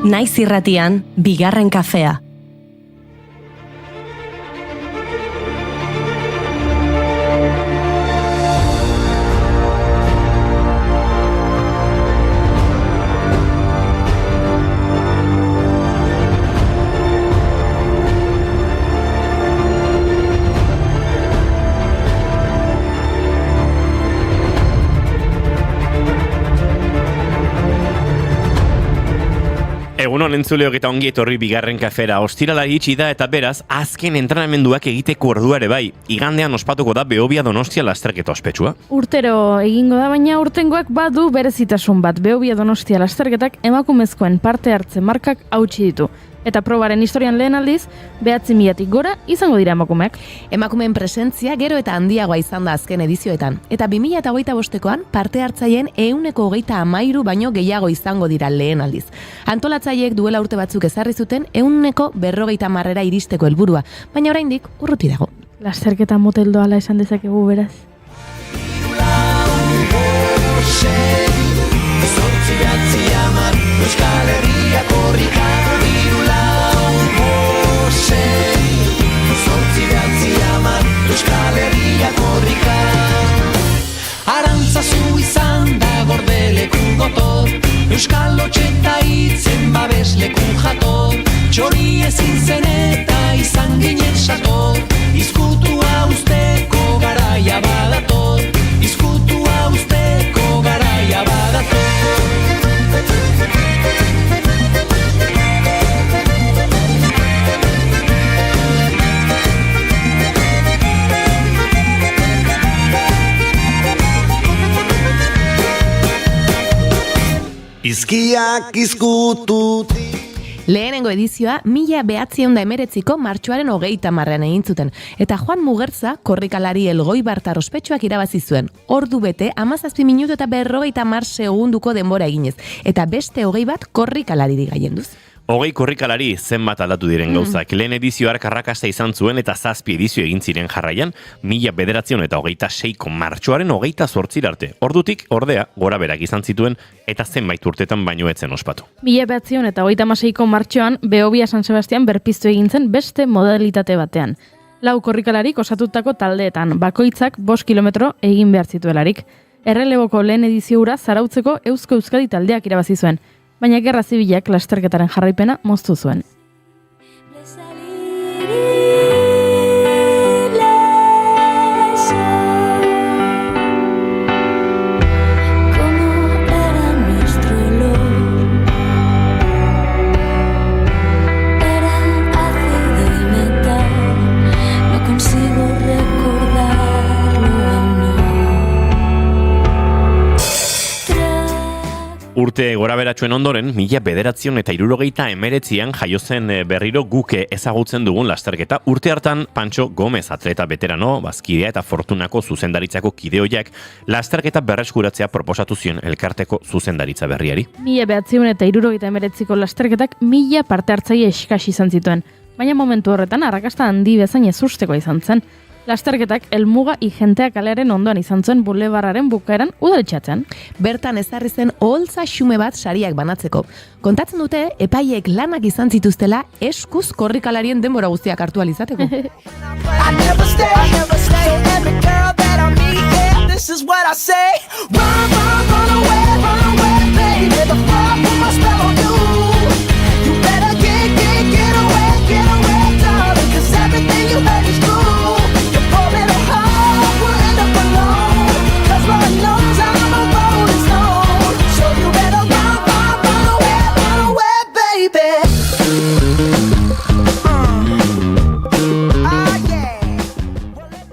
Naiz irratian, bigarren kafea. Egunon entzuleok eta ongi etorri bigarren kafera. Ostirala iritsi da eta beraz, azken entrenamenduak egiteko ordua ere bai. Igandean ospatuko da Behobia Donostia lasterketa ospetsua. Urtero egingo da, baina urtengoak badu berezitasun bat. Behobia Donostia lasterketak emakumezkoen parte hartze markak hautsi ditu. Eta probaren historian lehen aldiz, 9.000-tik gora izango dira emakumeak. Emakumeen presentzia gero eta handiagoa izan da azken edizioetan. Eta 2025koan parte hartzaileen 130 baino gehiago izango dira lehen aldiz. Antolatzaileek duela urte batzuk ezarri zuten 150 iristeko helburua, baina oraindik urruti dago. Lasterketa motel doala esan dezakegu beraz. Euskal Herria korrika Euskal Herria korrika Arantzazu izan da gordeleku gotor Euskal Lotxeta hitzen babesleku jator Txori ezin zen eta izan ginen sator Izkutua usteko garaia badator Izkutua usteko garaia badator Izkiak izkututi. Lehenengo edizioa 1919ko martxoaren 30ean egin zuten, eta Juan Mugertza korrikalari Elgoibartar ospetsuak irabazi zuen. Ordu bete 17 minutu eta 50 segunduko denbora eginez, eta beste 20 bat korrikalariri gaienduz. 20 korrikalari zenbat aldatu diren gauzak. Lehen edizio arrakasta izan zuen eta 7 edizio egin ziren jarraian, 1926ko martxoaren 28 arte. Ordutik, ordea, gora berak izan zituen eta zenbait urtetan baino etzen ospatu. 1936ko martxoan, Behobia San Sebastian berpiztu egin zen beste modalitate batean. 4 korrikalarik osatutako taldeetan, bakoitzak 5 kilometro egin behar zituelarik. Erreleboko lehen edizio hura zarautzeko Eusko Euskadi taldeak irabazi zuen, baina gerra zibilak lasterketaren jarraipena moztu zuen. Urte gora beratxuen ondoren, 1979an jaio zen berriro guke ezagutzen dugun lasterketa. Urte hartan, Pantxo Gomez atleta veterano, bazkidea eta Fortunako zuzendaritzako kideoiak lasterketa berreskuratzea proposatu zion elkarteko zuzendaritza berriari. 1979ko lasterketak 1000 parte hartzaile eskasi izan zituen, baina momentu horretan arrakasta handi bezain ezusteko izan zen. Lasterketak helmuga Igentea kalearen ondoan izan zuen bulebarraren bukaeran udaletxatzen. Bertan ezarri zen oholtza xume bat sariak banatzeko. Kontatzen dute, epaiek lanak izan zituztela eskuz korrikalarien denbora guztiak hartu alizateko.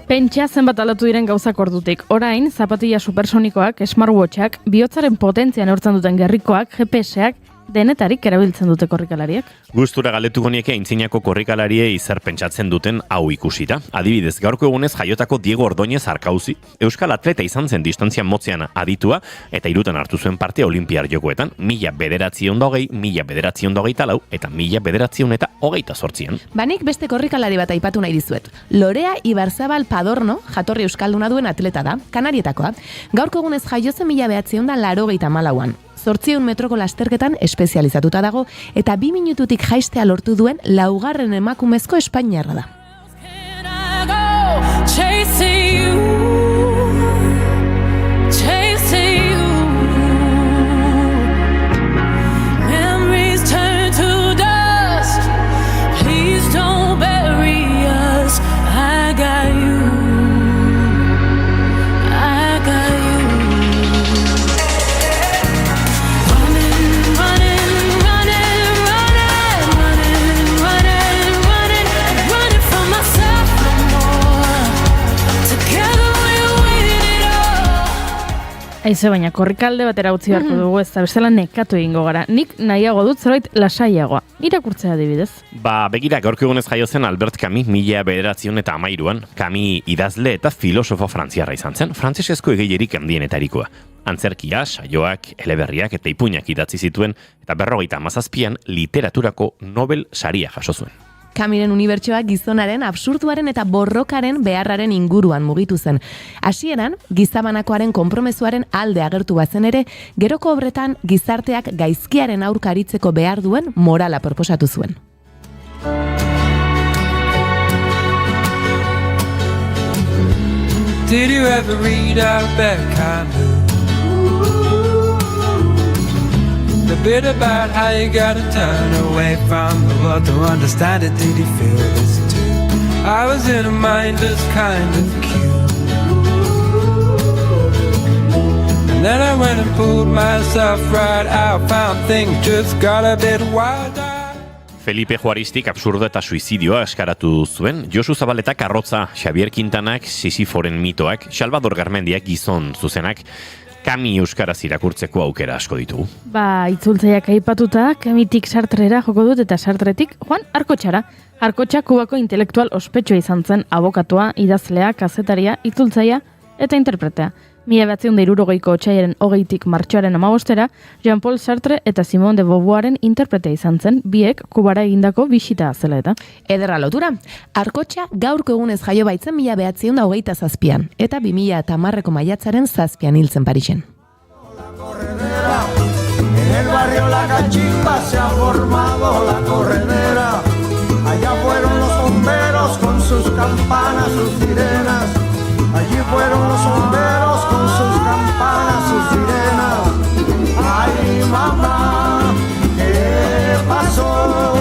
Pentsa zenbat aldatu diren gauzak ordutik. Orain, zapatilla supersonikoak, smartwatchak, bihotzaren potentzia neurtzen duten gerrikoak, GPS-ak, denetarik erabiltzen dute korrikalariak. Gustura galdetuko nieke aintzinako korrikalariei zer pentsatzen duten hau ikusita. Adibidez, gaurko egunez jaiotako Diego Ordóñez Arkauzi, euskal atleta izan zen distantzia motzean aditua eta 3 hartu zuen parte Olinpiar Jokoetan, 1920, 1924 eta 1928. Banik beste korrikalari bat aipatu nahi dizuet. Lorea Ibarzabal Padorno, jatorri euskalduna duen atleta da, Kanarietakoa. Gaurko egunez jaio zen 1984an. 800 metroko lasterketan espezializatuta dago eta 2 minututik jaistea lortu duen 4. emakumezko espainiarra da. Aizu, baina korrikalde batera utzi beharko dugu, ez da bestela nekatu egingo gara. Nik nahiago dut zerbait lasaiagoa. Irakurtzea adibidez. Begira, gaurko egunez jaio zen Albert Camus 1913an. Camus idazle eta filosofo frantziarra izan zen, frantsesezko egeilerik handienetarikoa. Antzerkia, saioak, eleberriak eta ipuinak idatzi zituen, eta 57an literaturako Nobel saria jaso zuen. Camusen unibertsoa gizonaren, absurduaren eta borrokaren beharraren inguruan mugitu zen. Hasieran, gizabanakoaren konpromezuaren alde agertu bazen ere, geroko obretan gizarteak gaizkiaren aurka aritzeko behar duen morala proposatu zuen. Did you ever read Albert Camus? The bit about how you gotta turn away from the world to understand it. Did you feel this too? I was in a mindless kind of queue, and then I went and pulled myself right out. Found things just got a bit wilder. Felipe Juaristik absurdo eta suizidioa eskaratu zuen, Josu Zabaletak arrotza, Xavier Quintanak Sisiforen mitoak, Salvador Garmendiak gizon zuzenak, Camus euskaraz irakurtzeko aukera asko ditugu. Itzultzaiak aipatuta, Camusetik Sartrera joko dut eta Sartretik Juan Arkotxara. Arkotxa Kubako intelektual ospetsua izan zen, abokatua, idazlea, kazetaria, itzultzaia eta interpretea. 1960ko otsailaren 20tik martxoaren 15era, Jean-Paul Sartre eta Simone de Beauvoiren interpretea izan zen, biek Kubara egindako bisita zela eta. Ederra lotura, Arkotxa gaurko egunez jaio baitzen 1927an, eta 2010ko maiatzaren 7an hiltzen Parisen. En el barrio La Cachimba se ha formado la corredera. Allá fueron los bomberos con sus campanas, sus sirenas. Allí fueron los bomberos con sus campanas, sus sirenas. Ay, mamá, ¿qué pasó?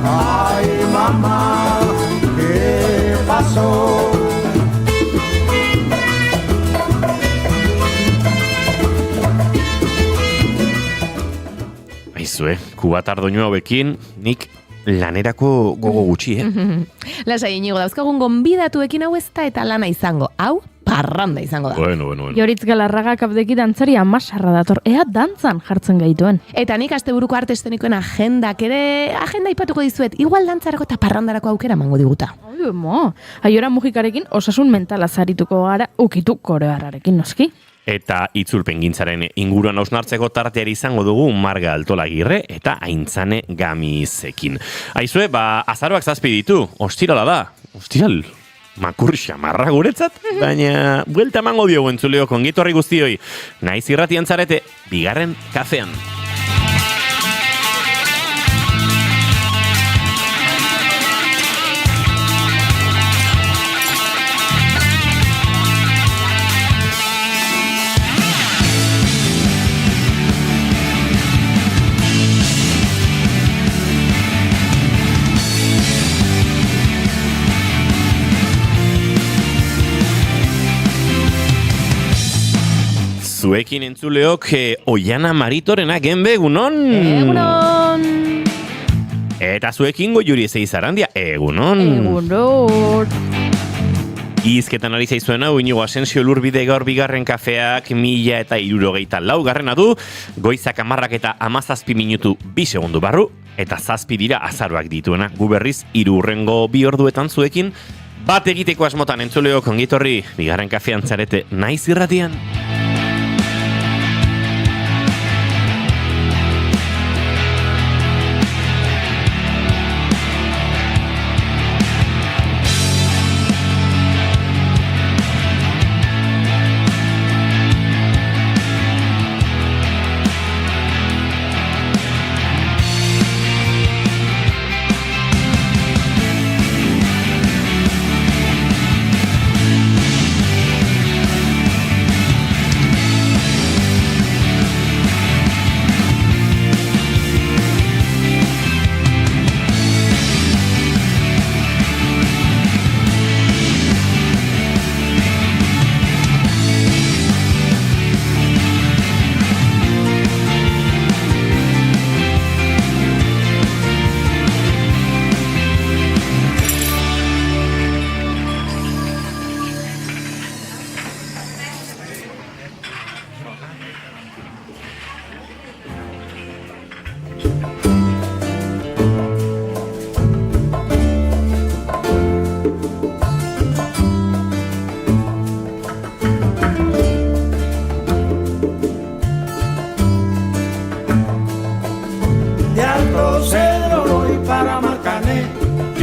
Ay, mamá, ¿qué pasó? Aizue, kubatar doinu hauekin, nik lanerako gogo gutxi, Lasai, Inigo, dauzkagun gonbidatuekin hau ez da eta lana izango. Hau, parranda izango da. Bueno. Joritz Galarraga kapdeki dantzari amasarra dator, ea dantzan jartzen gaituen. Eta nik asteburuko arte eszenikoen agenda ipatuko dizuet, igual dantzarako eta parrandarako aukera emango diguta. Aiora mugikarekin osasun mentala zarituko gara ukitu korearrarekin noski. Eta itzulpengintzaren inguruan hausnartzeko tarteari izango dugu Marga Altolagirre eta Aintzane Gamizekin. Aizue, azaroak 7 ditu, ostirala da, ostiral, makur xamarra guretzat, baina buelta emango diogu entzuleo kongitorri guztioi. Naiz irratian zarete, bigarren kafean. Zuekin entzuleok Oiana Maritorena genbe, egunon? Egunon! Eta zuekin Goiuri Ezeizarandia, egunon? Egunon! Izketan ari zaizuen hau, Inigo Asensio Lurbide gaur bigarren kafeak 1064 garrena du, goizak 10 eta 17 minutu 2 segundu barru, eta 7 dira azaroak dituena, gu berriz 3 hurrengo 2 orduetan zuekin, bat egiteko asmotan entzuleok ongitorri, bigarren kafean zarete naiz irratian.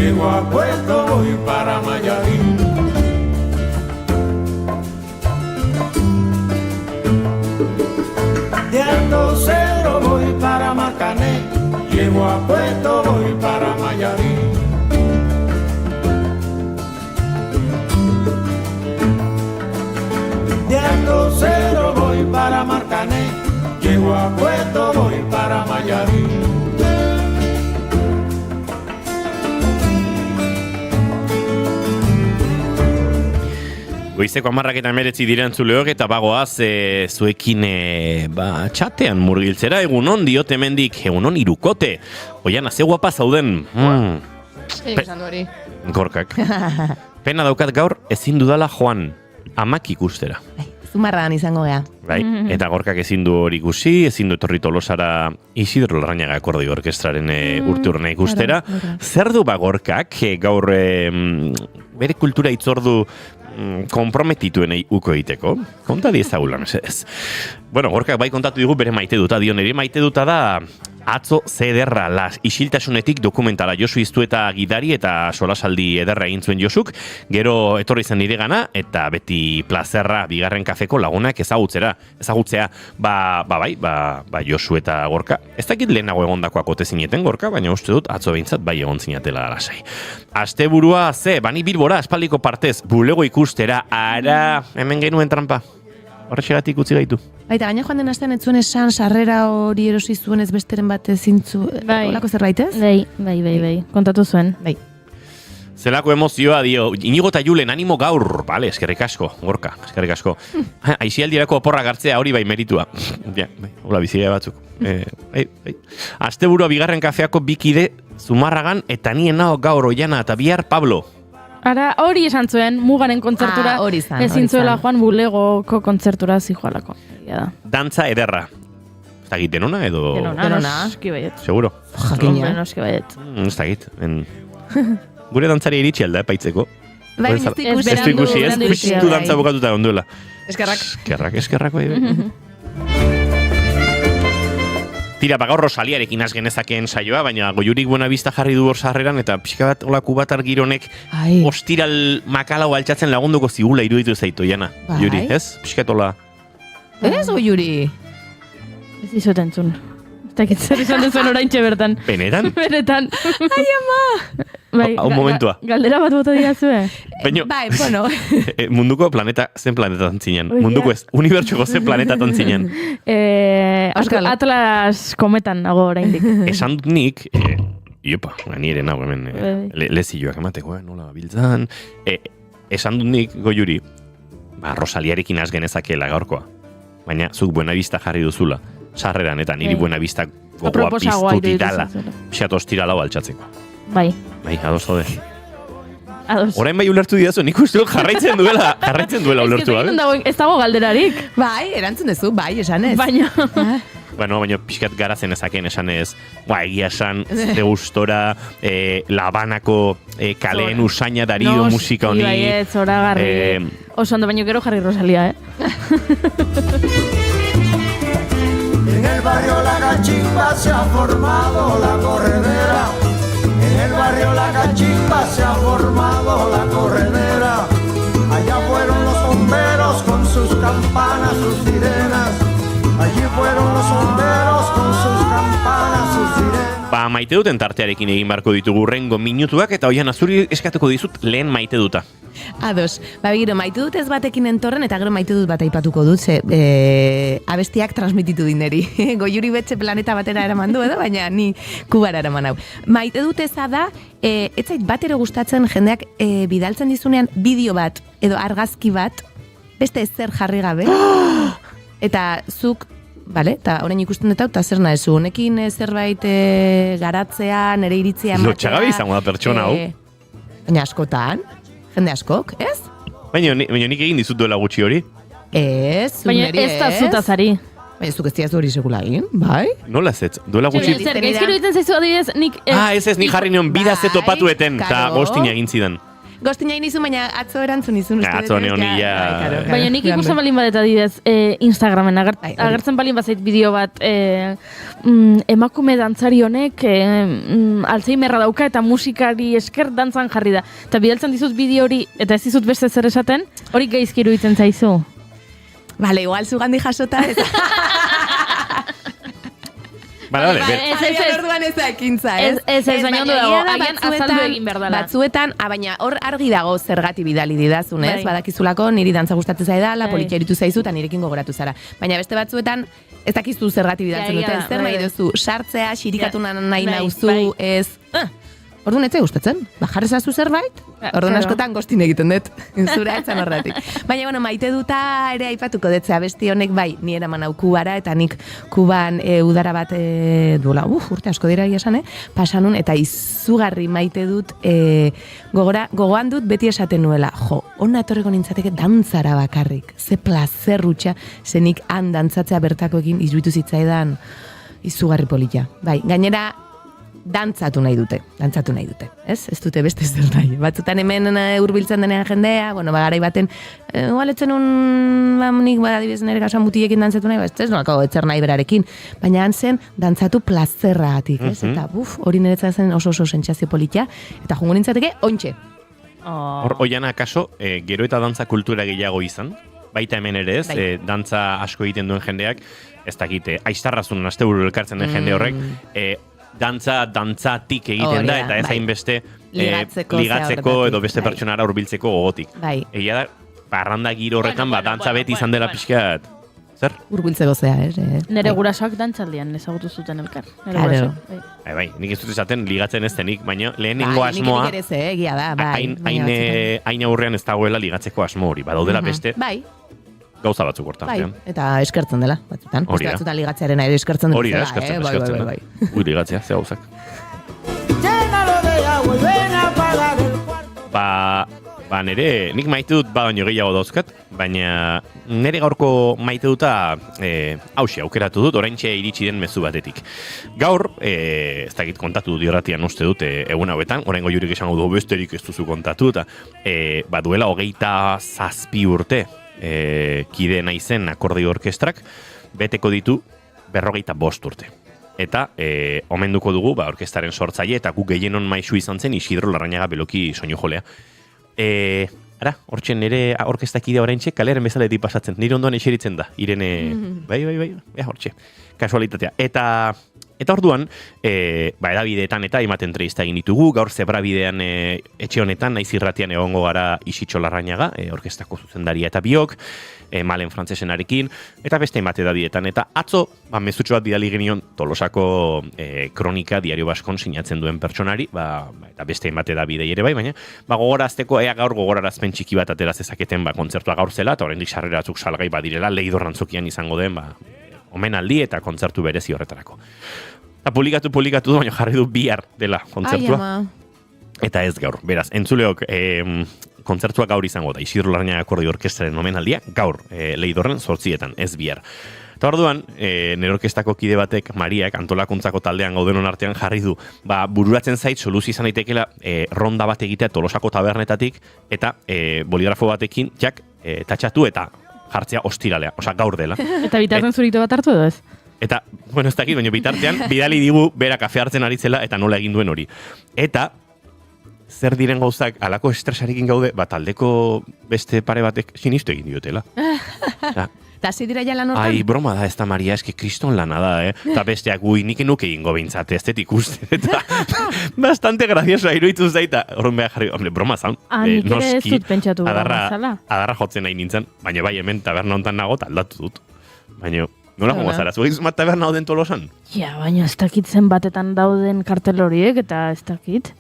llego a Puerto, voy para Mayarín. De Alto Cedro voy para Marcané, llego a Puerto, voy para Mayarín. De Alto Cedro voy para Marcané, llego a Puerto, voy para Mayarín. Goizeko 10:19 dira entzuleok eta bagoaz zuekin txatean murgiltzera egunon diot hemendik egunon irukote. Oian, ze guapa zauden. Esan hori. Gorkak. Pena daukat gaur ezin dudala joan amak ikustera. Zumarragan izango gea. Bai, eta Gorkak ezin du hori ikusi, ezin du etorri Tolosara Isidro Larrañaga akordio orkestraren urteurrena ikustera. Zer du Gorkak gaur bere kultura itzordu komprometituenei uko egiteko? Konta diezagulan, ez. Bueno, Gorkak bai kontatu digu bere maite duta, dio nire maite duta da atzo zederra las isiltasunetik dokumentala Josu Iztueta gidari eta solasaldi ederra egin zuen Josuk, gero etorri zen nire gana, eta beti plazerra bigarren kafeko lagunak ezagutzea, Josu eta Gorka. Ez dakit lehenago egondakoak ote zineten Gorka, baina uste dut atzo behintzat bai egon zinatela lasai. Asteburua bani Bilbora aspaldiko partez, bulego ikustera, ara, hemen genuen trampa. Horrexegatik utzi gaitu. Baita, baina joan den astean ez zuen esan sarrera hori erosi zuen ez besteren bat ezintzu. Bai. Olako zerbait ez? Bai. Kontatu zuen. Bai. Zelako emozioa dio, Inigo eta Julen animo gaur, bale, eskerrik asko, Gorka, eskerrik asko. Aizialdirako oporra gartzea hori bai meritua. Ja, hola bizia batzuk. Asteburua bigarren kafeako bikide Zumarragan eta nien nao gaur Oiana eta bihar Pablo. Ara, hori esan zuen, mugaren kontzertura, hori zan, ezin zuela joan bulegoko kontzertura zijoalako. Dantza ederra. Ez dakit denona edo... Denona, noski baiet. Seguro? Jakina. Noski baiet. Ez dakit. Gure dantzari iritsi alda, epaitzeko. Bai, ez du ikusi. Ez du ikusi, ez? Piztu dantza bukatuta onduela. Eskerrako. Tira, gaur Rosaliarekin az genezakeen saioa, baina Goiurik Buenavista jarri du hor sarreran, eta pixka bat olaku bat argironek ostiral makalau altxatzen lagunduko zigula iruditu zaitu, Jana. Juri, ez? Pixka tola. Ez, Goiuri? Ez dizut entzun. Ez dakit zer izan duzuen oraintxe bertan. Benetan? Benetan. Ai, ama! Hau momentua. Galdera bat bota dirazue. Bai, bueno. Munduko planeta, zen planetatan zinen? Munduko ez, unibertsoko zen planetatan zinen? Atlas kometan nago oraindik. Esan dut nik, nire nago hemen, lezioak emateko, nola biltzan. Esan dut nik, Goiuri, Rosaliarekin az genezakela gaurkoa. Baina, zuk Buenavista jarri duzula. Sarreran eta niri Buenavista gogoa piztu ditala. Pixat ostirala altxatzeko. Bai, ados jode. Ados. Orain bai ulertu diazu, nik uste dut jarraitzen duela ulertu, Ez dago galderarik. Bai, erantzun duzu, bai, esan ez. Baina... Baina pixkat garatzen ezaken esan ez, egia esan, ze gustora, Labanako kaleen usaina dario musika honi. Bai, ez, zoragarri. Oso ondo, baina gero jarri Rosalia, En el barrio La Cachimba se ha formado la corredera. En el barrio La Cachimba se ha formado la corredera. Allá fueron los bomberos con sus campanas, sus sirenas. Allí fueron los bomberos con sus campanas, sus sirenas. Maite duten tartearekin egin barko ditugu rengo minutuak, eta Oian azuri eskatuko dizut lehen maite duta. Ados, gero maite dut ez batekin entorren, eta gero maite dut bat aipatuko dut, abestiak transmititu dineri. Goiuri betxe planeta batera eraman du, baina ni Kubara eraman hau. Maite dut eza da, ez zait batero gustatzen jendeak bidaltzen dizunean bideo bat, edo argazki bat, beste ezer jarri gabe. Eta zuk, bale, eta orain ikusten dut hau, eta zer nahi zu, honekin zerbait garatzea, nire iritzia ematea. Lotxagabe izango da pertsona hau. Baina askotan, jende askok, ez? Baina nik egin dizut duela gutxi hori. Ez, baina ez da zutazari. Baina zuk ez diazu hori segula egin, bai? Nola ez, duela gutxi. Zer, gaizkiro egiten zaizu adibidez, nik... Ez, nik jarri nion bidaz topatueten, eta gostina egin zidan. Gostina inizu, baina atzo erantzun izun. Atzo neonila... Baina nik ikusten balin badet adidez Instagramen agertzen balin bazait bideo bat emakume dantzari honek Alzheimerra dauka eta musikari esker dantzan jarri da. Eta bidaltzen dizut bideo hori eta ez dizut beste zer esaten, hori gaizki iruditzen zaizu. Bale, igual zugandi jasota ez. Bale, Orduan ez da ekintza, ez? Ez, baina ondo dago, agian azaldu egin behar dela. Batzuetan, baina hor argi dago zergati bidali didazun, ez? Badakizulako niri dantza gustatzen zaidala, politia eritu zaizu eta nirekin gogoratu zara. Baina beste batzuetan, ez dakizu zergati bidaltzen duten, zer nahi duzu, sartzea, xirikatu nahi nauzu, ez... Orduan etzai gustatzen, jarri zazu zerbait, orduan askotan gostin egiten dut, zura etzan horretik. Baina, bueno, maite duta ere aipatuko detzea, besti honek bai, ni eraman hau Kubara, eta nik Kuban udara bat duela, urte asko dira esan, pasanun, eta izugarri maite dut, gogoan dut beti esaten nuela, ona etorreko nintzateke dantzara bakarrik, ze plazerrutxa, zenik han dantzatzea bertakoekin iruditu zitzaidan izugarri polita. Bai, gainera, dantzatu nahi dute, ez? Ez dute beste zer nahi. Batzutan hemen hurbiltzen denean jendea, bueno, garai baten, igualetzen nik badadibez nire gauza mutiekin dantzatu nahi, ez nolako etzer nahi berarekin, baina han zen dantzatu plazerragatik, ez? Eta hori niretzat zen oso sentsazio politia, eta jungo nintzateke, ontxe. Hor, oiana, akaso, gero eta dantza kultura gehiago izan, baita hemen ere ez, dantza asko egiten duen jendeak, ez dakite, aiztarrazun asteburu elkartzen den jende horrek, dantzatik egiten da, eta ez hainbeste ligatzeko edo beste pertsonara hurbiltzeko gogotik. Egia da, parranda giro horretan, dantza beti izan dela pixkat. Zer? Hurbiltzeko zea, Nere gurasoak dantzaldian ezagutu zuten elkar. Bai, nik ez dut esaten ligatzen ez denik, baina lehenengo asmoa... Nik ere egia da, bai. Hain aurrean ez dagoela ligatzeko asmo hori, badaudela beste... Gauza batzuk hortan. Eta eskertzen dela, batzutan. Beste batzutan ligatzearen ere eskertzen dela. Hori da, eskertzen. Ui, ligatzea, ze gauzak. Ba, nire, nik maite dut baino gehiago dauzkat, baina nire gaurko maite duta hauxe, aukeratu dut, oraintxe iritsi den mezu batetik. Gaur, ez dakit kontatu dut diorratian uste dut egun hauetan, oraingo jurik esango du besterik ez duzu kontatu, eta duela 27 urte, kide naizen akordio orkestrak beteko ditu 45 urte. Eta omenduko dugu orkestraren sortzaile eta guk gehienon maisu izan zen Isidro Larrañaga Beloki soinu jolea. Hortxe nire orkestakidea oraintxe kaleren bezaletik pasatzen. Nire ondoan eseritzen da. Irene, bai, hortxe. Kasualitatea. Eta orduan, edabideetan eta ematen entrevista egin ditugu, gaur zebrabidean etxe honetan, naiz irratian egongo gara Isitxo Larrañaga, orkestako zuzendaria eta biok, Malen Frantzesenarekin, eta beste emate edabietan. Eta atzo, mezutxo bat bidali genion Tolosako kronika diario baskon sinatzen duen pertsonari, eta beste emate edabidei ere bai, baina gogorazteko, gaur gogorarazpen txiki bat ateraz ezaketen kontzertua gaur zela, eta oraindik sarrera batzuk salgai badirela, Leidorrantzokian izango den, omenaldi eta kontzertu berezi horretarako. Eta publikatu du, baina jarri du bihar dela kontzertua. Eta ez gaur. Beraz, entzuleok kontzertua gaur izango da. Isidro Larrañaga akordio orkestraren omenaldia, gaur Leidorren 8etan, ez bihar. Eta orduan, nire orkestako kide batek, Mariak, antolakuntzako taldean gaudenon artean jarri du, bururatzen zait, soluzio izan daitekela ronda bat egitea Tolosako tabernetatik, eta boligrafo batekin, tatxatu eta jartzea ostiralea, gaur dela. Eta bitartean zurito bat hartu edo ez? Eta, bueno, ez dakit, baina bitartean, bidali digu bera kafe hartzen ari zela eta nola egin duen hori. Eta, zer diren gauzak, alako estresarekin gaude, taldeko beste pare batek sinistu egin diotela. Eta zi dira jalan hortan? Ai, broma da, ez da, Maria, eski kriston lana da, Eta besteak nik nuke egingo behintzate, ez detik uste, eta bastante grazioso iruditu zaita. Horren behar jarri, hombre, broma zaun. Nik ere ez dut pentsatu broma zala. Adarra jotzen nahi nintzen, baina bai hemen taberna hontan nago, aldatu dut. Baina, nola jongo zara, zuek zumat taberna dauden Tolosan? Ja, baina ez dakit zen batetan dauden kartel horiek, eta ez dakit.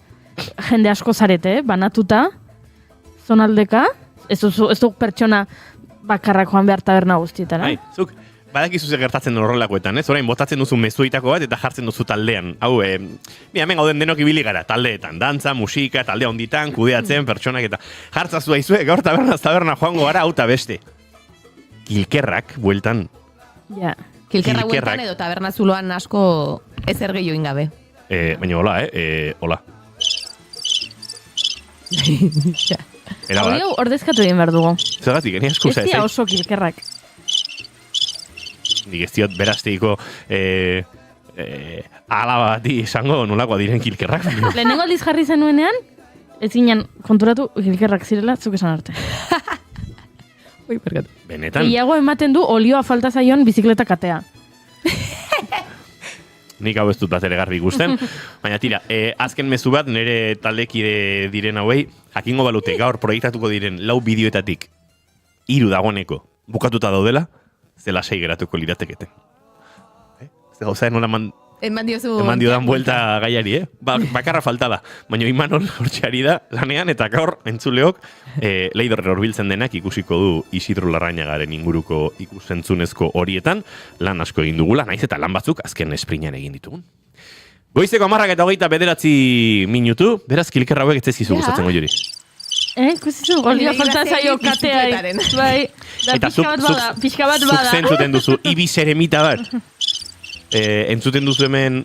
Jende asko zarete, banatuta, zonaldeka, ez du pertsona bakarrak joan behar taberna guztietara. Zuk, badakizu ze gertatzen horrelakoetan, ez? Orain, botatzen duzu mezuitako bat eta jartzen duzu taldean. Hau, hemen gauden denok ibili gara, taldeetan, dantza, musika, taldea onditan, kudeatzen, pertsonak eta jartzazu daizue, gaur taberna joango gara, hau beste. Kilkerrak, bueltan. Ja. Kilkerrak bueltan edo taberna zuloan asko ezer gehiago ingabe. Baina hola, hola. Erabat. Hau ordezkatu egin behar dugu. Zergatik, ni eskusa Ez dira oso kilkerrak. Nik ez diot berazteiko alaba bati esango nolakoa diren kilkerrak. Lehenengo aldiz jarri zenuenean, ez ginen konturatu kilkerrak zirela, zuk esan arte. Ui, perkatu. Benetan, Gehiago ematen du olioa falta zaion bizikleta katea. nik hau ez dut bat ere garbi ikusten. Baina tira, azken mezu bat nire taldekide diren hauei, jakingo balute gaur proiektatuko diren 4 bideoetatik 3 dagoeneko bukatuta daudela, zela 6 geratuko lirateketen. Ez gauza nola Eman diodan buelta gaiari, bakarra falta da. Baina Imanol hortxeari da lanean, eta gaur entzuleok leidorrer horbiltzen denak ikusiko du Isidro Larrañagaren inguruko ikusentzunezko horietan lan asko egin dugula, naiz eta lan batzuk azken esprinan egin ditugun. Goizeko 10:29 minutu, beraz kilkerra hauek ez zizkizu gustatzen Goiuri. Kusizu, olioa falta zaio kateari. bizikletaren. Bai, da Eta pixka bat zuk bada. zentzuten duzu, ibis eremita bat. Entzuten duzu hemen,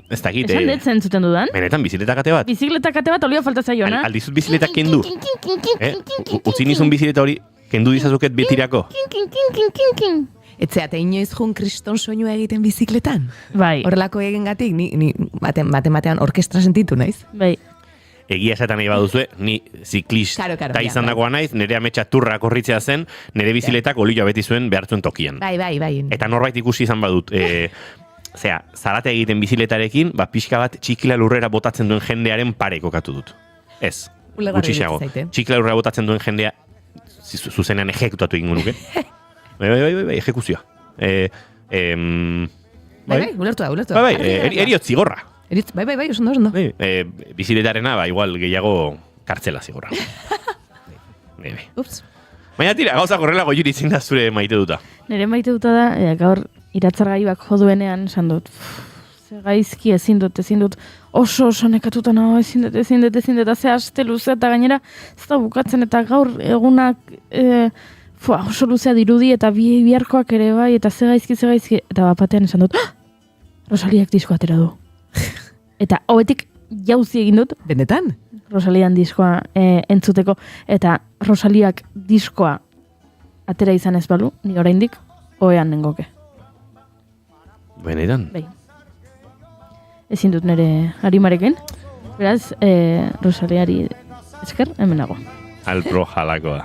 ez dakit, Esan dut zentzuten dudan. benetan bizikleta kate bat. Bizikleta kate bat olioa falta zaiona. Aldizut bizikleta kendu. Utzi nizun bizikleta hori, kendu dizazuket betirako. Etzeate inoiz jun kriston soinua egiten bizikletan. Bai, Horrelako egengatik ni batean orkestra sentitu naiz. bai. Egia esaten nahi baduzue, ni ziklista Claro, izan ja, dagoa naiz, nire ametsa turra korritzea zen, nire bizikletak olioa beti zuen behartzuen tokian. Bai. Eta norbait ikusi izan badut, zarate egiten bizikletarekin, pixka bat txikila lurrera botatzen duen jendearen pare kokatu dut. Ez, Ulegarri gutxixago. iruditzen zait, Txikila lurrera botatzen duen jendea zuzenean ejekutatu egingo nuke. Bai, ejekuzioa. Bai, ulertu da. Bai, eriot zigorra. Bai, oso ondo. Bizikletarena, igual gehiago kartzela zigorra. Ups. Baina tira, gauza korrela Goiuri izin da zure maite duta. Nire maite duta da, gaur iratzargaiak joduenean esan dut. Ze gaizki ezin dut, oso nekatuta nago, ezin dut, ze aste luze eta gainera, ez da bukatzen eta gaur egunak oso luzea dirudi eta biharkoak ere bai, eta ze gaizki, eta bapatean esan dut, Rosaliak diskoa atera du. Eta hobetik jauzi egin dut, Benetan? Rosalian diskoa entzuteko, eta Rosaliak diskoa atera izan ez balu, ni oraindik ohean nengoke. Benetan. Bai. Ezin dut nire harimarekin. Beraz, Rosaliari esker, hemen nago. Alpro jalakoa.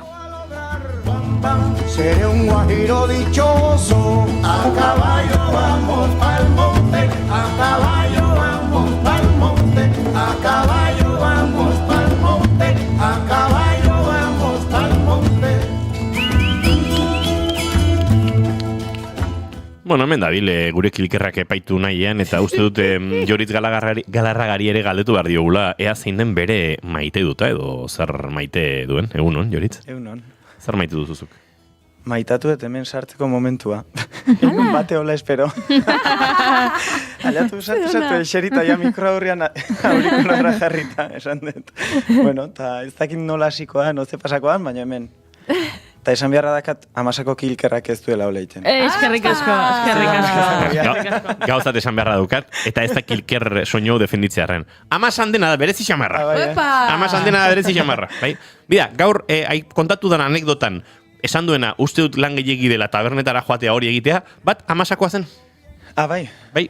Seré un guajiro dichoso, a caballo vamos pa'l monte, a caballo vamos pa'l monte, a caballo vamos pa'l monte, a caballo vamos pa'l monte. Bueno, hemen dabil, gure kilkerrak epaitu nahian, eta uste dut Joritz Galarragari ere galdetu behar diogula, ea zein den bere maite duta, edo zer maite duen, egunon, Joritz? Egunon. Zer maite duzuzuk? Maitatu eta hemen sartzeko momentua. Egun bate hola espero. Aliatu sartu eserita ja mikro aurrian aurikularra jarrita, esan dut. Bueno, eta ez dakit nola hasikoa, noze pasakoan, baina hemen. Eta esan beharra dakat, amasako kilkerrak ez duela hola iten. Eskerrik asko. Gauzat esan beharra dukat, eta ez da kilker soinu defenditzearen. Amasan dena da berezi xamarra. Amasan dena da berezi xamarra. Bai? Bida, gaur kontatu dan anekdotan, esan duena, uste dut lan gehiagi dela tabernetara joatea hori egitea, bat amasakoa zen. Bai. Bai.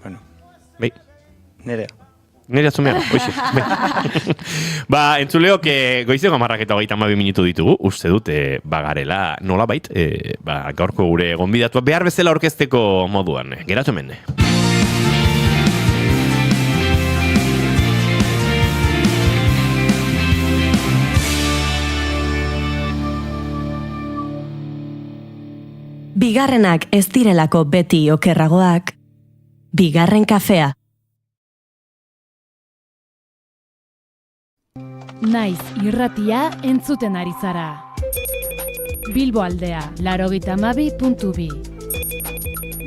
Bueno. Bai. Nerea. Nire atzumeago, hoxe. Entzuleok, goizeko 10:22 minutu ditugu, uste dut, bagarela nola bait, gaurko gure gonbidatua behar bezala orkesteko moduan. Geratu hemen. Bigarrenak ez direlako beti okerragoak. Bigarren kafea. Naiz irratia entzuten ari zara. Bilbo aldea, 92.2.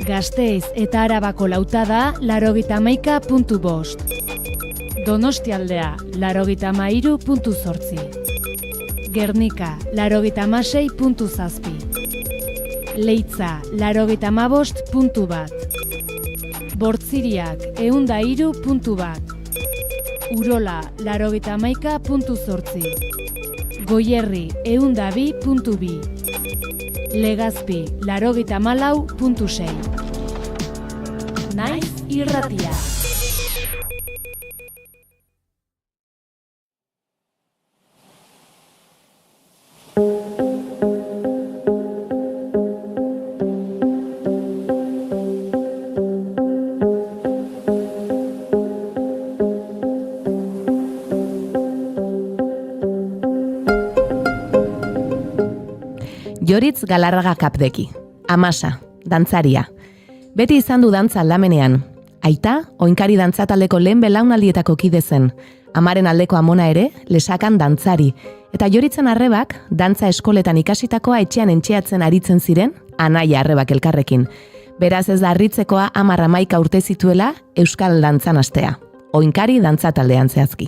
Gasteiz eta Arabako lautada, 91.5. Donostia aldea, 93.8. Gernika, 96.7. Leitza, 95.1. Bortziriak, 103.1. Urola 91.8. Goierri 102.2. Legazpi 94.6. Naiz irratia. Joritz Galarraga Kapdeki, amasa, dantzaria. Beti izan du dantza aldamenean. Aita, oinkari dantzataldeko lehen belaunaldietako kide zen. Amaren aldeko amona ere, lesakan dantzari. Eta Joritzen arrebak, dantza eskoletan ikasitakoa etxean entxeatzen aritzen ziren, anaia arrebak elkarrekin. Beraz ez da harritzekoa 11 urte zituela euskal dantzan astea. Oinkari dantzataldean zehazki.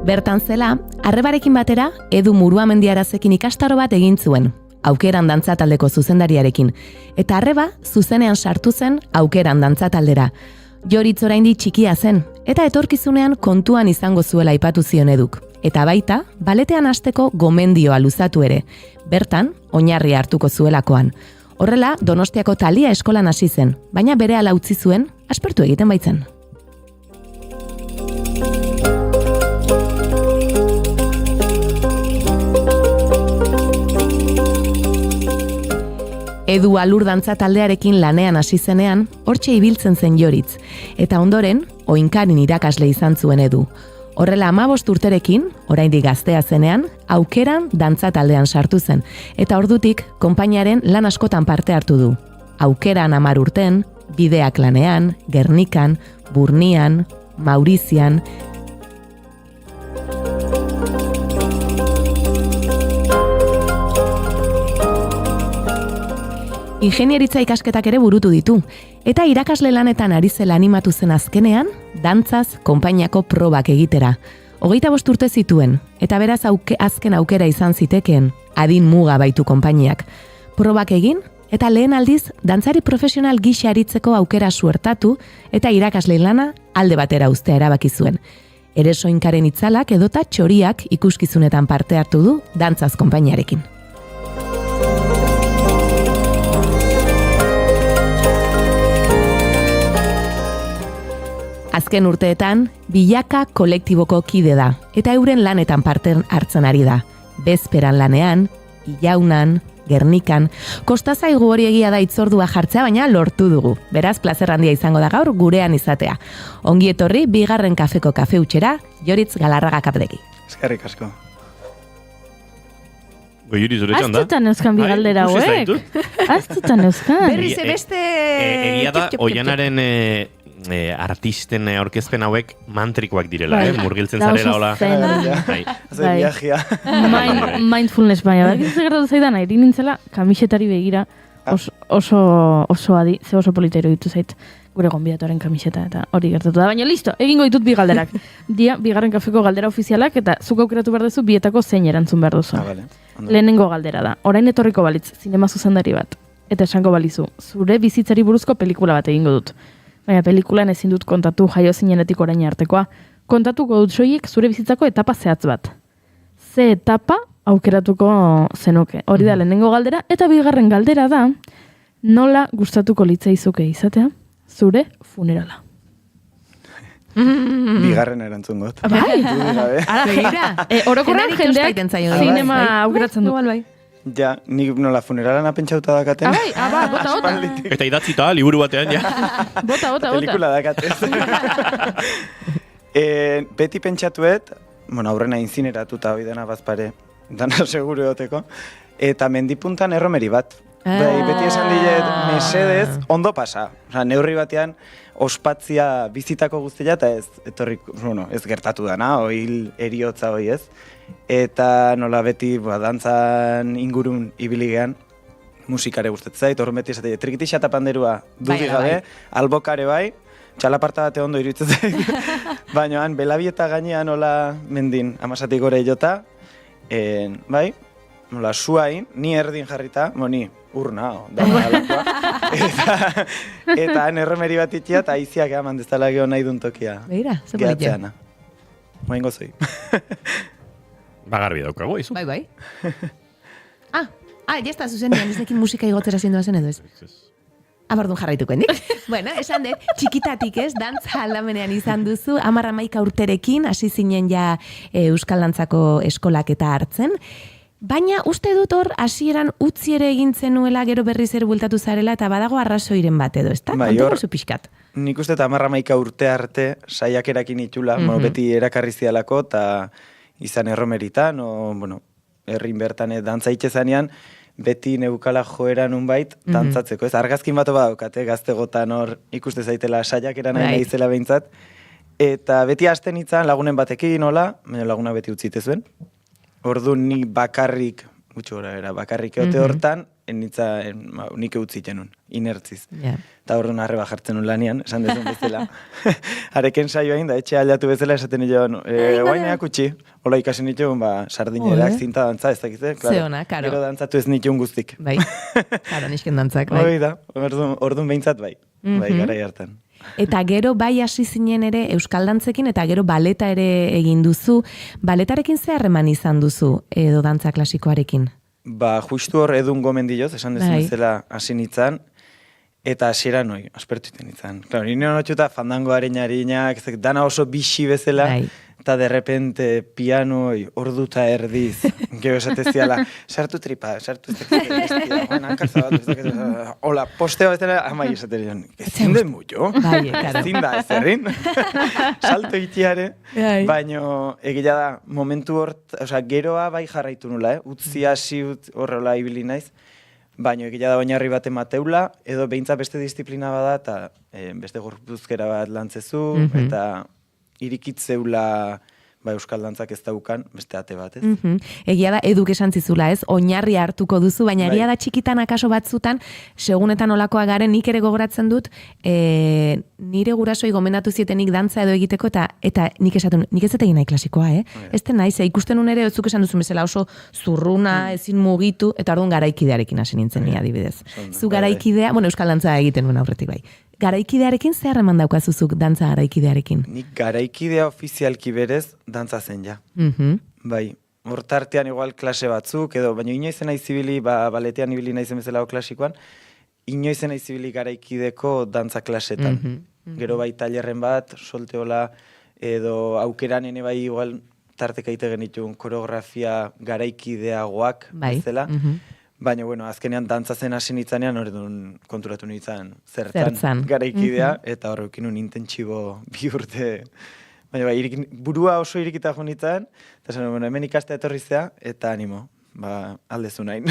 Bertan zela, arrebarekin batera, Edu Muruamendiarazekin ikastaro bat egin zuen, aukeran dantzataldeko zuzendariarekin, eta arreba zuzenean sartu zen aukeran dantzataldera. Joritz oraindik txikia zen, eta etorkizunean kontuan izango zuela aipatu zion Eduk. Eta baita, baletean hasteko gomendioa luzatu ere, bertan, oinarria hartuko zuelakoan. Horrela, Donostiako Talia eskolan hasi zen, baina berehala utzi zuen, aspertu egiten baitzen. Edu alur dantza taldearekin lanean hasi zenean, hortxe ibiltzen zen Joritz, eta ondoren, oinkarin irakasle izan zuen Edu. Horrela 15 urterekin, oraindik gaztea zenean, aukeran dantza taldean sartu zen, eta ordutik konpainiaren lan askotan parte hartu du. Aukeran 10 urten, Bideak lanean, Gernikan, Burnian, Maurizian. Ingenieritza ikasketak ere burutu ditu, eta irakasle lanetan ari zela animatu zen azkenean, dantzaz konpainiako probak egitera. 25 urte zituen, eta beraz azken aukera izan zitekeen, adin muga baitu konpainiak. Probak egin, eta lehen aldiz, dantzari profesional gisa aritzeko aukera suertatu, eta irakasle lana alde batera uztea erabaki zuen. Eresoinkaren itzalak edota txoriak ikuskizunetan parte hartu du dantzaz konpainiarekin. Azken urteetan, Bilaka kolektiboko kide da, eta euren lanetan parte hartzen ari da. Bezperan lanean, Ilaunan, Gernikan, kostazaigu hori egia da itzordua jartzea, baina lortu dugu. Beraz, plazer handia izango da gaur gurean izatea. Ongi etorri, 2. kafeko kafe-utxera, Joritz Galarraga Kapdeki. Eskerrik asko. Goiuri zure txanda? Aztutan euskan bigaldera hauek. Aztutan euskan. Berriz beste... Egia da, Oianaren artisten aurkezpen hauek mantrikoak direla, murgiltzen zarela hola. Zer viajea. Mindfulness baina. Berkiz gertatu zaidan, nahi nintzela kamisetari begira oso adi, ze oso politero ditu zait gure gonbidatuaren kamiseta, eta hori gertatu da. Baina listo, egingo ditut 2 galderak. Dia, 2. kafeko galdera ofizialak, eta zuk aukeratu behar duzu bietako zein erantzun behar duzu. Vale. Lehenengo galdera da, orain etorriko balitz, zinema zuzendari bat, eta esango balizu, zure bizitzari buruzko pelikula bat egingo dut. Baina pelikulan ezin dut kontatu jaio zinenetik orain artekoa. Kontatuko dut soilik zure bizitzako etapa zehatz bat. Ze etapa aukeratuko zenuke. Hori da lehenengo galdera, eta 2. galdera da, nola gustatuko litzaizuke izatea zure funerala. 2. erantzun dut. Bai, Ara, begira. Orokorran jendeak zinema aukeratzen du. Ja, nik nola funeralan pentsauta dakaten. Bota. Eta idatzita, liburu batean, ja. Bota. Pelikula dakatez. Beti pentsatuet, aurrena inzineratuta hoi dena bazpare, dana seguru egoteko, eta mendipuntan erromeri bat. Beti esan dilet, mesedez, ondo pasa. Neurri batean, ospatzia bizitako guztia, eta ez gertatu dana, oil eriotza hoi ez. Eta nola beti dantzan ingurun ibiligean, musikare gustatzen zait, horren beti esate, trikitixa eta panderua dudik gabe, albokare bai, txalaparta bate ondo iruditzen zait, baina belabieta gainean nola mendin, amasatik gore jota, Bai, nola, suain, ni erdin jarrita, ni urna, dama alakoa. Eta han erromeri bat itxia, eta aiziak eman dezala geho nahi duen tokia. Beira, zer politia. Gehatzeana. Moen gozoi. Bagarbi daukago, izu. Bai. Jazta, zuzenean, ez nekin musika igotzera zindu zen edo ez? Abardun jarraituko hendik. Bueno, esan dut, txikitatik ez, dantza aldamenean izan duzu, 10-11 urterekin, hasi zinen ja Euskal Dantzako eskolak eta hartzen. Baina uste dut hor, hasieran utzi ere egin zenuela, gero berriz ere bueltatu zarela, eta badago arrazoiren bat edo, ezta? Bai, hor, zu pixkat. Nik uste eta 10-11 urte arte saiak erakin itxula, beti erakarri zialako, eta izan erromeritan, herrin bertan dantza itxezanean, beti neukala joera nunbait dantzatzeko. Ez, argazkin bat badaukate, gaztegotan hor ikuste zaitela saiak nahi izela behintzat. Eta beti hasten itzan lagunen batekin, hola, laguna beti utzite zuen. Orduan nik bakarrik, bakarrik eote hortan, nik eutziten nun, inertziz. Eta orduan arreba jartzen nun lanian, esan dezun bezala. Areken saioain, da etxe aldatu bezala esaten nion, guaineak utxi. Hola ikasen nituen, sardinerak, zinta dantza, ez dakize? Zeona, karo. Gero dantzatu ez nituen guztik. Bai, karo, nisken dantzak, bai. Hoi da, orduan behintzat bai, garai hartan. Eta gero bai hasi zinen ere euskal dantzekin, eta gero baleta ere egin duzu. Baletarekin ze harreman izan duzu edo dantza klasikoarekin? Justu hor edun gomendioz, esan dezu bezala hasi nintzen, eta hasiera noi, aspertu iten nintzen. Claro, nire notxuta fandangoaren harinak, dana oso bixi bezala, eta derrepente pianoi, orduta erdiz, gero esateziala, sartu tripa, sartu ez dakit, hankarza bat, hola, posteo ez dela, amai esaterion, ezin den mucho, ezin da, ez errin, salto itiare, baino egila da, momentu hort, geroa bai jarraitu nula, utzi hasi horrela ibili naiz, baino egila da oinarri bat emateula, edo behintza beste disiplina bada, eta beste gorpuzkera bat lantzezu, eta irikitzeula euskal dantzak ez daukan, beste ate bat, ez? Egia da, eduk esan zizula, ez? Oinarri hartuko duzu, baina egia da txikitan akaso batzutan, segunetan olakoa garen, nik ere gogoratzen dut, nire gurasoi gomendatu zietenik dantza edo egiteko, eta nik esatu, nik ez egin nahi klasikoa, Ez den nahi, ikusten un ere, etzuk esan duzun bezala oso zurruna, ezin mugitu, eta orduan garaikidearekin hasi nintzen ni adibidez. Zu garaikidea, euskal dantza egiten nuen aurretik bai. Garaikidearekin zer harreman daukazuzuk dantza garaikidearekin? Nik garaikidea ofizialki berez dantza zen ja. Bai, hortartean igual klase batzuk, edo, baina inoizen nahi zibili, baletean ibili nahi zen bezala klasikoan, inoizen nahi zibili garaikideko dantza klasetan. Gero bai tailerren bat, solteola, edo aukeran ene bai igual tarteka ite genitun koreografia garaikideagoak bezala. Baina, azkenean dantzazen hasi nitzanean, horretun konturatu nintzen zertan garaikidea, eta horrekin un intentsibo 2 urte. Baina, burua oso irikita jo nintzen, eta zen, hemen ikastea etorrizea, eta animo, aldezu nahin.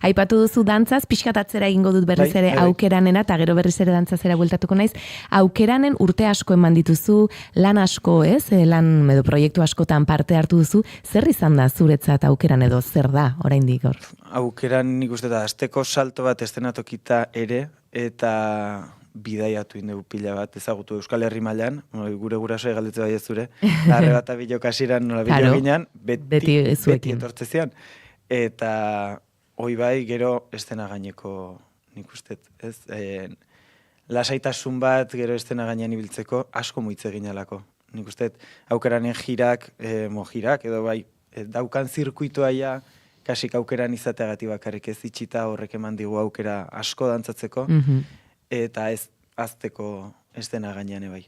Aipatu duzu dantzaz, pixkatatzera egingo dut berriz ere aukeranena, eta gero berriz ere dantzazera bueltatuko naiz. Aukeranen urte asko eman dituzu, lan asko, lan edo proiektu askotan parte hartu duzu, zer izan da zuretzat aukeran edo zer da oraindik hor? Aukeran nik uste da, azteko salto bat estenatokita ere, eta bidaiatu indegu pila bat, ezagutu Euskal Herri mailan, gure gurasoa galdetze bai ez zure, arre bat abilok asiran nola bilo ginen, beti etortze zian. Eta hoi bai, gero estena gaineko, nik uste, ez? Lasaitasun bat, gero estena gainean ibiltzeko, asko muitze ginalako. Nik uste, aukeranen jirak, edo bai, daukan zirkuitoa ja, kasik aukeran izateagatik bakarrik ez itxita horrek eman digu aukera asko dantzatzeko, eta ez azteko estena gainean bai.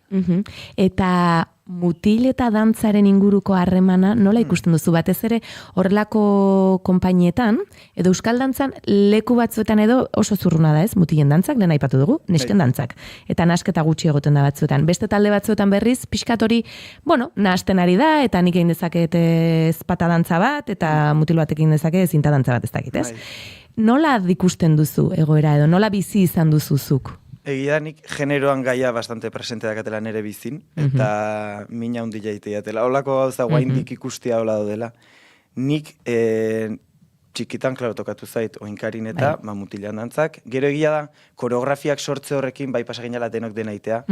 Eta mutil eta dantzaren inguruko harremana nola ikusten duzu? Batez ere horrelako konpainietan, edo euskal dantzan leku batzuetan edo oso zurruna da ez, mutilen dantzak, lehen aipatu dugu, nesken dantzak. Eta nasketa gutxi egoten da batzuetan. Beste talde batzuetan berriz, pixkat hori, nahasten ari da, eta nik egin dezaket ezpata dantza bat, eta mutil batekin dezaket zinta dantza bat ez dakit, ez? Nola ikusten duzu egoera edo, nola bizi izan duzuzuk? Egia nik generoan gaia bastante presente dakatela nere bizin, eta mina hundi jaiteiatela. Holako gauza guaindik ikustia hola dela. Nik txikitan, klaro, tokatu zait, oinkarin eta mutilan dantzak. Gero egia da, koreografiak sortze horrekin, bai pasaginala denok denaitea.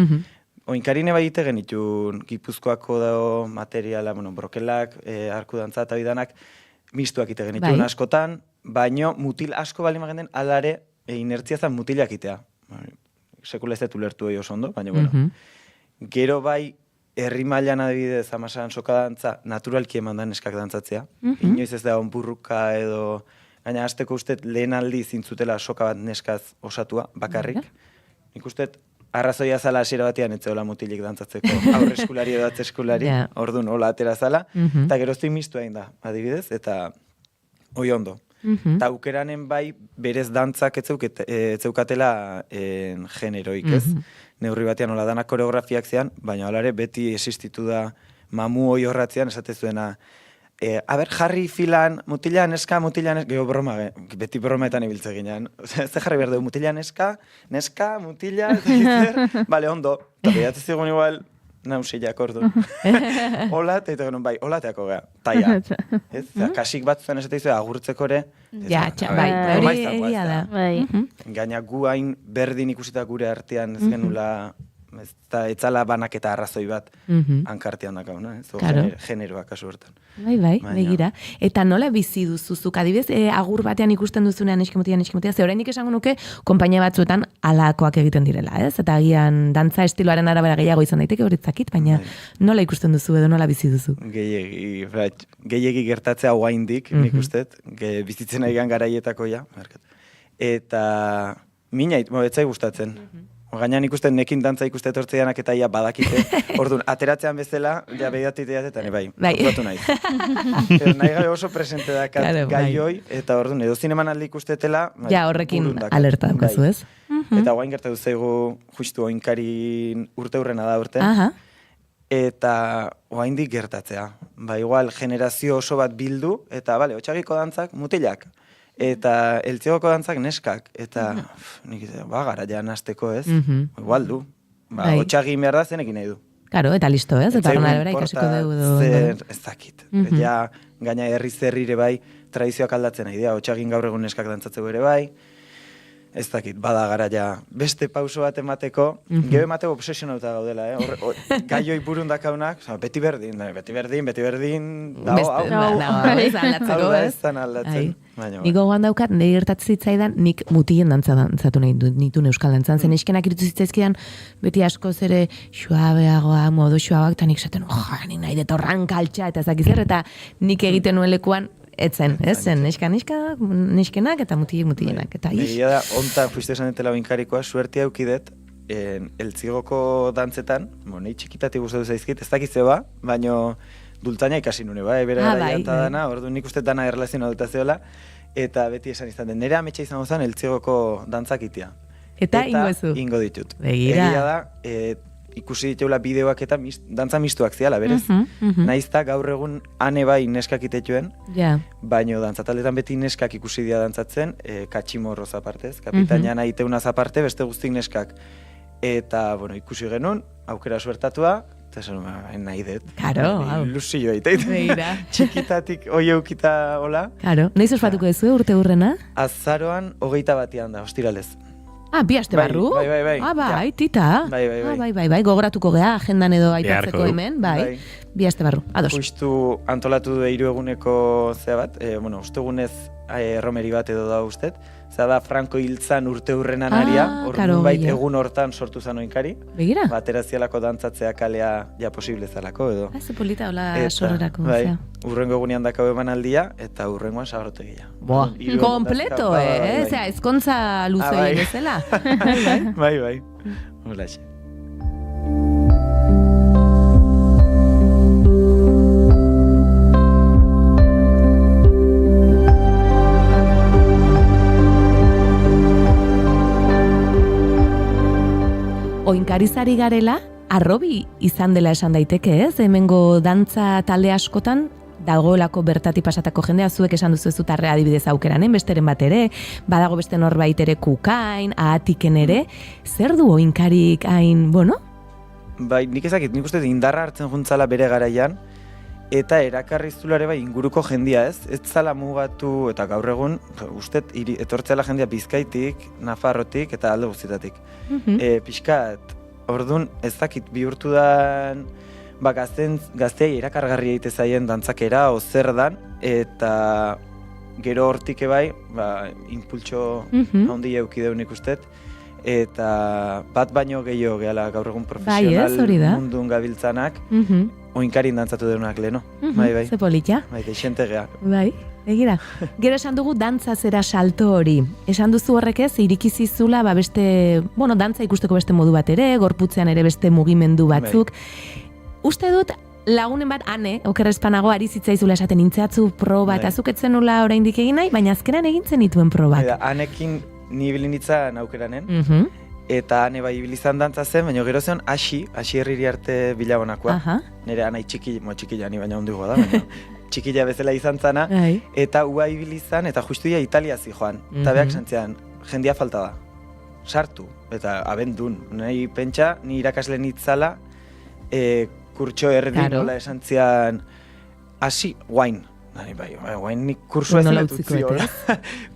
Oinkarine bai ite genitun, Gipuzkoako dago materiala, brokelak, arku dantza eta bidanak, mistuak ite genituen askotan, baino mutil asko bali magenden alare inertzia zan mutilak itea. Sekula ez dut ulertu oso ondo, baina bueno. Gero bai, herri mailan adibidez, amasan soka dantza, naturalki eman da neskak dantzatzea. Inoiz ez da onburruka edo, gaina hasteko uste lehen aldi zintzutela soka bat neskaz osatua, bakarrik. Nik uste arrazoia zala hasiera batean etzeola mutilik dantzatzeko, aurreskulari edo atzeskulari, orduan hola atera zala, eta geroztik mistu egin da, adibidez, eta hoi ondo. Eta aukeranen bai, berez dantzak etzeukatela generoik, ez? Neurri batean hola danak koreografiak zean, baina holare beti existitu da mamu hoi horratzean esatezuena, jarri filan, mutila neska, geho broma, beti bromaetan ibiltze ginean. Ez jarri behar dugu, mutila neska, mutila, bale, ondo. Eta behatzen zigun igual, nausiak ordu. Hola, eta genuen bai, hola teako geha, taia. Kasik bat zuen esatea izue, agurtzeko ere. Bai, hori egia da. Gaina gu hain berdin ikusita gure artean ez genula, etzala banaketa arrazoi bat hankartean dakauna, generoa kasu hortan. Bai, begira. Eta nola bizi duzuzuk, adibidez, agur batean ikusten duzunean eskimutia, ze oraindik esango nuke, konpainia batzuetan alakoak egiten direla, ez? Eta agian dantza estiloaren arabera gehiago izan daiteke horitzakit, baina nola ikusten duzu edo nola bizi duzu? Gehiegi gertatzea guaindik, nik ustet, bizitzen aigan garaietako ja, eta minait, etzai gustatzen. Gainan ikusten nekin dantza ikuste etortzeanak eta ia badakite. Orduan, ateratzean bezala, ja behiatiteat eta bai, kontuatu naiz. Nahi gabe oso presente dakat gaioi, eta orduan, edo zineman aldi ikustetela... Ja, horrekin alerta daukazu, ez? Eta guain gertatu zaigu justu oinkarin urte hurrena da urten. Eta oaindik gertatzea. Ba, igual, generazio oso bat bildu, eta, bale, otxagiko dantzak, mutilak. Eta eltziogoko dantzak neskak, eta nik gara jan azteko ez, igual du. Otxagin behar da zenekin nahi du. Karo, eta listo ez, eta horren arabera ikasiko dugu. Ez dakit. Ja, gaina herri zerrire bai, tradizioak aldatzen nahi dira, otxagin gaur egun neskak dantzatzeko ere bai, ez dakit, bada gara ja, beste pauso bat emateko, gero emateko obsesionauta gaudela, gaioi burun dakaunak, beti berdin, aldatzeko, ez? Niko gogan daukat, nire gertatzen zitzaidan, nik mutilen dantzatu nahi nituen euskal dantzan, zen eskenak irutu zitzaizkidan, beti asko zere suabeagoa, modu suabeak, eta nik zaten, nik nahi detorran kaltxa, eta zakizer, eta nik egiten nuen lekuan, etzen, neskenak eta mutilenak. Egia da, ontan fuiste esan dutela oinkarikoa, suertia eukidet, eltzigoko dantzetan, nahi txikitatik gustatu zaizkit, ez dakiz zeba, baino dultzaina ikasi nune, bera garaianta dana, orduan nik uste dana erlazioa dut zeola, eta beti esan izan den, nire ametsa izango zen eltzigoko dantzak itia. Eta ingo ditut. Begira. Egia da, ikusi dituela bideoak eta dantza mistuak ziala, berez. Naizta gaur egun ane bai neskak itetuen, baino dantzataldetan beti neskak ikusi dira dantzatzen, katximorroz apartez, kapitainan aiteunaz aparte, beste guztik neskak. Eta, ikusi genuen, aukera suertatua, eta esan, nahi dut. Karo, ilusioa iteit. Txikitatik oi eukita hola. Karo, nahiz ospatuko duzu urte hurrena? Azaroan 21 da, ostiralez. Bi aste barru? Bai, tita. Bai, gogoratuko gea, agendan edo aipatzeko hemen, bai. Bi aste barru, ados. Justu antolatu du 3 eguneko zea bat, ostegunez romeri bat edo da ustet, zea da Franco hiltzan urte hurrenan aria, orduan bait egun hortan sortu zan oinkari. Begira? Baterazialako dantzatzea kalea ja posible zalako edo. Ze polita hola sorrerako. Bai, urrengo egunean dakau emanaldia eta urrengoan sagarrotegia. Boa, kompleto, zea, ezkontza luzoi bezala. Bai. Holaxe. Oinkarizari garela, arrobi izan dela esan daiteke, ez? Hemengo dantza talde askotan, dagoelako bertati pasatako jendea, zuek esan duzu ez dutarrea adibidez aukeranen, besteren bat ere, badago beste norbait ere kukain, ahatiken ere, zer du oinkarik hain, bueno? Bai, nik ezakit, nik uste indarra hartzen juntzala bere garaian, eta erakarriztulare bai inguruko jendia ez, ez zala mugatu eta gaur egun, uste etortzela jendia Bizkaitik, Nafarrotik eta alde guztietatik. Pixkat, orduan ez dakit bihurtu da gazteei erakargarri egite zaien dantzakera, zer dan, eta gero hortik ebai, impultso handia eukideun ikustet, eta bat baino gehiago gehala gaur egun profesional mundun gabiltzanak, oinkarin dantzatu deunak leheno. Bai. Ze polita. Bai, deixente gea. Bai. Egira, gero esan dugu dantza zera salto hori. Esan duzu horrek ez, irikizizula beste, dantza ikusteko beste modu bat ere, gorputzean ere beste mugimendu batzuk. Uste dut, lagunen bat, okerrezpanago, ari zitzaizula esaten intzeatzu proba, eta zuketzen nula oraindik egin nahi, baina azkenan egintzen dituen probak. Anekin ni bilinitzan aukeranen, eta ane bai ibilizan dantza zen, baina gero zen hasi herriri arte bilabonakoa. Nire anai txikila ni baina ondigoa da, baina txikila bezala izan zana, eta ua ibilizan, eta justu ia Italia zijoan. Eta behak santzean, jendia falta da. Sartu, eta abendun. Nahi pentsa, ni irakasle nitzala, kurtso erdi nola esan zian, hasi, guain. Guain nik kurso ez letutzi hori.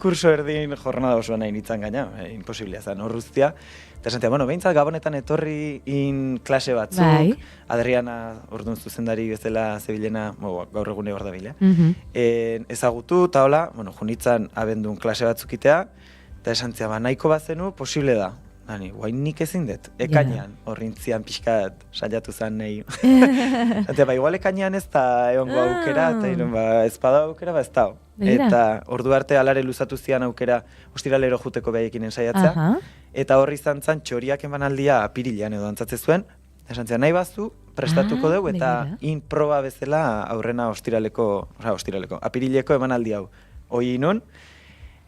Kurso erdin jornada osoa nahi nitzan gaina, imposiblea zen horruztia. Eta esantia, behintzat gabonetan etorri klase batzuk, Adriana orduan zuzendari bezala zebilena, gaur egune hor da bile. Ezagutu, eta hola, junitzan abendun klase batzukitea, eta esantia, nahiko bat zenu, posible da. Guain nik ezin dut, ekainean, horrintzian pixkat saiatu zen nahi. Esantia, igual ekainean ez da egongo aukera, eta ez bada aukera, ez da. Eta ordu arte alare luzatu zian aukera ostiralero juteko behaiekin ensaiatzea. Eta horri izan zen txoriak emanaldia apirilean edo antzatze zuen. Esan zian, nahi bazu, prestatuko dugu eta proba bezala aurrena apirileko emanaldi hau. Hoi inun,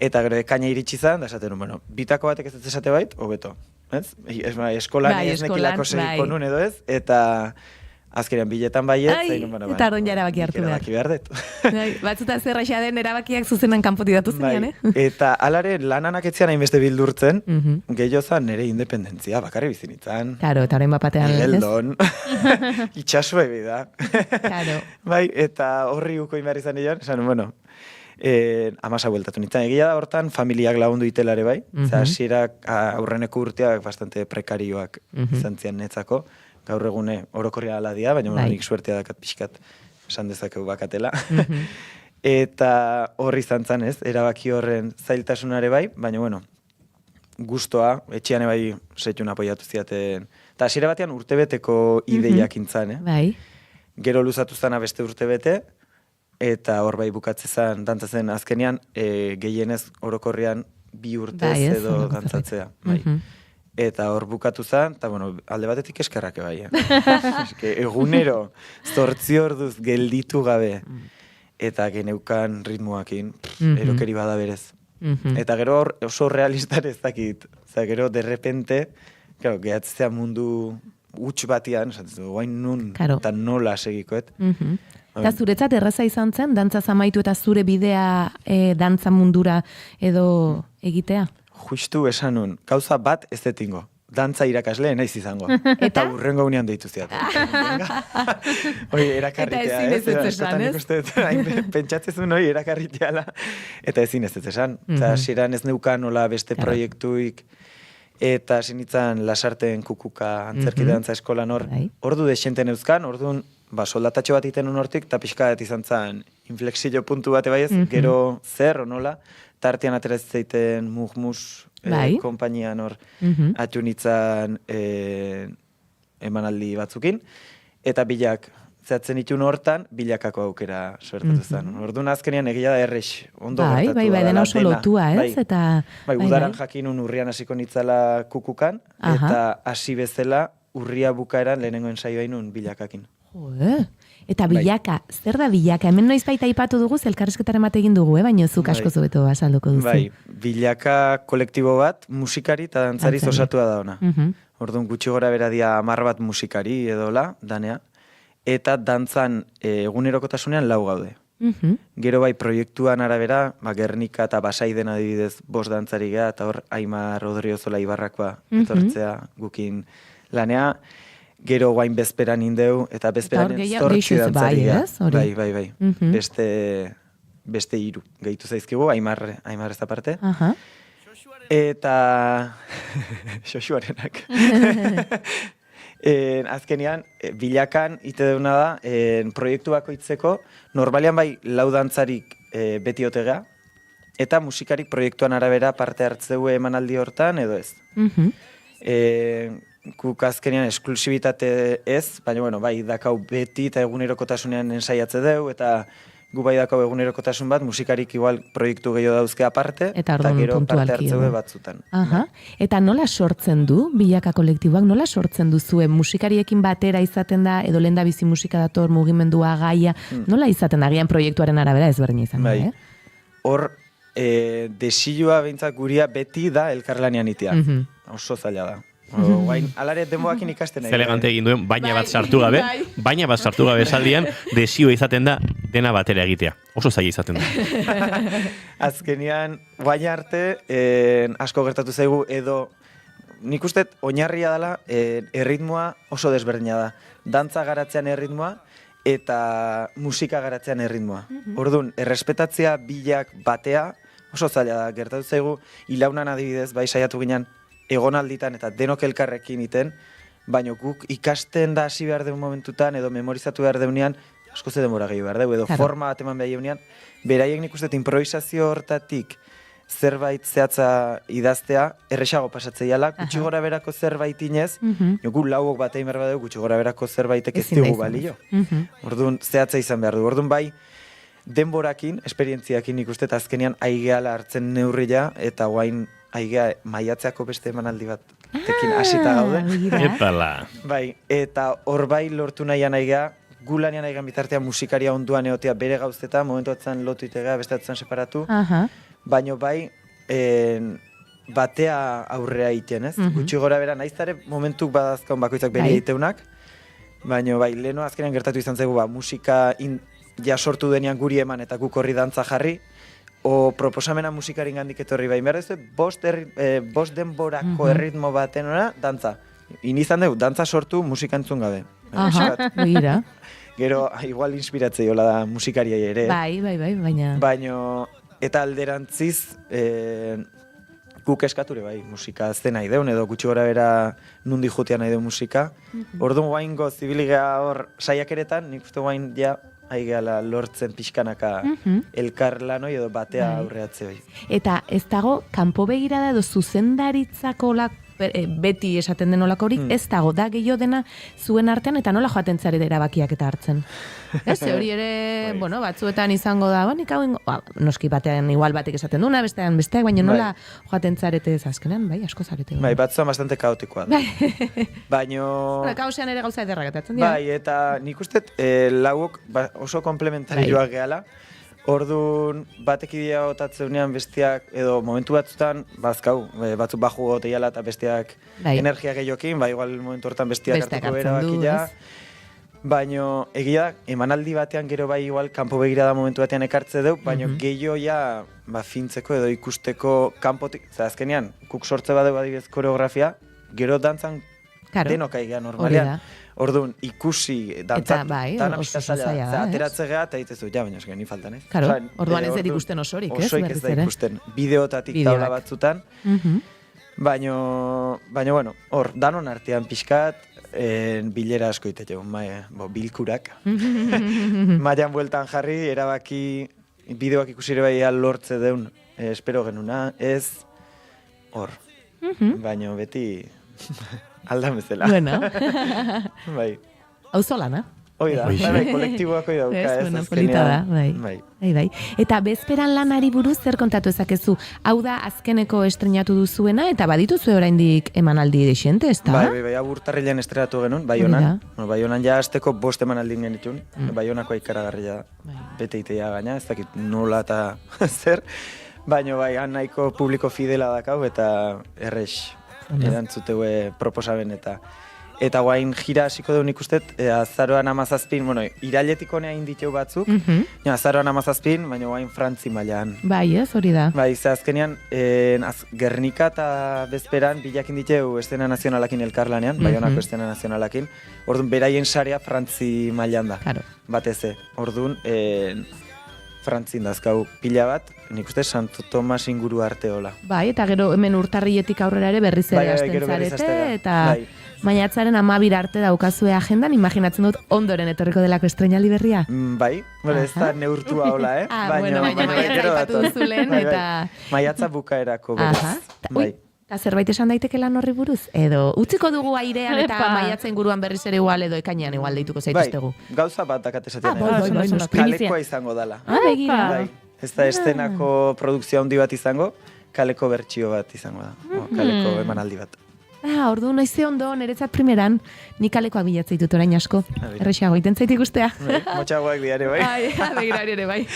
eta gero ekaina iritsi zen, da esaten, bitako batek ez esate bait, hobeto. Eskolan ez nekilako segiko nun edo ez, eta azkenean biletan baiet, eta ardon ja erabaki hartu behar. Erabaki behar dut. Batzuta zerraxa den erabakiak zuzenan kanpoti datu zenean, Eta alare lananak etzian hainbeste bildurtzen, gehiozan nire independentzia, bakarri bizinitzan. Karo, eta horrein bapatean. Eldon, itxasue bida. Bai, eta horri uko inbehar izan nion, esan, amasa bueltatu nintzen. Egia da hortan, familiak lagundu itelare bai, hasierak aurreneko urteak bastante prekarioak izan zian netzako. Gaur egune orokorria ala dia, baina nik suertea dakat pixkat esan dezakegu bakatela. Eta horri izan zan ez, erabaki horren zailtasunare bai, baina gustoa, etxean bai setxun apoiatu ziaten. Eta hasiera batean urtebeteko ideiak intzan, Gero luzatu zana beste urtebete, eta hor bai bukatze zan, dantzatzen azkenean, gehienez orokorrean 2 urtez edo dantzatzea. Eta hor bukatu zen, eta alde batetik eskerrak bai. Egunero, 8 orduz gelditu gabe, eta geneukan ritmoakin, erokeri bada berez. Eta gero hor oso realistan ez dakit. Gero, derrepente, gehatzea mundu huts batian, guain nun, eta nola segikoet. Eta zuretzat erraza izan zen, dantza zamaitu eta zure bidea dantza mundura edo egitea? Justu esan nun, gauza bat ez detingo. Dantza irakasle naiz izango. Eta urrengo unean deitu ziat. Erakarritea, ez? Pentsatzezun erakarriteala. Eta ezin ez esan. Eta hasieran ez neukan nola beste proiektuik. Eta sinitzan Lasarten kukuka antzerki dantza eskolan hor. Ordu desenten euzkan, orduan soldatatxo bat iten hortik, eta pixka bat izan zen inflexio puntu bate baiez, gero zer, nola, tartean ateratzen zeiten Mugmus kompainian hor atxunitzan emanaldi batzukin, eta bilak zehatzen itun hortan, bilakako aukera suertatu zen. Orduan azkenean egia da errex, ondo gertatu da. Bai, dena oso lotua, ez? Udaran jakinun urrian hasiko nitzala kukukan, eta hasi bezala urria bukaeran lehenengo ensaioa inun bilakakin. Eta bilaka, zer da bilaka? Hemen noiz baita aipatu dugu, elkarrizketaren bat egin dugu, baina zuk asko zubeto azalduko duzu. Bai, bilaka kolektibo bat, musikari eta dantzariz osatua da ona. Orduan gutxi gora bera dia 10 bat musikari edola, danea, eta dantzan egunerokotasunean 4 gaude. Gero bai, proiektuan arabera, Gernika eta Basaiden adibidez 5 dantzari geha, eta hor Aimar Odriozola Ibarrakoa etortzea gukin lanea. Gero guain bezperan indeu, eta bezperan 8 dantzari geha. Bai. Beste 3 gehitu zaizkigu, Aimar ez aparte. Eta... Xoxuarenak. Azkenean, bilakan ite deuna da, proiektu bakoitzeko, normalian bai laudantzarik beti otegea, eta musikarik proiektuan arabera parte hartzeu emanaldi hortan edo ez. Guk azkenean esklusibitate ez, baina bueno, bai dakau beti eta egunerokotasunean ensaiatze deu, eta gu bai dakau egunerokotasun bat, musikarik igual proiektu gehiago dauzke aparte, eta gero parte hartzeu batzutan. Aha. Eta nola sortzen du, bilaka kolektiboak, nola sortzen duzue musikariekin batera izaten da, edo lehen da bizi musika dator, mugimendua, gaia, nola izaten da, agian proiektuaren arabera ezberdina izan da, Hor, desilua behintzat guria beti da elkarlanean itea. Oso zaila da. Guain, alare denboakin ikasten nahi. Elegante egin duen, baina bat sartu gabe esaldian, desio izaten da dena batera egitea. Oso zaila izaten da. Azkenean, baina arte, asko gertatu zaigu edo, nik uste oinarria dela, erritmoa oso desberdina da. Dantza garatzean erritmoa, eta musika garatzean erritmoa. Orduan, errespetatzea bilak batea, oso zaila da. Gertatu zaigu, ilaunan adibidez, bai saiatu ginen, egonalditan eta denok elkarrekin iten, baina guk ikasten da hasi behar den momentutan edo memorizatu behar deunean, asko ze denbora gehiago behar dugu, edo forma bat eman behar deunean, beraiek nik uste improvisazio hortatik zerbait zehatza idaztea, erresago pasatzeiala, gutxi gora berako zerbait inez, gu lauok bat egin behar dugu, gutxi gora berako zerbaitek ez dugu balio. Orduan, zehatza izan behar du. Orduan bai, denborakin, esperientziakin nik uste azkenean aigeala hartzen neurria, eta guain aigea maiatzeako beste emanaldi bat tekin hasita gaude. Epala. Bai, eta hor bai lortu nahian aigea, gu lanean aigean bitartean musikaria onduan egotea bere gauzteta, momentu atzen lotu itegea, beste atzen separatu, baina bai batea aurrea iten, ez? Gutxi gora bera, naiztare momentuk badazkaun bakoitzak bere egiteunak, baina bai, leheno azkenean gertatu izan zaigu, musika ja sortu denean guri eman eta guk horri dantza jarri, o proposamena musikarin gandik etorri bai. Behar ez, bost denborako erritmo baten dantza. Inizan dugu, dantza sortu musika entzun gabe. Begira. Gero, igual inspiratzei hola da musikariai ere. Bai, baina... Baina, eta alderantziz, guk eskature bai, musika azte nahi deun, edo gutxi gora bera nundi jutea nahi deun musika. Orduan guaingo zibiligea hor saiakeretan, nik uste guain ja, aigeala lortzen pixkanaka elkarlanoi edo batea aurreatze hori. Eta ez dago, kanpo begirada edo zuzendaritzako beti esaten den olakorik, ez dago, da gehiago dena zuen artean, eta nola joaten zarete erabakiak eta hartzen. Ez, hori ere, bueno, batzuetan izango da, noski batean igual batek esaten duna, bestean besteak, baina nola joaten zarete ez azkenean, bai, asko zarete. Bai, batzuan bastante kaotikoa da. Baina... Kaosean ere gauza ederrak atatzen dira. Bai, eta nik uste lauok oso komplementarioak gehala, orduan batek idea otatzeunean besteak, edo momentu batzutan, bazkau, batzuk baju goteiala eta besteak energia gehiokin, bai, igual momentu hortan besteak hartuko erabakia. Baina egia da, emanaldi batean gero bai igual kanpo begirada momentu batean ekartze deu, baina gehiago ja fintzeko edo ikusteko kanpotik, azkenean, kuk sortze badeu adibidez koreografia, gero dantzan denok aiga normalean. Orduan, ikusi, dantzat, tan amistazalea, ateratze geha, eta ditzezu, ja, baina esken, ni faltan, ez? Karo, orduan ez da ikusten osorik, ez? Osoik ez da ikusten, bideotatik taula batzutan, baina, bueno, hor, danon artean pixkat, bilera asko itetu, bilkurak. Maian bueltan jarri, erabaki, bideoak ikusire bai lortze deun, espero genuna, ez, hor, baina beti... Aldan bezala. Bueno. Bai. Auzo lana. Hoi da, kolektiboak hoi dauka, ez azkenean. Polita da, bai. Eta bezperan lanari buruz zer kontatu ezakezu? Hau da azkeneko estrenatu duzuena, eta badituzu oraindik emanaldi desente, ez da? Bai, aburtarrilean estrenatu genuen, Baionan. Baionan ja azteko 5 emanaldi genitun, Baionako ikaragarria bete itea gaina, ez dakit nola eta zer, baina bai, han nahiko publiko fidela dakau, eta errex. Erantzuteue proposaben eta guain jira hasiko duen ikustet, azaroan 17, bueno, irailetik honea inditeu batzuk, azaroan 17, baina guain Frantzi mailan. Bai, ez, hori da. Bai, ze azkenean, Gernika eta bezperan bilakin diteu estena nazionalakin elkarlanean, Baionako estena nazionalakin, orduan beraien sarea Frantzi mailan da, bateze. Orduan, Frantzin dazkau pila bat, nik uste Santo Tomas inguru arte hola. Bai, eta gero hemen urtarrietik aurrera ere berriz ere hasten zarete, eta Maiatzaren 12 arte daukazue agendan, imaginatzen dut ondoren etorriko delako estreinaldi berria. Bai, ez da neurtua hola, Baina maiatza aipatu duzu lehen, eta... Maiatza bukaerako berez. Bai. Eta zerbait esan daiteke lan horri buruz? Edo utziko dugu airean eta maiatzen guruan berriz ere igual edo ekainean igual deituko zaituztegu. Gauza bat dakat esaten. Kalekoa izango dala. Begira. Bai, ez da estenako produkzio handi bat izango, kaleko bertsio bat izango da. Kaleko emanaldi bat. Ordu noize ondo, niretzat primeran, nik kalekoak bilatzea ditut orain asko. Errexeago, iten zaitik ustea. Motxagoak diare, bai. Begira ere, bai.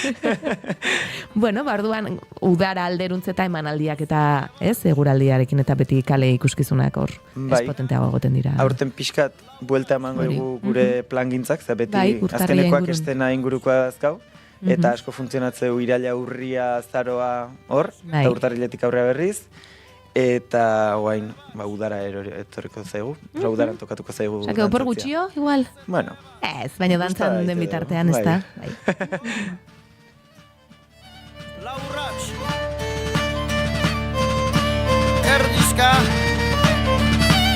Bueno, orduan udara alderuntzeta emanaldiak eta, eguraldiarekin eta beti kale ikuskizunak hor, espotenteago egoten dira. Aurten pixkat buelta emango egu gure plangintzak, beti azkenekoak estena ingurukoa azkau, eta asko funtzionatzeu iraila urria zaroa hor, eta urtarriletik aurrea berriz, eta guain, udara etorriko zaigu, udaran tokatuko zaigu. Osa, opor gutxio, igual? Bueno. Ez, baina dantzan den bitartean, ez da? Laurratx Erdizka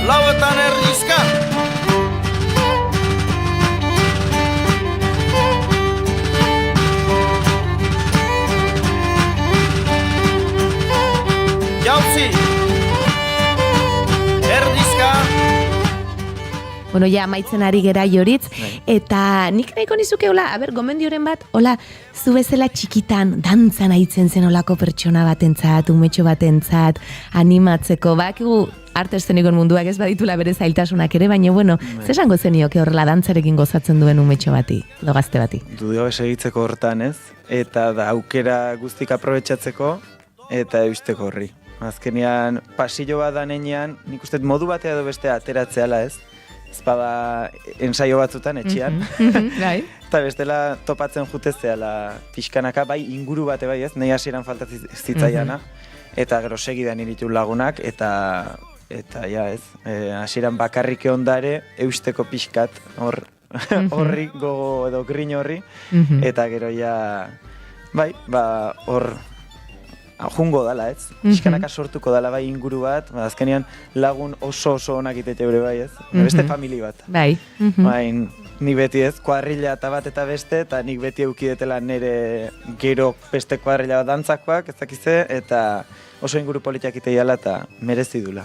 Lauetan erdizka Jauzi Erdizka Bueno, ja, amaitzen ari gera Joritz, eta nik nahiko nizuke, gomendioren bat, zu bezala txikitan, dantzan aitzen zen olako pertsona batentzat, umetxo batentzat, animatzeko, bakigu arte eszenikon munduak ez baditula bere zailtasunak ere, baina, zesango zenioke horrela dantzarekin gozatzen duen umetxo bati, edo gazte bati? Dudio esegitzeko hortan ez, eta da aukera guztik aprobetxatzeko, eta eusteko horri. Azkenean, pasillo bat danean, nik uste modu batea edo bestea ateratzeala ez, ezpada ensaio batzutan etxean. Eta bestela topatzen jutezteala pixkanaka, bai inguru bate bai ez, nahi hasieran faltatzen zitzaiana, eta gero segidan iritu lagunak, eta ja ez, hasieran bakarrik ondare eusteko pixkat horri gogo edo grin horri, eta gero ja, bai, hor jungo dala, ez? Pixkanaka sortuko dala bai inguru bat, azkenean lagun oso onak itete eure bai, ez? Beste famili bat. Bai. Bain, ni beti ez, kuadrilla eta bat eta beste, eta nik beti eukidetela nire gero beste kuadrilla bat dantzakoak, ez dakize, eta oso inguru politiak iteiala eta merezi dula.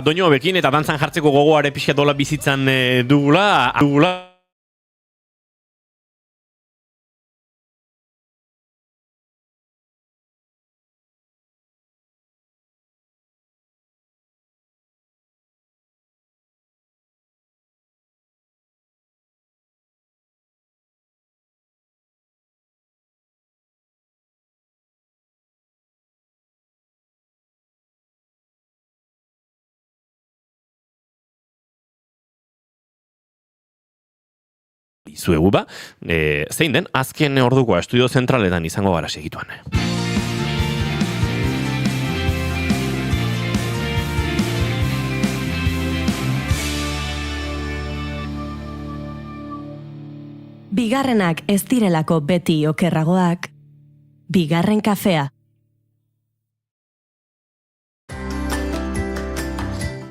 Doinu hobekin eta dantzan jartzeko gogoare pixka dola bizitzan dugula. Zuegu zein den, azken ordukoa estudio zentraletan izango gara segituan. Bigarrenak ez direlako beti okerragoak, bigarren kafea.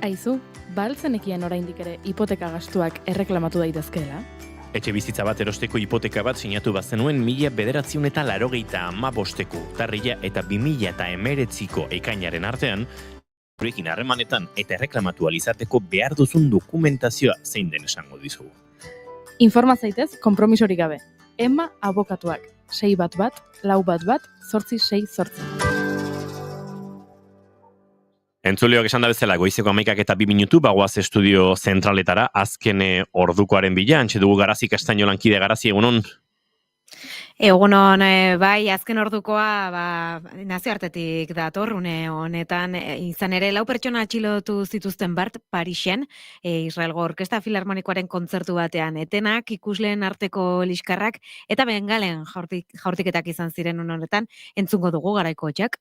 Aizu, baltzenekien oraindik ere hipoteka gastuak erreklamatu daitezkeela? Etxe bizitza bat erosteko hipoteka bat sinatu bazenuen 1995 urtarrila eta 2019ko ekainaren artean, horrekin harremanetan eta erreklamatu alizateko behar duzun dokumentazioa zein den esango dizugu. Informa zaitez, konpromisorik gabe. Emma abokatuak, 611-448-868. Entzuleok esan da bezala, goizeko 11 eta 2 minutu, bagoaz estudio zentraletara, azken ordukoaren bila, antxe dugu Garazi Kastaino lankide. Garazi, egunon? Egunon, bai, azken ordukoa nazioartetik dator, une honetan, izan ere, 4 pertsona atxilotu zituzten bart Parisen, Israelgo Orkesta Filarmonikoaren kontzertu batean, etenak, ikusleen arteko liskarrak, eta bengalen jaurtiketak izan ziren une honetan, entzungo dugu Garaiko Hotxak.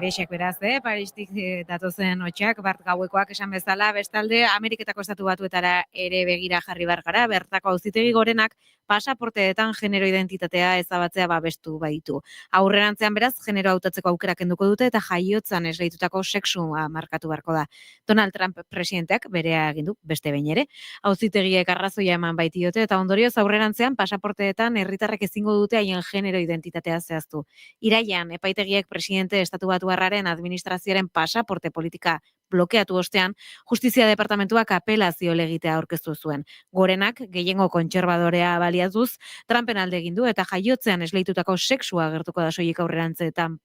horiexek beraz, Paristik datozen hotxak, bart gauekoak esan bezala, bestalde Ameriketako Estatu Batuetara ere begira jarri behar gara, bertako auzitegi gorenak pasaporteetan genero identitatea ezabatzea babestu baitu. Aurrerantzean beraz, genero hautatzeko aukera kenduko dute eta jaiotzan esleitutako sexua markatu beharko da. Donald Trump presidenteak berea egin du beste behin ere. Auzitegiek arrazoia eman baitiote eta ondorioz aurrerantzean pasaporteetan herritarrek ezingo dute haien genero identitatea zehaztu. Irailean epaitegiek presidente Estatu Batuarraren administrazioaren pasaporte politika blokeatu ostean, Justizia Departamentuak apelazio legitea aurkeztu zuen. Gorenak, gehiengo kontserbadorea baliatuz, Trumpen alde egin du eta jaiotzean esleitutako sexua agertuko da soilik aurrerantzean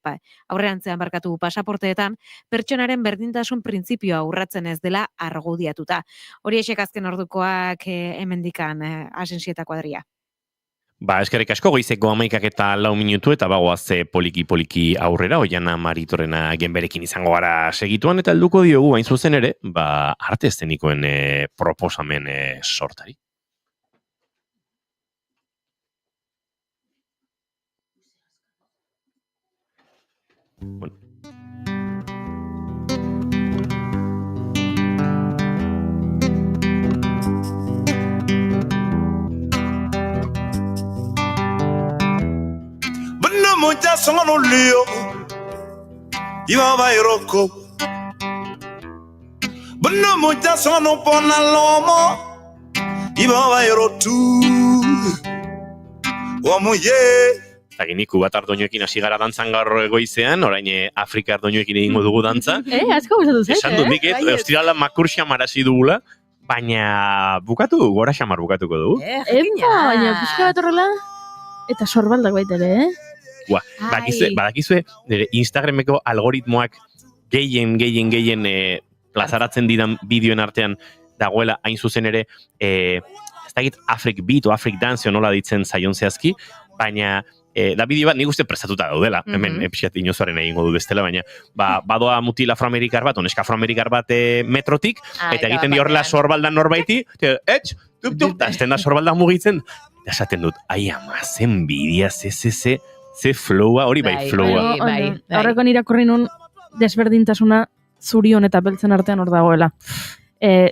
barkatu pasaporteetan, pertsonaren berdintasun printzipioa urratzen ez dela argudiatuta. Horiexek azken ordukoak hemendikan Asensieta kuadria. Eskerrik asko, goizeko 11:04 minutu eta bagoaz poliki aurrera, Oiana Maritorrena genberekin izango gara segituan, eta helduko diogu hain zuzen ere, arte eszenikoen proposamen sortari. Bueno. Muchas son un lío y va a bairoco. Bueno, muchas son un ponalomo y va a bairo tú. O mujer. Zaginiku bat ardoinoekin hasi gara dantzan gaur goizean, orain Afrika ardoinoekin egingo dugu dantza. Asko gustatu zait, Esan dut nik, ostirala makur xamar hasi dugula, baina bukatu, gora xamar bukatuko dugu. Baina pixka bat horrela, eta sorbaldak baita ere, Badakizue, nire Instagrameko algoritmoak gehien plazaratzen didan bideoen artean dagoela hain zuzen ere, ez dakit Afrik Beat o Afrik Dance nola ditzen zaion zehazki, baina da bideo bat nik uste prestatuta daudela, hemen pixat inozoaren egingo du bestela, baina badoa mutil afroamerikar bat, oneska afroamerikar bat metrotik, eta egiten di horrela sorbaldan norbaiti, eta esten da sorbaldan mugitzen, eta esaten dut, ai ama, zen bidea, ze flowa, hori bai flowa. Horrekon irakurri nun desberdintasuna zurion eta beltzen artean hor dagoela.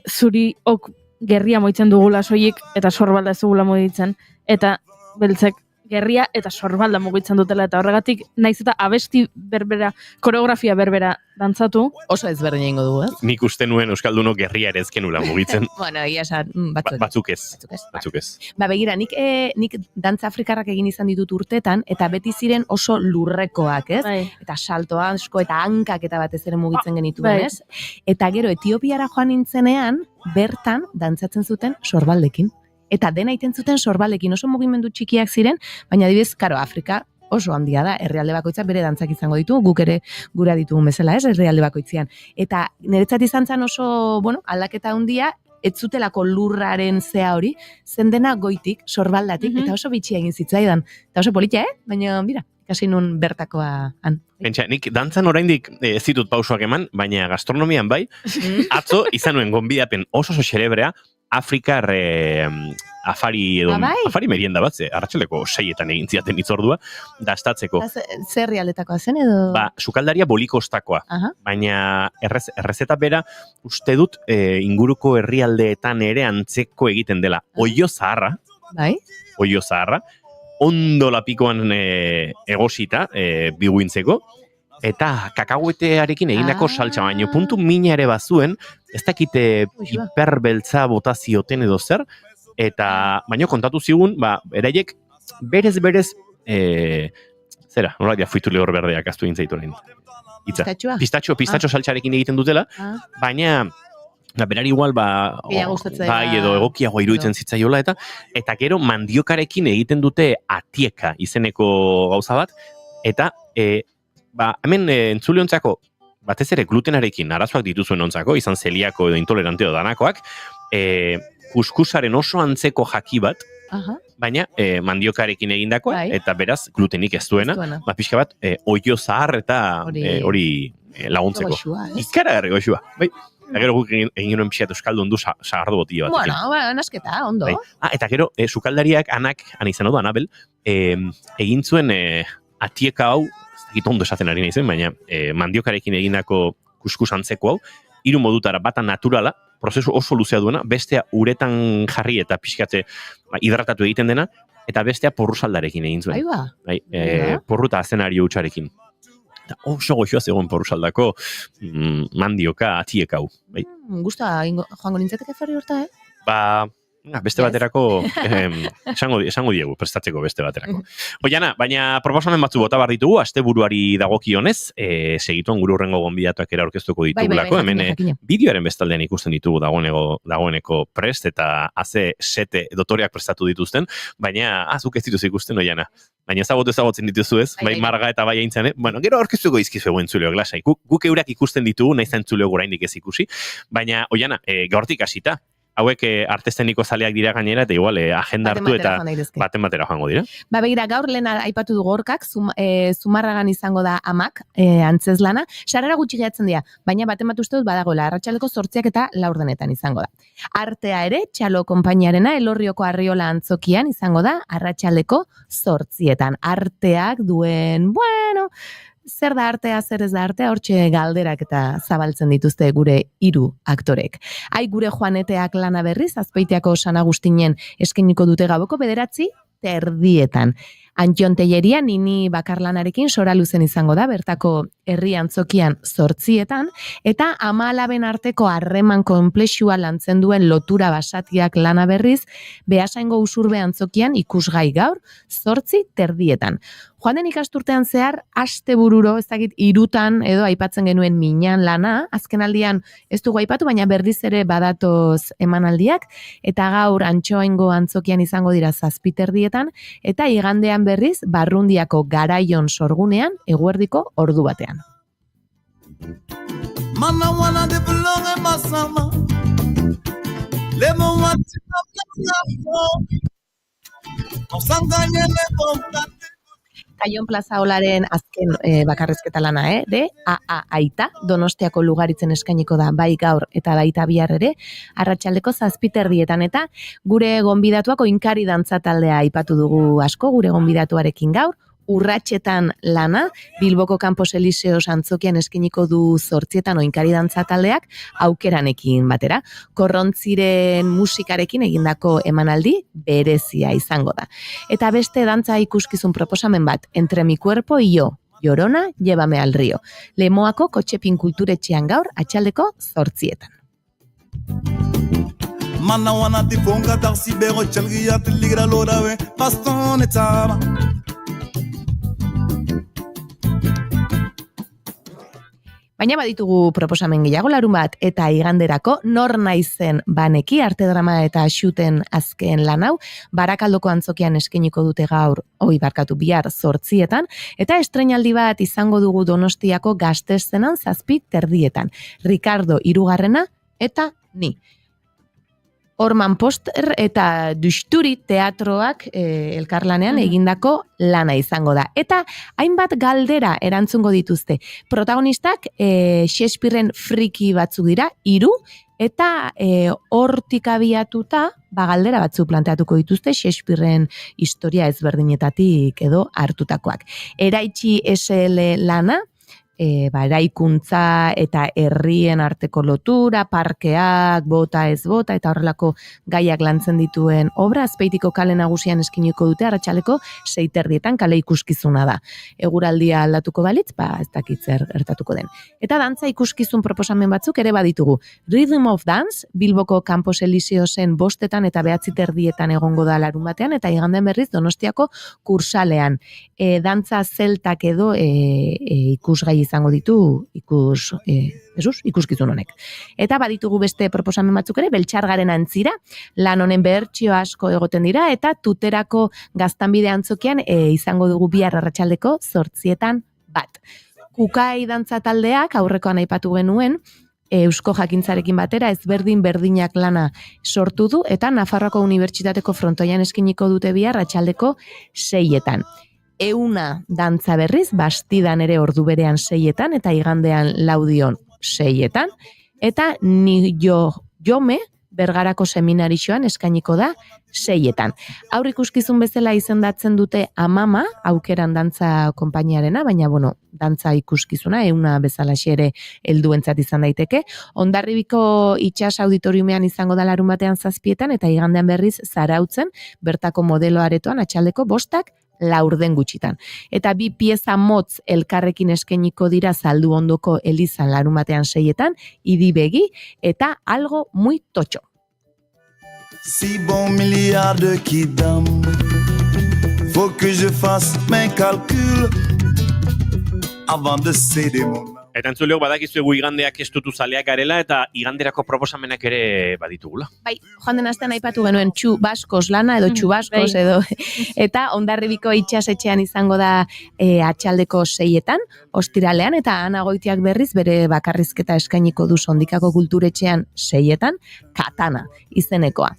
Zuriok gerria moitzen dugula soilik eta sorbalda ez dugula moitzen, eta beltzek gerria eta sorbalda mugitzen dutela, eta horregatik naiz eta abesti berbera, koreografia berbera dantzatu. Oso ezberdin egingo dugu, ez? Nik uste nuen Euskalduno gerria ere ezkenula mugitzen. Bueno, egia esan, batzuk ez. Begira, nik dantza afrikarrak egin izan ditut urtetan, eta beti ziren oso lurrekoak, ez? Eta salto asko eta hankak eta batez ere mugitzen genituen, ez? Eta gero, Etiopiara joan nintzenean, bertan dantzatzen zuten sorbaldekin. Eta dena iten zuten sorbaldekin, oso mugimendu txikiak ziren, baina adibidez, karo, Afrika oso handia da, herrialde bakoitzak bere dantzak izango ditu, guk ere gura ditugun bezala, ez, herrialde bakoitzean. Eta niretzat izan zen oso, aldaketa handia, ez zutelako lurraren zea hori, zen dena goitik, sorbaldatik, eta oso bitxia egin zitzaidan. Eta oso politia, baina, mira, ikasi nun bertakoa han. Pentsa, nik dantzan oraindik ez ditut pausoak eman, baina gastronomian bai, atzo izan nuen gonbidapen oso xerebrea, Afrikar afari merienda bat, arratsaleko 6etan egin ziaten itzordua, dastatzeko. Zer realetakoa zen edo? Sukaldaria bolikostakoa, baina errezeta bera uste dut inguruko herrialdeetan ere antzeko egiten dela. Oio zaharra, ondo lapikoan egosita biguintzeko, eta kakahuetearekin egindako saltza, baino puntu mina ere bazuen, ez dakite hiperbeltza botazioten edo zer, eta baino kontatu zigun, beraiek berez, zera, nola dia fuitu lehor berdeak aztu egin zaitu orain. Pistatxo saltzarekin egiten dutela, baina berari igual, edo egokiago iruditzen zitzaiola, eta gero mandiokarekin egiten dute atieka izeneko gauza bat, eta hemen entzule ontzako, batez ere glutenarekin arazoak dituzuen ontzako, izan zeliako edo intolerante edo danakoak, kuskusaren oso antzeko jaki bat, baina mandiokarekin egindakoa, eta beraz glutenik ez duena, pixka bat, oio zahar eta hori laguntzeko. Ikara goxua, bai? Eta gero guk egin nuen pixat euskaldun du sagardo botila bat. Bueno, nasketa, ondo. Eta gero, sukaldariak anak, izan odo, Anabel, egin zuen atieka hau, ez dakit ondo esaten ari naizen, baina mandiokarekin egindako kuskus antzeko hau, 3 modutara, bata naturala, prozesu oso luzea duena, bestea uretan jarri eta pixkatze hidratatu egiten dena, eta bestea porrusaldarekin egin zuen. Bai, porru eta azenario hutsarekin. Oso goxoa zegoen porrusaldako mandioka atieka hau. Bai. Gusta, joango nintzateke ferri horta, Beste baterako, esango diegu, prestatzeko beste baterako. Oiana, baina proposamen batzu bota bar ditugu, asteburuari dagokionez, segituan gure urrengo gonbidatuak ere aurkeztuko ditugulako, hemen bideoaren bestaldean ikusten ditugu dagoeneko prest, eta sete dotoreak prestatu dituzten, baina azuk ez dituz ikusten, Oiana. Baina ezagotzen dituzu ez, bai Marga eta bai Aintzane, bueno, gero aurkeztuko izkizu entzuleok lasai. Guk eurak ikusten ditugu, nahiz entzuleok oraindik ez ikusi, baina Oiana, gaurtik hasita, hauek artesteniko zaleak dira gainera, eta igual agenda hartu eta baten batera joango dira. Begira, gaur lehen aipatu du Gorkak, Zumarragan izango da amak, antzeslana, sarrera gutxi gehatzen dira, baina baten bat uste dut badagoela, arratsaldeko 8 eta 4 izango da. Artea ere, Txalo konpainiarena, Elorrioko Arriola antzokian izango da, arratsaldeko 8. Arteak duen, bueno, zer da artea, zer ez da artea, hortxe galderak eta zabaltzen dituzte gure 3 aktorek. Gure Joaneteak lana berriz, Azpeitiako San Agustinen eskainiko dute gaboko 9:30. Antion Telleria Nini bakarlanarekin sora luzen izango da, bertako herri antzokian 8, eta 14 arteko harreman konplexua lantzen duen lotura basatiak lana berriz, Beasaingo Usurbe antzokian ikusgai gaur 8:30. Joan den ikasturtean zehar, astebururo, ez dakit 3 edo aipatzen genuen Minan lana, azken aldian ez dugu aipatu, baina berriz ere badatoz emanaldiak, eta gaur Antxoaingo antzokian izango dira 7:30, eta igandean berriz Barrundiako Garaion sorgunean eguerdiko 1:00. Mana wana de belong en masama. Lemo wati Kaion Plaza Olaren azken bakarrizketa lana, de Aita, Donostiako Lugaritzen eskainiko da bai gaur eta baita bihar ere, arratsaldeko 7:30, eta gure gonbidatuak oinkari dantza taldea aipatu dugu asko, gure gonbidatuarekin gaur, Urratxetan lana, Bilboko Campos Elíseos antzokian eskiniko du 8 oinkari dantza taldeak aukeranekin batera. Korrontziren musikarekin egindako emanaldi berezia izango da. Eta beste dantza ikuskizun proposamen bat, Entre mi cuerpo y yo, Llorona, llévame al río. Lemoako Kotxepin kulturetxean gaur, atxaldeko 8. Mana wana di fonga taxi bego chalgia tiligra lorawe bastone tama. Baina baditugu proposamen gehiago larun bat, eta iganderako Nor naizen baneki, arte drama eta xuten azken lan hau, Barakaldoko antzokian eskainiko dute gaur, bihar 8, eta estreinaldi bat izango dugu Donostiako Gazteszenan 7:30. Ricardo 3. eta ni. Orman Poster eta Dusturi teatroak elkarlanean egindako lana izango da. Eta hainbat galdera erantzungo dituzte. Protagonistak Shakespearen friki batzuk dira, 3, eta hortik abiatuta galdera batzu planteatuko dituzte Shakespearen historia ezberdinetatik edo hartutakoak. Eraitsi SL lana, eraikuntza eta herrien arteko lotura, parkeak, bota ez bota, eta horrelako gaiak lantzen dituen obra, Azpeitiko kale nagusian eskiniko dute, arratsaleko 6:30 kale ikuskizuna da. Eguraldia aldatuko balitz, ez dakit zer gertatuko den. Eta dantza ikuskizun proposamen batzuk ere baditugu. Rhythm of Dance, Bilboko Campos Elíseosen 5 eta 9:30 egongo da larun batean, eta iganden berriz Donostiako Kursalean. Dantza zeltak edo ikusgai izango ditu ikuskizun honek. Eta baditugu beste proposamen batzuk ere, Beltxargaren antzira, lan honen bertsio asko egoten dira, eta Tuterako Gaztanbide antzokian izango dugu bihar arratsaldeko 8 bat. Kukai dantza taldeak aurrekoan aipatu genuen, Eusko Jakintzarekin batera ezberdin berdinak lana sortu du, eta Nafarroako Unibertsitateko frontoian eskiniko dute bihar arratsaldeko 6. Euna dantza berriz, Bastidan ere ordu berean 6, eta igandean Laudion 6, eta Ni Jome Bergarako seminarixoan eskainiko da 6:00. Aur ikuskizun bezala izendatzen dute Amama, aukeran dantza konpainiarena, baina dantza ikuskizuna, euna bezalaxe ere helduentzat izan daiteke. Hondarribiko itsas auditoriumean izango da larunbatean 7:00 eta igandean berriz Zarautzen, bertako modelo aretoan atxaldeko 5:00 gutxitan. Eta 2 pieza motz elkarrekin eskainiko dira Zaldu ondoko elizan larunbatean 6:00, Idi begi eta algo muy tocho. 6 bons milliards de kidam. Faut que je fasse mes calculs avant de céder mon âme. Eta entzuleok badakizu igandeak estutu zaleak garela eta iganderako proposamenak ere baditugula. Bai, joan den astean aipatu genuen txubaskos lana edo txubaskos edo eta Hondarribiko itsasetxean izango da atxaldeko 6:00 ostiralean eta Ana Goitiak berriz bere bakarrizketa eskainiko du Sondikako kulturetxean 6:00 Katana izenekoa.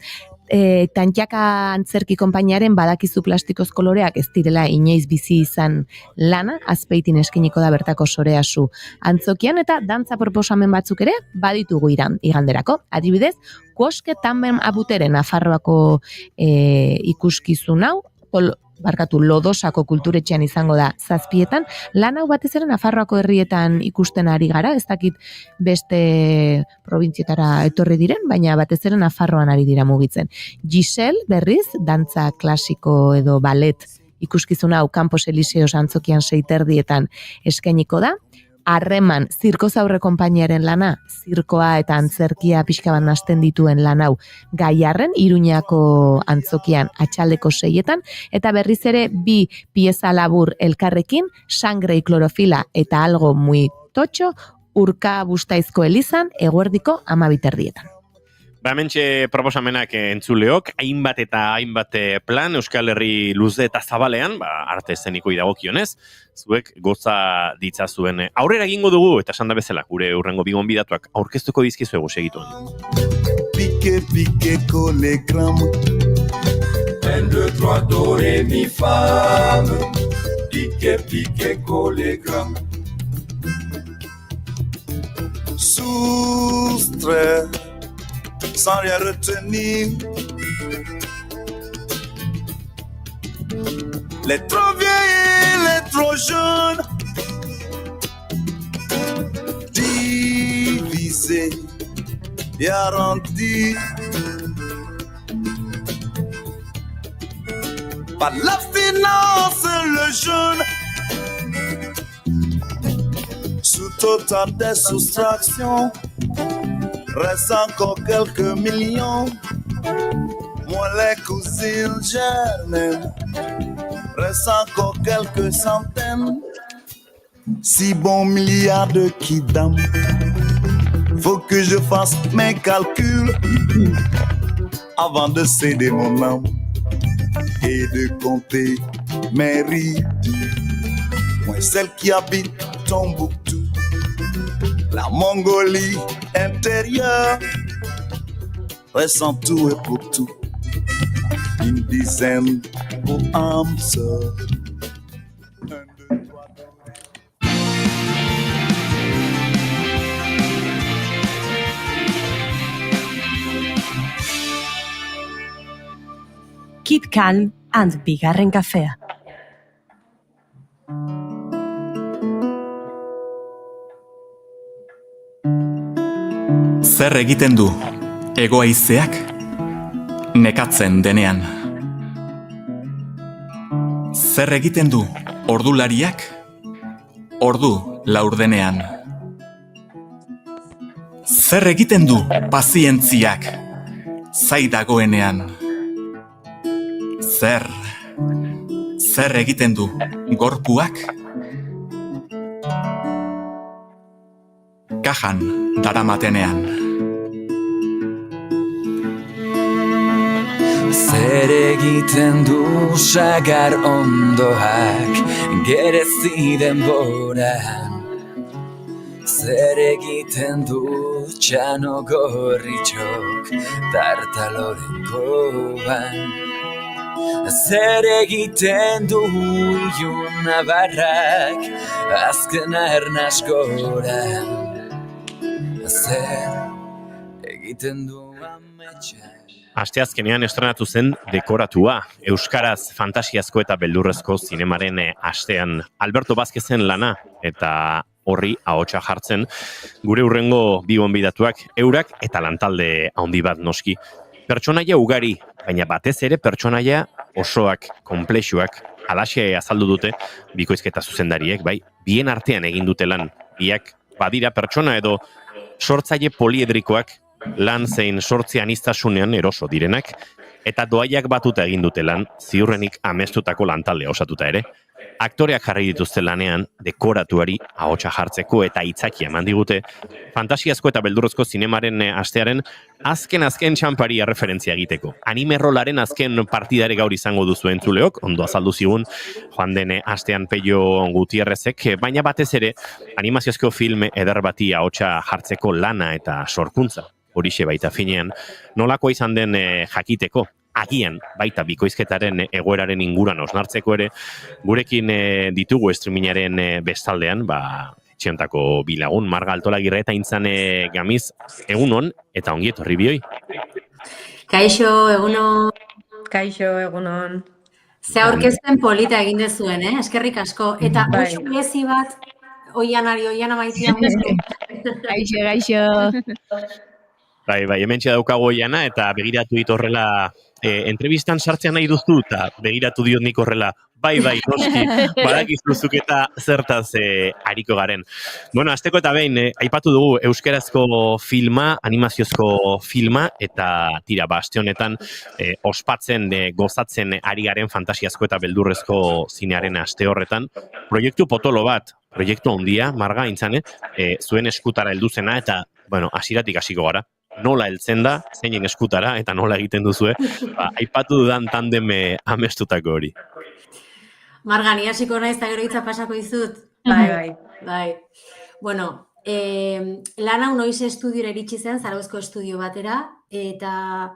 Tantxaka antzerki konpainiaren badakizu plastikoz koloreak ez direla inoiz bizi izan lana, Azpeitin eskiniko da bertako Soreasu antzokian eta dantza proposamen batzuk ere baditugu iganderako. Adibidez, Kuoske Tanben Abuteren Nafarroako ikuskizun hau, Lodosako kulturetxean izango da 7:00, lan hau batez ere Nafarroako herrietan ikusten ari gara, ez dakit beste probintzietara etorri diren, baina batez ere Nafarroan ari dira mugitzen. Giselle berriz, dantza klasiko edo ballet ikuskizuna hau Campos Elíseos antzokian 6:30 eskainiko da. Harreman, zirkozaurre konpainiaren lana, zirkoa eta antzerkia pixka bat nahasten dituen lan hau Gaiarren, Iruñako antzokian atxaldeko 6:00, eta berriz ere 2 pieza labur elkarrekin, Sangre y Clorofila eta algo muy tocho, Urka Bustaizko elizan, eguerdiko 12:30. Hementxe proposamenak entzuleok, hainbat eta hainbat plan Euskal Herri luze eta zabalean, arte eszeniko dagokionez, zuek goza ditzazuen. Aurrera egingo dugu, eta esan da bezala, gure urrengo bi gonbidatuak aurkeztuko dizkizuegu segituen. Pique, pique, colegram. 1, 2, 3, do, ré, mi, fa. Pique, pique, colegram. Soustrait sans rien retenir. Les trop vieilles, les trop jeunes, divisés et arrondis par la finance, le jeune, sous total des soustractions. Reste encore quelques millions, moi les cousines germaines. Reste encore quelques centaines, 6 bons milliards de kidam. Faut que je fasse mes calculs avant de céder mon âme et de compter mes rides. Moi celle qui habite Tombouctou, la Mongolie intérieure, ressent tout et pour tout, une dizaine pour âme sœur. Kit Kat and Bigarren Kafea. Zer egiten du hego-haizeak nekatzen denean? Zer egiten du ordulariak ordu laurdenean? Zer egiten du pazientziak zai dagoenean? Zer egiten du gorpuak kajan daramatenean? Zer egiten du sagar ondoak gerezi denboran? Zer egiten du txano gorritxok tartaloren koban? Zer egiten du ilun nabarrak azken arnaskoran? Zer egiten du Asteazkenean estrenatu zen Dekoratua, euskaraz fantasiazko eta beldurrezko zinemaren astean. Alberto Vázquezen lana eta horri ahotsa jartzen gure hurrengo bi gonbidatuak eurak eta lantalde handi bat noski. Pertsonaia ugari, baina batez ere pertsonaia osoak, konplexuak, halaxe azaldu dute bikoizketa zuzendariek, bai, bien artean egin dute lan. Biak badira pertsona edo sortzaile poliedrikoak, lan zein sortze aniztasunean eroso direnak, eta doaiak batuta egin dute lan, ziurrenik amestutako lantaldea osatuta ere. Aktoreak jarri dituzte lanean, dekoratuari ahotsa jartzeko eta hitzakia eman digute, fantasiazko eta beldurrezko zinemaren astearen azken txampari referentzia egiteko. Anime rolaren azken partidare gaur izango duzu entzuleok, ondo azaldu zigun, joan den astean Peio Gutierrezek, baina batez ere, animaziozko film eder bati ahotsa jartzeko lana eta sorkuntza. Horixe baita finean, nolakoa izan den jakiteko, agian baita bikoizketaren egoeraren inguran osnartzeko ere, gurekin ditugu streamingaren bestaldean, etxeontako bilagun, Marga Altolagirre eta Intzane Gamiz, egunon eta ongi etorri bioi. Kaixo, egunon. Kaixo, egunon. Ze aurkezpen polita egin dezuen, eskerrik asko. Eta oso bezi bat, oiana maitia. Kaixo. Bai, hementxe daukago oiana eta begiratu dit horrela entrevistan sartzea nahi duzu eta begiratu diot nik horrela bai, noski, badakizuzuk eta zertaz ariko garen. Bueno, azteko eta behin, aipatu dugu euskerazko filma, animaziozko filma, eta tira, aste honetan ospatzen, gozatzen ari garen fantasiazko eta beldurrezko zinearen aste horretan. Proiektu potolo bat, proiektu handia, Marga, Intzane, zuen eskutara heldu zena eta, hasieratik hasiko gara. Nola heltzen da, zeinen eskutara, eta nola egiten duzue, aipatu dudan tandem amestutako hori. Marga, ni hasiko naiz eta gero hitza pasako dizut. Bai. Bueno, lan hau noiz estudiora iritsi zen, Zarauzko estudio batera, eta,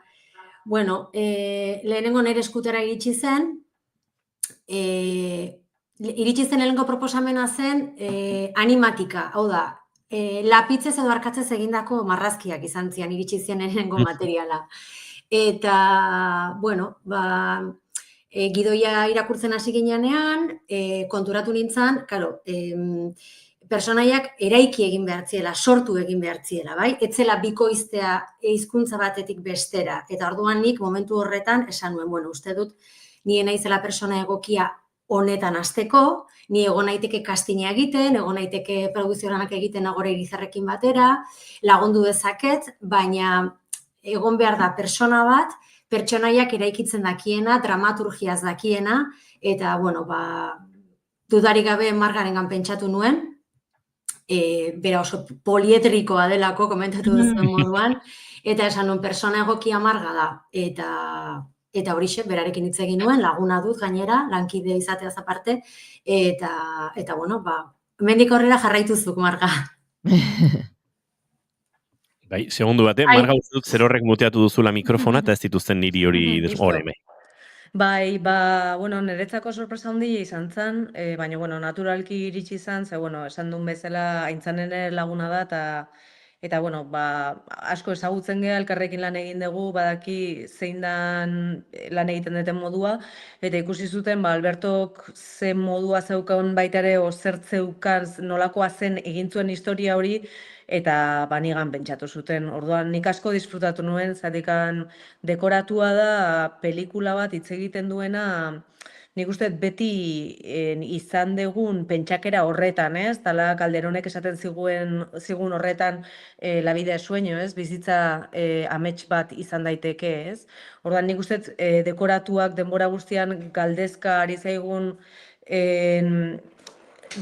lehenengo nire eskutara iritsi zen, lehenengo proposamena zen animatika, hau da, lapitzez edo arkatzez egindako marrazkiak izan zian iritsi zian lehenengo materiala. Eta, gidoia irakurtzen hasi ginean, konturatu nintzen, personaiak eraiki egin behar ziela, sortu egin behar ziela, bai? Etzela bikoiztea hizkuntza batetik bestera. Eta orduan nik momentu horretan esan nuen, uste dut, nire naizela persona egokia honetan hasteko, ni egon naiteke kastina egiten, egon naiteke produzioanak egiten Agora Irizarrekin batera, lagundu dezaket, baina egon behar da persona bat, pertsonaiak eraikitzen dakiena, dramaturgiaz dakiena, eta, dudarik gabe Margarengan pentsatu nuen, bera oso poliedrikoa delako, komentatu duzuen moduan, eta esan nuen persona egokia Marga da, eta horixe, berarekin hitz egin nuen, laguna dut gainera, lankide izateaz aparte, eta mendik horrela jarraituzuk, Marga. Bai, segundu bate, Marga uste dut zer horrek muteatu duzula mikrofona eta ez dituzten niri hori horreme. Bai, niretzako sorpresa handia izan zen, baina, naturalki iritsi izan, esan duen bezala Aintzanene laguna da, eta, asko ezagutzen geha, elkarrekin lan egin dugu, badaki zein dan lan egiten duten modua, eta ikusi zuten, Albertok ze modua zeukan baita ere, zertzeukan nolakoa zen egin zuen historia hori, eta nigan pentsatu zuten. Orduan, nik asko disfrutatu nuen, zatikan dekoratua da, pelikula bat hitz egiten duena, nik uste beti izan degun pentsakera horretan, dala Calderonek esaten zigun horretan la vida es sueño, bizitza amets bat izan daiteke, Orduan, nik uste dekoratuak denbora guztian galdezka ari zaigun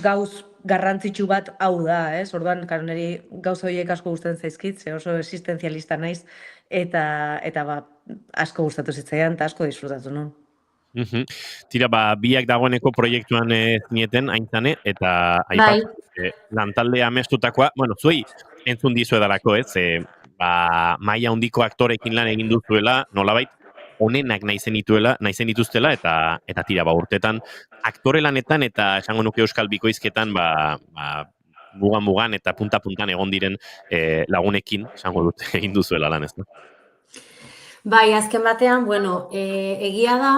gauz garrantzitsu bat hau da, Orduan, niri gauza horiek asko gustatzen zaizkit, oso existenzialista naiz, eta asko gustatu zitzaidan, eta asko disfrutatu nuen. Tira, biak dagoeneko proiektuan zineten, Aintzane, eta lantaldea amestutakoa, zuei entzun dizu edalako, maila handiko aktorekin lan egin duzuela, nolabait, onenak naizen dituztela, eta tira, urtetan, aktore lanetan eta esango nuke euskal bikoizketan, mugan eta punta-puntan egon diren lagunekin, esango dut, egin duzuela lan ez da. Bai, azken batean, egia da,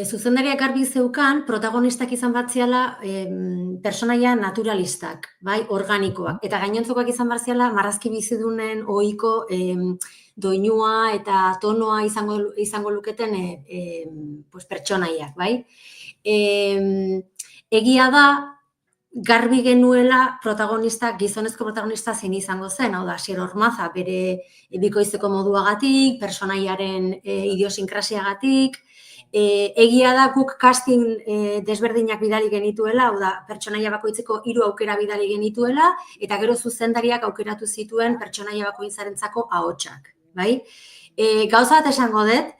zuzendariak garbi zeukan, protagonistak izan batziala personaia naturalistak, bai, organikoak. Eta gainontzokoak izan batziala marrazki bizidunen ohiko doinua eta tonoa izango luketen pertsonaiak, bai. Egia da, garbi genuela gizonezko protagonista zein izango zen, hau da, Asier Ormaza, bere bikoizteko moduagatik, personaiaren idiosinkrasiagatik, egia da guk casting desberdinak bidali genituela, hau da, pertsonaia bakoitzeko 3 aukera bidali genituela, eta gero zuzendariak aukeratu zituen pertsonaia bakoitzarentzako ahotsak, bai? Gauza bat esango dut,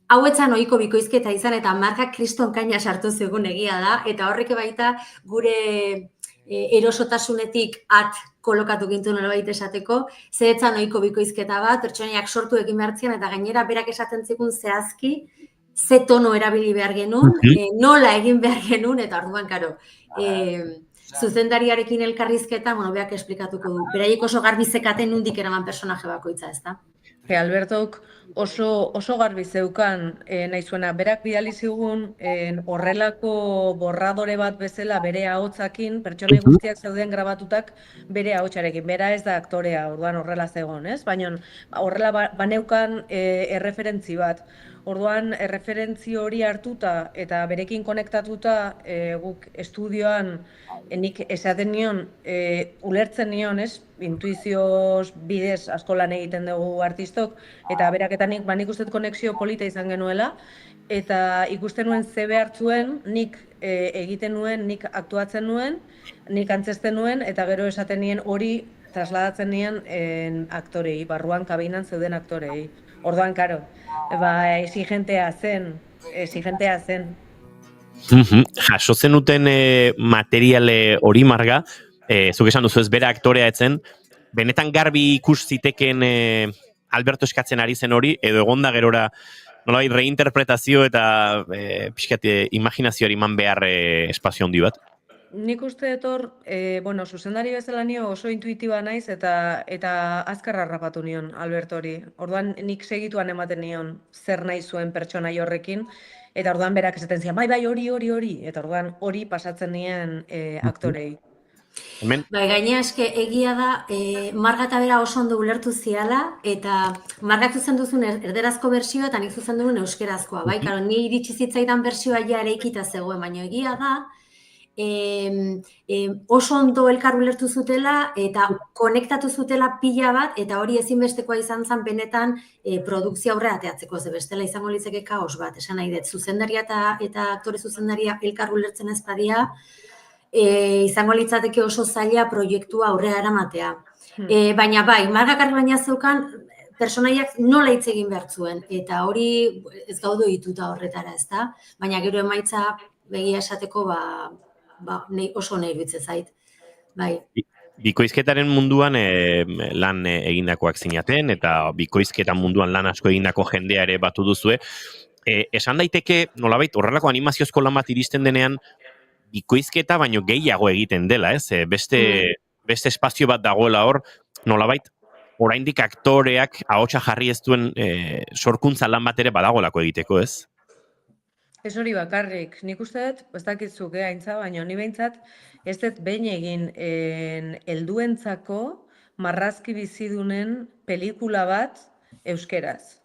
hau etzan ohiko bikoizketa izan eta markak kriston kaina sartu zegoen egia da, eta horrek baita gure erosotasunetik kolokatu gintuen nolabait esateko, ze etzan ohiko bikoizketa bat, pertsonaiak sortu egin behar zian, eta gainera berak esaten zigun zehazki, ze tono erabili behar genuen, nola egin behar genuen, eta orduan, karo, zuzendariarekin elkarrizketa, beak esplikatuko du. Beraiek oso garbi zekaten nondik eraman personaje bakoitza, ezta? Albertok oso garbi zeukan nahi zuena. Berak bidali zigun horrelako borradore bat bezala bere ahotsakin, pertsonai guztiak zeuden grabatutak bere ahotsarekin. Bera ez da aktorea, orduan horrela zegoen, ez? Baina horrela baneukan erreferentzi bat. Orduan, erreferentzi hori hartuta eta berekin konektatuta guk estudioan nik esaten nion, ulertzen nion, ez? Intuizioz bidez asko lan egiten dugu artistok, eta berak eta nik uste konexio polita izan genuela, eta ikusten nuen ze behartzuen, nik egiten nuen, nik aktuatzen nuen, nik antzesten nuen, eta gero esaten nien hori trasladatzen nien aktorei, barruan kabinan zeuden aktorei. Orduan, karo, exigentea zen. Jaso zenuten materiale hori marga, zuk esan duzu ez bera aktorea etzen, benetan garbi ikus ziteken Alberto eskatzen ari zen hori, edo egonda gerora nolabait reinterpretazio eta pixkat imaginazioari eman behar espazio handi bat? Nik uste etor, zuzendari bezala nio oso intuitiba naiz eta azkar harrapatu nion Albertori. Orduan nik segituan ematen nion zer nahi zuen pertsonai horrekin, eta orduan berak esaten zian, bai, hori, eta orduan hori pasatzen nien aktorei. Gaina eske egia da, Marga eta bera oso ondo ulertu ziala, eta Margak zuzen duzun erderazko bertsioa eta nik zuzen duen euskerazkoa, bai? Karo, ni iritsi zitzaidan bertsioa ja eraikita zegoen, baina egia da, oso ondo elkar ulertu zutela eta konektatu zutela pila bat, eta hori ezinbestekoa izan zen benetan produkzio aurrera ateatzeko, ze bestela izango litzeke kaos bat, esan nahi dut, zuzendaria eta aktore zuzendaria elkar ulertzen ez badia, izango litzateke oso zaila proiektua aurrera eramatea. Baina bai, Margak argi baina zeukan, personaiak nola hitz egin behar zuen, eta hori ez gaude dituta horretara, ezta? Baina gero emaitza begia esateko, oso nahi iruditzen zait. Bai. Bikoizketaren munduan lan egindakoak zinaten, eta bikoizketan munduan lan asko egindako jendea ere batu duzue. Esan daiteke, nolabait, horrelako animaziozko lan bat iristen denean, bikoizketa baino gehiago egiten dela, ez? Beste espazio bat dagoela hor, nolabait, oraindik aktoreak ahotsa jarri ez duen sorkuntza lan bat ere badagolako egiteko, ez? Ez hori bakarrik, nik uste dut, ez dakitzuk haintza, baina ni behintzat, ez dut behin egin helduentzako marrazki bizidunen pelikula bat euskeraz.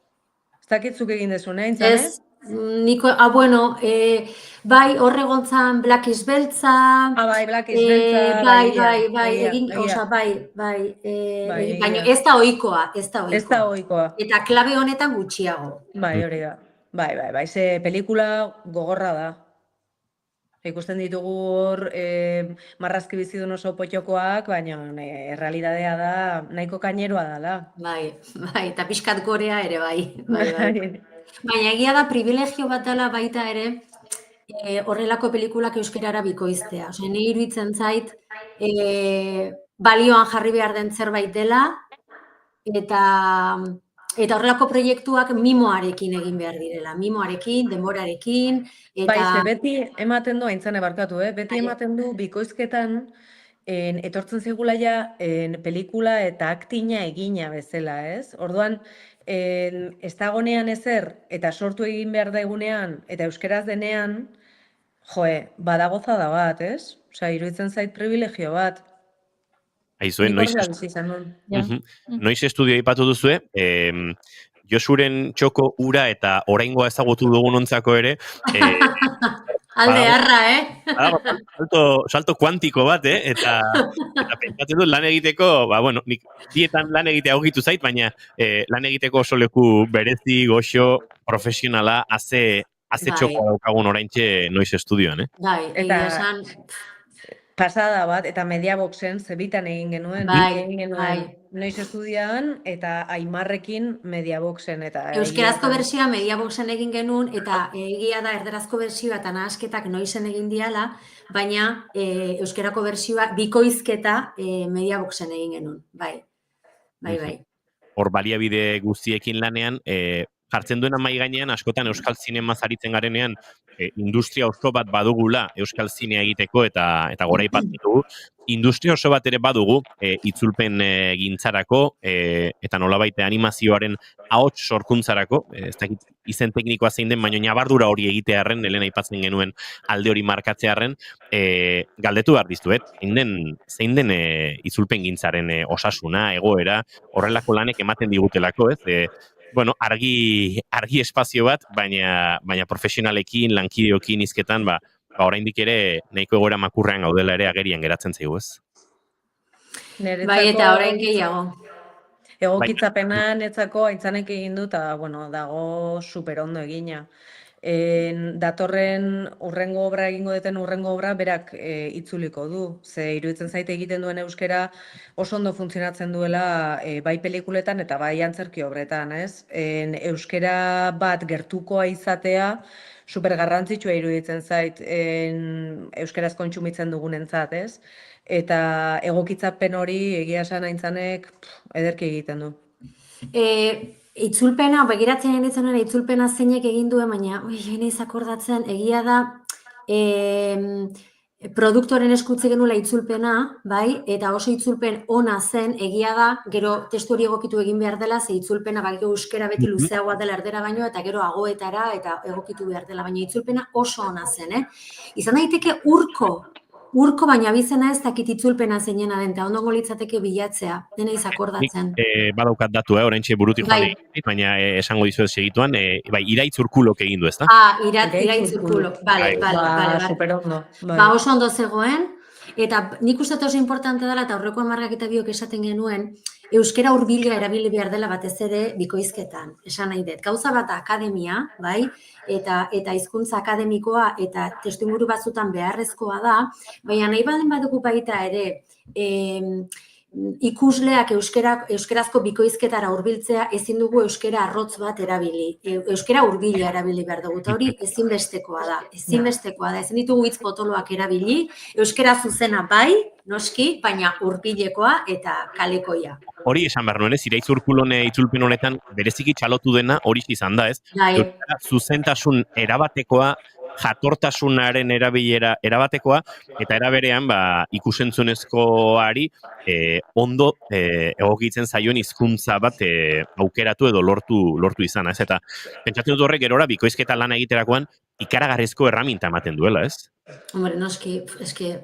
Ez dakitzuk egin dezun, haintza, ez? Niko, bai, horregontzan Black is Beltza. Bai, Black is Beltza. Baina ez da ohikoa, ez da ohikoa. Eta klabe honetan gutxiago. Bai, hori da. Bai, ze pelikula gogorra da. Ikusten ditugu hor marrazki bizidun oso potxokoak, baina errealidadea da nahiko kaineroa dela. Bai, eta pixkat gorea ere bai. Baina egia da privilegio bat dela baita ere horrelako pelikulak euskerara bikoiztea. Ose, ni iruditzen zait balioan jarri behar den zerbait dela, eta horrelako proiektuak mimoarekin egin behar direla. Mimoarekin, denborarekin. Bai, ze beti ematen du, aintzane barkatu, beti ematen du bikoizketan etortzen zigula ja pelikula eta aktina egina bezala, ez? Orduan, ez dagonean ezer eta sortu egin behar da egunean eta euskeraz denean, badagozada bat, ez? Osea, iruditzen zait privilegio bat. Aizuen, Nik horrela bizi izan nun. Noiz estudio aipatu duzue, Josuren txoko ura eta oraingoa ezagutu dugunontzako ere, Alde harra, salto kuantiko bat, eta pentsatzen dut lan egiteko, nik dietan lan egitea ogitu zait, baina lan egiteko oso leku berezi, goxo, profesionala, haze txoko daukagun oraintxe noiz estudioan, Bai, egia esan... Pasada bat, eta Mediaboxen zebitan egin genuen. Bai. Noiz estudian, eta Aimarrekin Mediaboxen. Euskerazko bersioa Mediaboxen egin genuen, eta egia da erderazko bersioa eta nahasketak noizen egin diala, baina euskerako bersioa bikoizketa Mediaboxen egin genuen. Bai. Hor baliabide guztiekin lanean, jartzen duena mai gainean, askotan euskal zinema zaritzen garenean, industria oso bat badugula euskal zinea egiteko eta goraipatzen dugu. Industria oso bat ere badugu itzulpen gintzarako eta nolabait animazioaren ahots sorkuntzarako, ez dakit izen teknikoa zein den, baina nabardura hori egitearren, Elena aipatzen genuen alde hori markatzearren, galdetu behar diztuet, zein den itzulpen gintzaren osasuna, egoera, horrelako lanek ematen digutelako, ez? Argi espazio bat, baina profesionalekin, lankideokin izketan, oraindik ere nahiko egoera makurrean gaudela ere agerian geratzen zaigu, ez? Bai, eta orain gehiago. Egokitzapena netzako aintzanek egin du, eta, dago superondo egina. Datorren urrengo obra egingo duten urrengo obra berak itzuliko du. Ze iruditzen zaite egiten duen euskera oso ondo funtzionatzen duela bai pelikuletan eta bai antzerki obretan, ez? Euskera bat gertukoa izatea super garrantzitsua iruditzen zait euskaraz kontsumitzen dugunentzat, ez? Eta egokitzapen hori egia esan aintzanek ederki egiten du. Itzulpena, begiratzen genitzenera itzulpena zeinek egin duen, baina naiz akordatzen, egia da produktoren eskutze genuela itzulpena, bai, eta oso itzulpen ona zen, egia da, gero testu hori egokitu egin behar dela, ze itzulpena euskera beti luzeagoa dela erdera baino, eta gero agoetara eta egokitu behar dela, baina itzulpena oso ona zen, Izan daiteke urko baina bizena ez dakit itzulpena zeinena den, eta ondongo litzateke bilatzea, dena izakordatzen. Badaukat datu, oraintxe burutik joan egin, baina esango dizuet segituan, Iraitz Urkulok egin du, ez da? Iraitz Urkulok, bale. Superondo. Oso ondo zegoen, eta nik uste oso importante dela, eta aurreko hamarrak eta biok esaten genuen, euskera hurbila erabili behar dela batez ere bikoizketan, esan nahi dut. Gauza bat akademia, bai, eta hizkuntza akademikoa eta testuinguru batzutan beharrezkoa da, baina nahi baldin badugu baita ere ikusleak euskarazko bikoizketara hurbiltzea ezin dugu euskera arrotz bat erabili. Euskera hurbila erabili behar dugu, eta hori ezinbestekoa da. Ezin ditugu hitz potoloak erabili, euskera zuzena bai, noski, baina hurbilekoa eta kalekoia. Hori esan behar nuen, Iraitz Urkulon itzulpen honetan bereziki txalotu dena hori izan da, ez? Zuzentasun erabatekoa, jatortasunaren erabilera erabatekoa, eta eraberean ikusentzunezkoari ondo egokitzen zaioen hizkuntza bat aukeratu edo lortu izana, ez? Eta pentsatzen dut horrek gerora bikoizketa lana egiterakoan ikaragarrizko erraminta ematen duela, ez? Hombre, noski, eske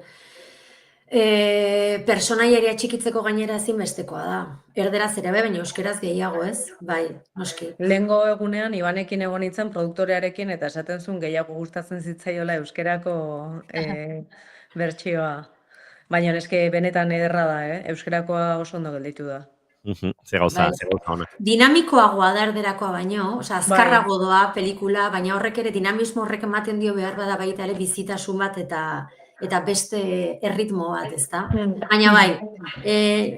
personaiaria txikitzeko gainera ezinbestekoa da. Erderaz ere baina euskeraz gehiago, ez? Bai, noski. Lehengo egunean Ibanekin egon nintzen produktorearekin eta esaten zuen gehiago gustatzen zitzaiola euskerako bertsioa. Baina eske benetan ederra da, euskerakoa oso ondo gelditu da. Ze gauza ona. Dinamikoagoa da erderakoa baino, azkarrago doa pelikula, baina horrek ere dinamismo horrek ematen dio behar bada baita ere bizitasun bat eta beste erritmo bat, ezta? Baina bai,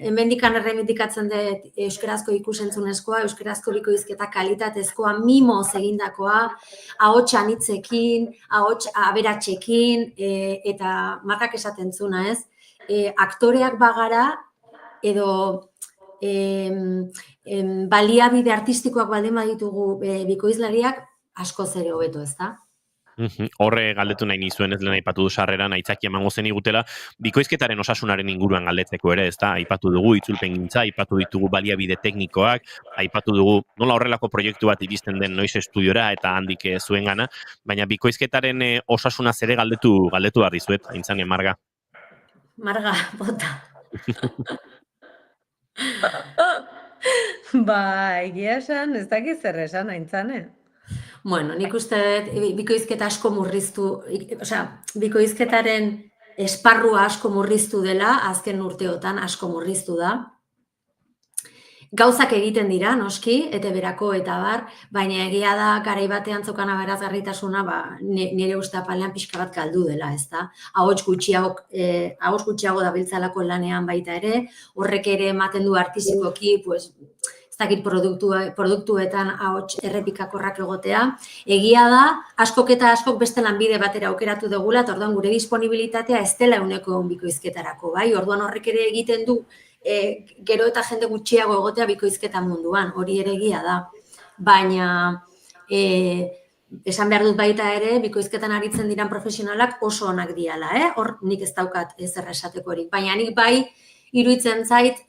hemendikan erremitikatzen dut euskarazko ikusentzunezkoa, euskarazko bikoizketa kalitatezkoa, mimoz egindakoa, ahots anitzekin, ahots aberatsekin, eta markak esaten zuna, ez? Aktoreak bagara, edo baliabide artistikoak baldin baditugu bikoizlariak, askoz ere hobeto, ezta? Horre galdetu nahi nizuen, ez lehen aipatu du sarreran, aitzaki emango zen igutela, bikoizketaren osasunaren inguruan galdetzeko ere, ezta? Aipatu dugu itzulpengintza, aipatu ditugu baliabide teknikoak, aipatu dugu nola horrelako proiektu bat iristen den noiz estudiora eta handik zuengana, baina bikoizketaren osasunaz ere galdetu behar dizuet, Aintzane, Marga. Marga, bota. Ba, egia esan, ez dakit zer esan, Aintzane. Bueno, nik uste dut bikoizketa asko murriztu, bikoizketaren esparrua asko murriztu dela, azken urteotan asko murriztu da. Gauzak egiten dira, noski, berako eta bar, baina egia da garai batean zeukan aberazgarritasuna, nire uste apalean pixka bat galdu dela, ez da? Ahots gutxiago dabiltzalako lanean baita ere, horrek ere ematen du artistikoki, dakit produktuetan ahots errepikakorrak egotea. Egia da, askok eta askok beste lanbide batera aukeratu dugula, eta orduan gure disponibilitatea ez dela euneko bikoizketarako, bai? Orduan horrek ere egiten du, gero eta jende gutxiago egotea bikoizketa munduan, hori ere egia da. Baina, esan behar dut baita ere, bikoizketan aritzen diran profesionalak oso onak diala, hor nik ez daukat ezer esatekorik. Baina nik bai, iruditzen zait,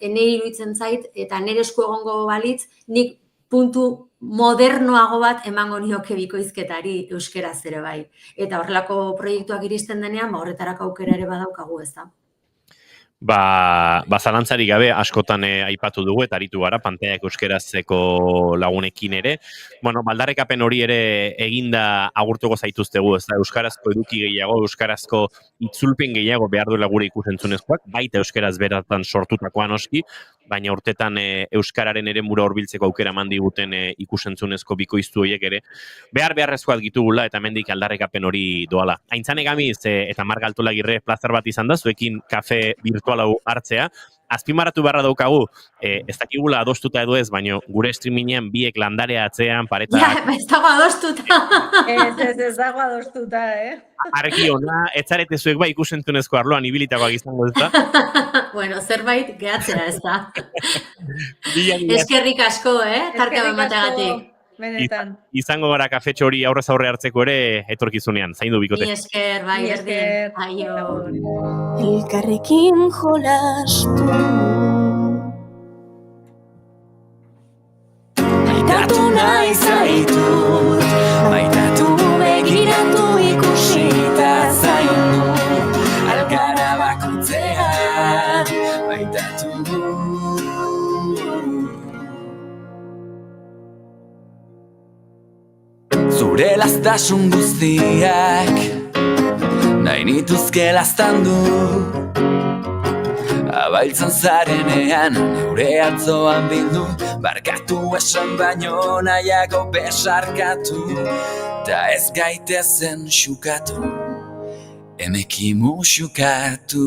eta nire esku egongo balitz, nik puntu modernoago bat emango nioke bikoizketari euskeraz ere bai. Eta horrelako proiektuak iristen denean, horretarako aukera ere badaukagu, ez da. Zalantzarik gabe askotan aipatu dugu eta aritu gara pantaiak euskerazeko lagunekin ere. Bueno, baldarrekapen hori ere eginda agurtuko zaituztegu, ez da, euskarazko eduki gehiago, euskarazko itzulpen gehiago behar duela gure ikusentzunezkoak, baita euskaraz beratan sortutakoa noski, baina urtetan euskararen ere mura horbiltzeko aukera eman diguten ikusentzunezko bikoiztu horiek ere beharrezkoak ditugula eta hemendik aldarrekapen hori doala. Aintzane Gamiz eta Marga Altolagirre plazar bat izan da, zuekin kafe virtual hau hartzea. Azpimarratu beharra daukagu, ez dakigula adostuta edo ez, baina gure streamingean biek landarea atzean, paretak... Ja, ez dago adostuta. Ez dago adostuta, Argi ona, ez zarete zuek bai ikusentzunezko arloan ibilitakoak izango ez da? Bueno, zerbait gehatzea ez da. Eskerrik asko, tartea bemateagatik. Benetan. Izango gara kafetxo hori aurrez aurre hartzeko ere etorkizunean, zaindu bikote. Ni esker, bai, erdin. Aio. Elkarrekin jolastu. Maitatu nahi zaitut, maitatu begiratu ikusita zainu, algara bakotzean, maitatu. Zure lastasun guztiak nahi nituzke laztandu, abailtzen zarenean neure atzoan bildu, barkatu esan baino nahiago besarkatu, ta ez gaitezen xukatu, emekimu xukatu.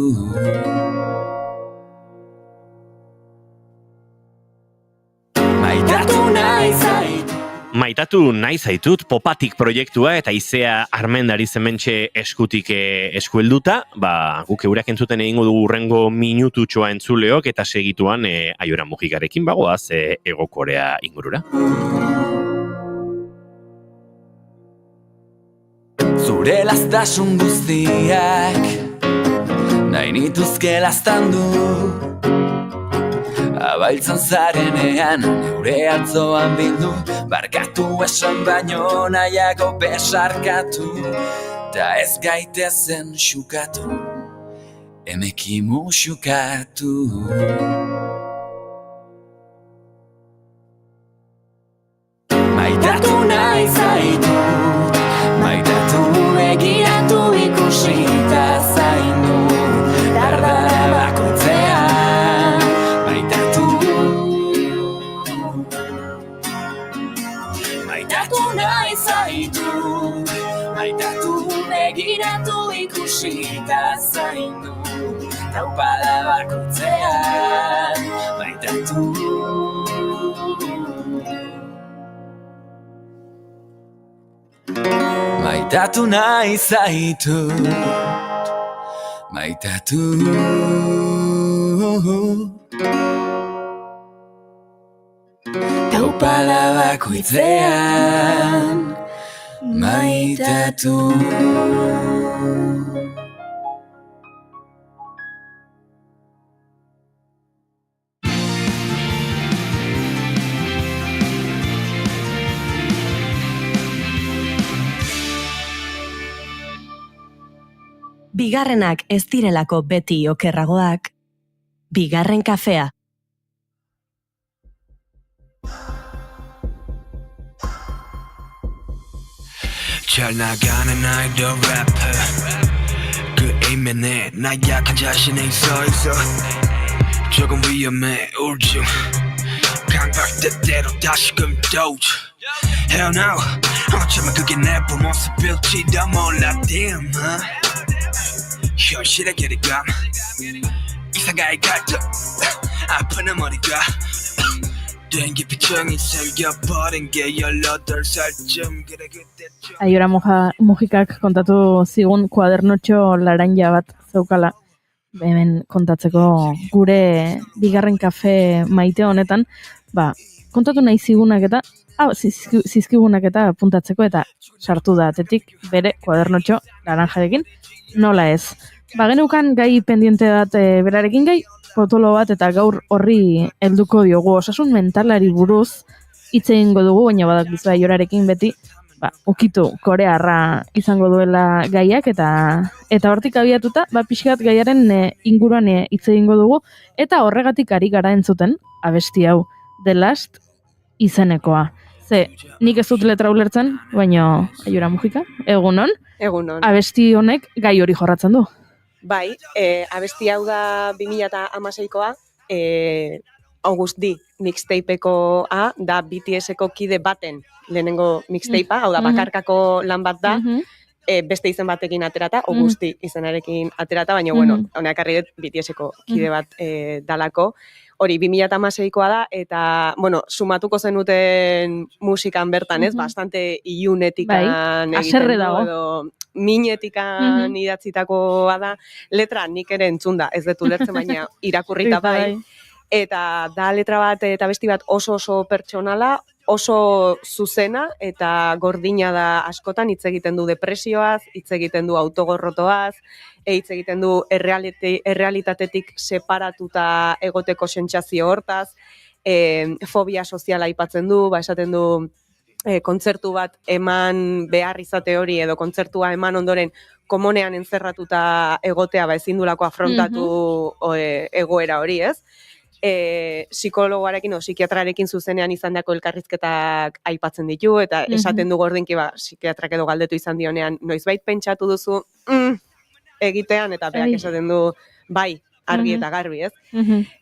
Maitatu nahi zaitu. Maitatu nahi zaitut Popatik proiektua eta Izea Armendari zementxe eskutik eskuelduta, guk eurak entzuten egingo dugu urrengo minututxoa entzuleok eta segituan Aiora Mujikarekin bagoaz Hego Korea ingurura. Zure lastasun guztiak nahi nituzke laztandu, abailtzen zarenean neure atzoan bildu, barkatu esan baino nahiago besarkatu, ta ez gaitezen xukatu, emekimu xukatu. Maitatu nahi zaitut, maitatu begiratu ikusita zainu, dardara bakoitzean. Maitatu nahi zaitu, maitatu begiratu ikusita zainu, taupada bakotzean, maitatu. Maitatu nahi zaitu, maitatu. Taupada bakoitzean, maitatu. Bigarrenak ez direlako beti okerragoak, bigarren kafea. 잘 나가는 나이도 래퍼 그 이면에 나 약한 자신이 있어 조금 위험해 우울증 강박대대로 다시금 도주 Hell no 어쩌면 그게 내 모습일지도 몰라 damn 현실의 괴리감 이상가의 갈등 아픈 머리가 dengipichongi 생겨버린 게 18살쯤 그래 그때쯤 Aiora Mujikak kontatu zigun kuadernotxo laranja bat zeukala hemen kontatzeko gure bigarren kafe maite honetan, kontatu nahi zigunak eta zizkigunak eta puntatzeko eta sartu da atetik bere kuadernotxo laranjarekin, nola ez. Geneukan gai pendiente bat berarekin gai, potolo bat eta gaur horri helduko diogu osasun mentalari buruz hitz egingo dugu, baina badakizu Aiorarekin beti ukitu korearra izango duela gaiak eta hortik abiatuta pixkat gaiaren inguruan hitz egingo dugu eta horregatik ari gara entzuten abesti hau The Last izenekoa. Ze, nik ez dut letra ulertzen, baina Aiora Mujika, egunon? Egunon. Abesti honek gai hori jorratzen du. Bai, abesti hau da 2016koa, August D mixtapekoa da BTS-eko kide baten lehenengo mixtapea, hau da bakarkako lan bat da, beste izen batekin aterata, August D izenarekin aterata, baina bueno, honek arri dut BTS-eko kide bat dalako. Hori 2016koa da, eta, bueno, sumatuko zenuten musikan bertan, ez? Bastante ilunetikan egiten du, edo minetikan idatzitakoa da. Letra nik ere entzun da, ez dut ulertzen, baina irakurrita bai. Eta da letra bat eta besti bat oso pertsonala, oso zuzena eta gordina da askotan, hitz egiten du depresioaz, hitz egiten du autogorrotoaz, hitz egiten du errealitatetik separatuta egoteko sentsazio hortaz, fobia soziala aipatzen du, esaten du kontzertu bat eman behar izate hori edo kontzertua eman ondoren komonean entzerratuta egotea ezin dulako afrontatu egoera hori, ez? Psikologoarekin o psikiatrarekin zuzenean izandako elkarrizketak aipatzen ditu eta esaten du gordinki psikiatrak edo galdetu izan dionean noizbait pentsatu duzu egitean eta berak esaten du bai, argi eta garbi, ez?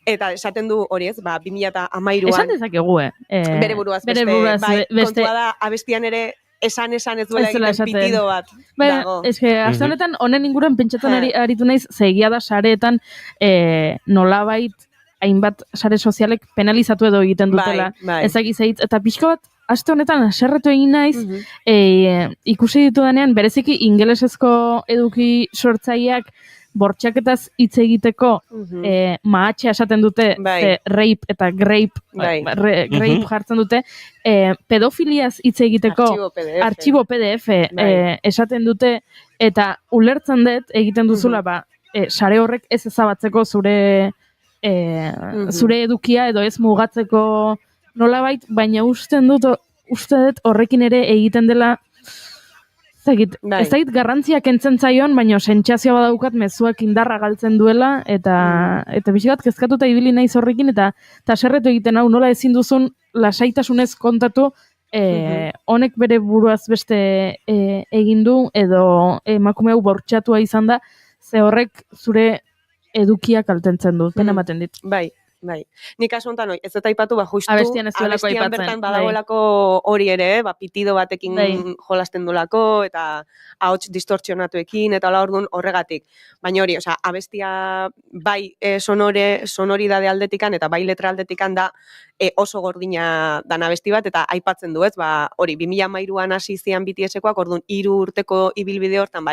Eta esaten du hori, ez? 2013an esan dezakegu, bere buruaz beste, kontua da abestian ere esan ez duela egiten pitido bat dago. Aste honetan honen inguruan pentsatzen aritu naiz, egia da sareetan nolabait hainbat sare sozialek penalizatu edo egiten dutela. Ezagizeit, eta pixka bat, aste honetan haserretu egin naiz, ikusi ditudanean, bereziki ingelesezko eduki sortzaileak bortxaketaz hitz egiteko mahatxea esaten dute, rape eta grape, grape jartzen dute, pedofiliaz hitz egiteko artxibo PDF esaten dute, eta ulertzen dut egiten duzula, sare horrek ez ezabatzeko zure edukia edo ez mugatzeko nolabait, baina uste dut horrekin ere egiten dela ez dakit garrantzia kentzen zaion, baina sentsazioa badaukat mezuak indarra galtzen duela eta bizigat kezkatuta ibili naiz horrekin eta haserretu egiten hau nola ezin duzun lasaitasunez kontatu honek bere buruaz beste egin du edo emakume hau bortxatua izan da, ze horrek zure edukia kaltentzen du, pena ematen dit. Bai. Nik kasu honetan, ez eta aipatu, justu abestian bertan badagoelako hori ere, pitido batekin jolasten dulako, eta ahots distortzionatuekin, eta orduan horregatik. Baina hori, abestia bai sonoridade aldetikan, eta bai letra aldetikan da oso gordina dan abesti bat, eta aipatzen du, ez? Hori, 2013an hasi zian BTS-ekoak, orduan 3 urteko ibilbide hortan,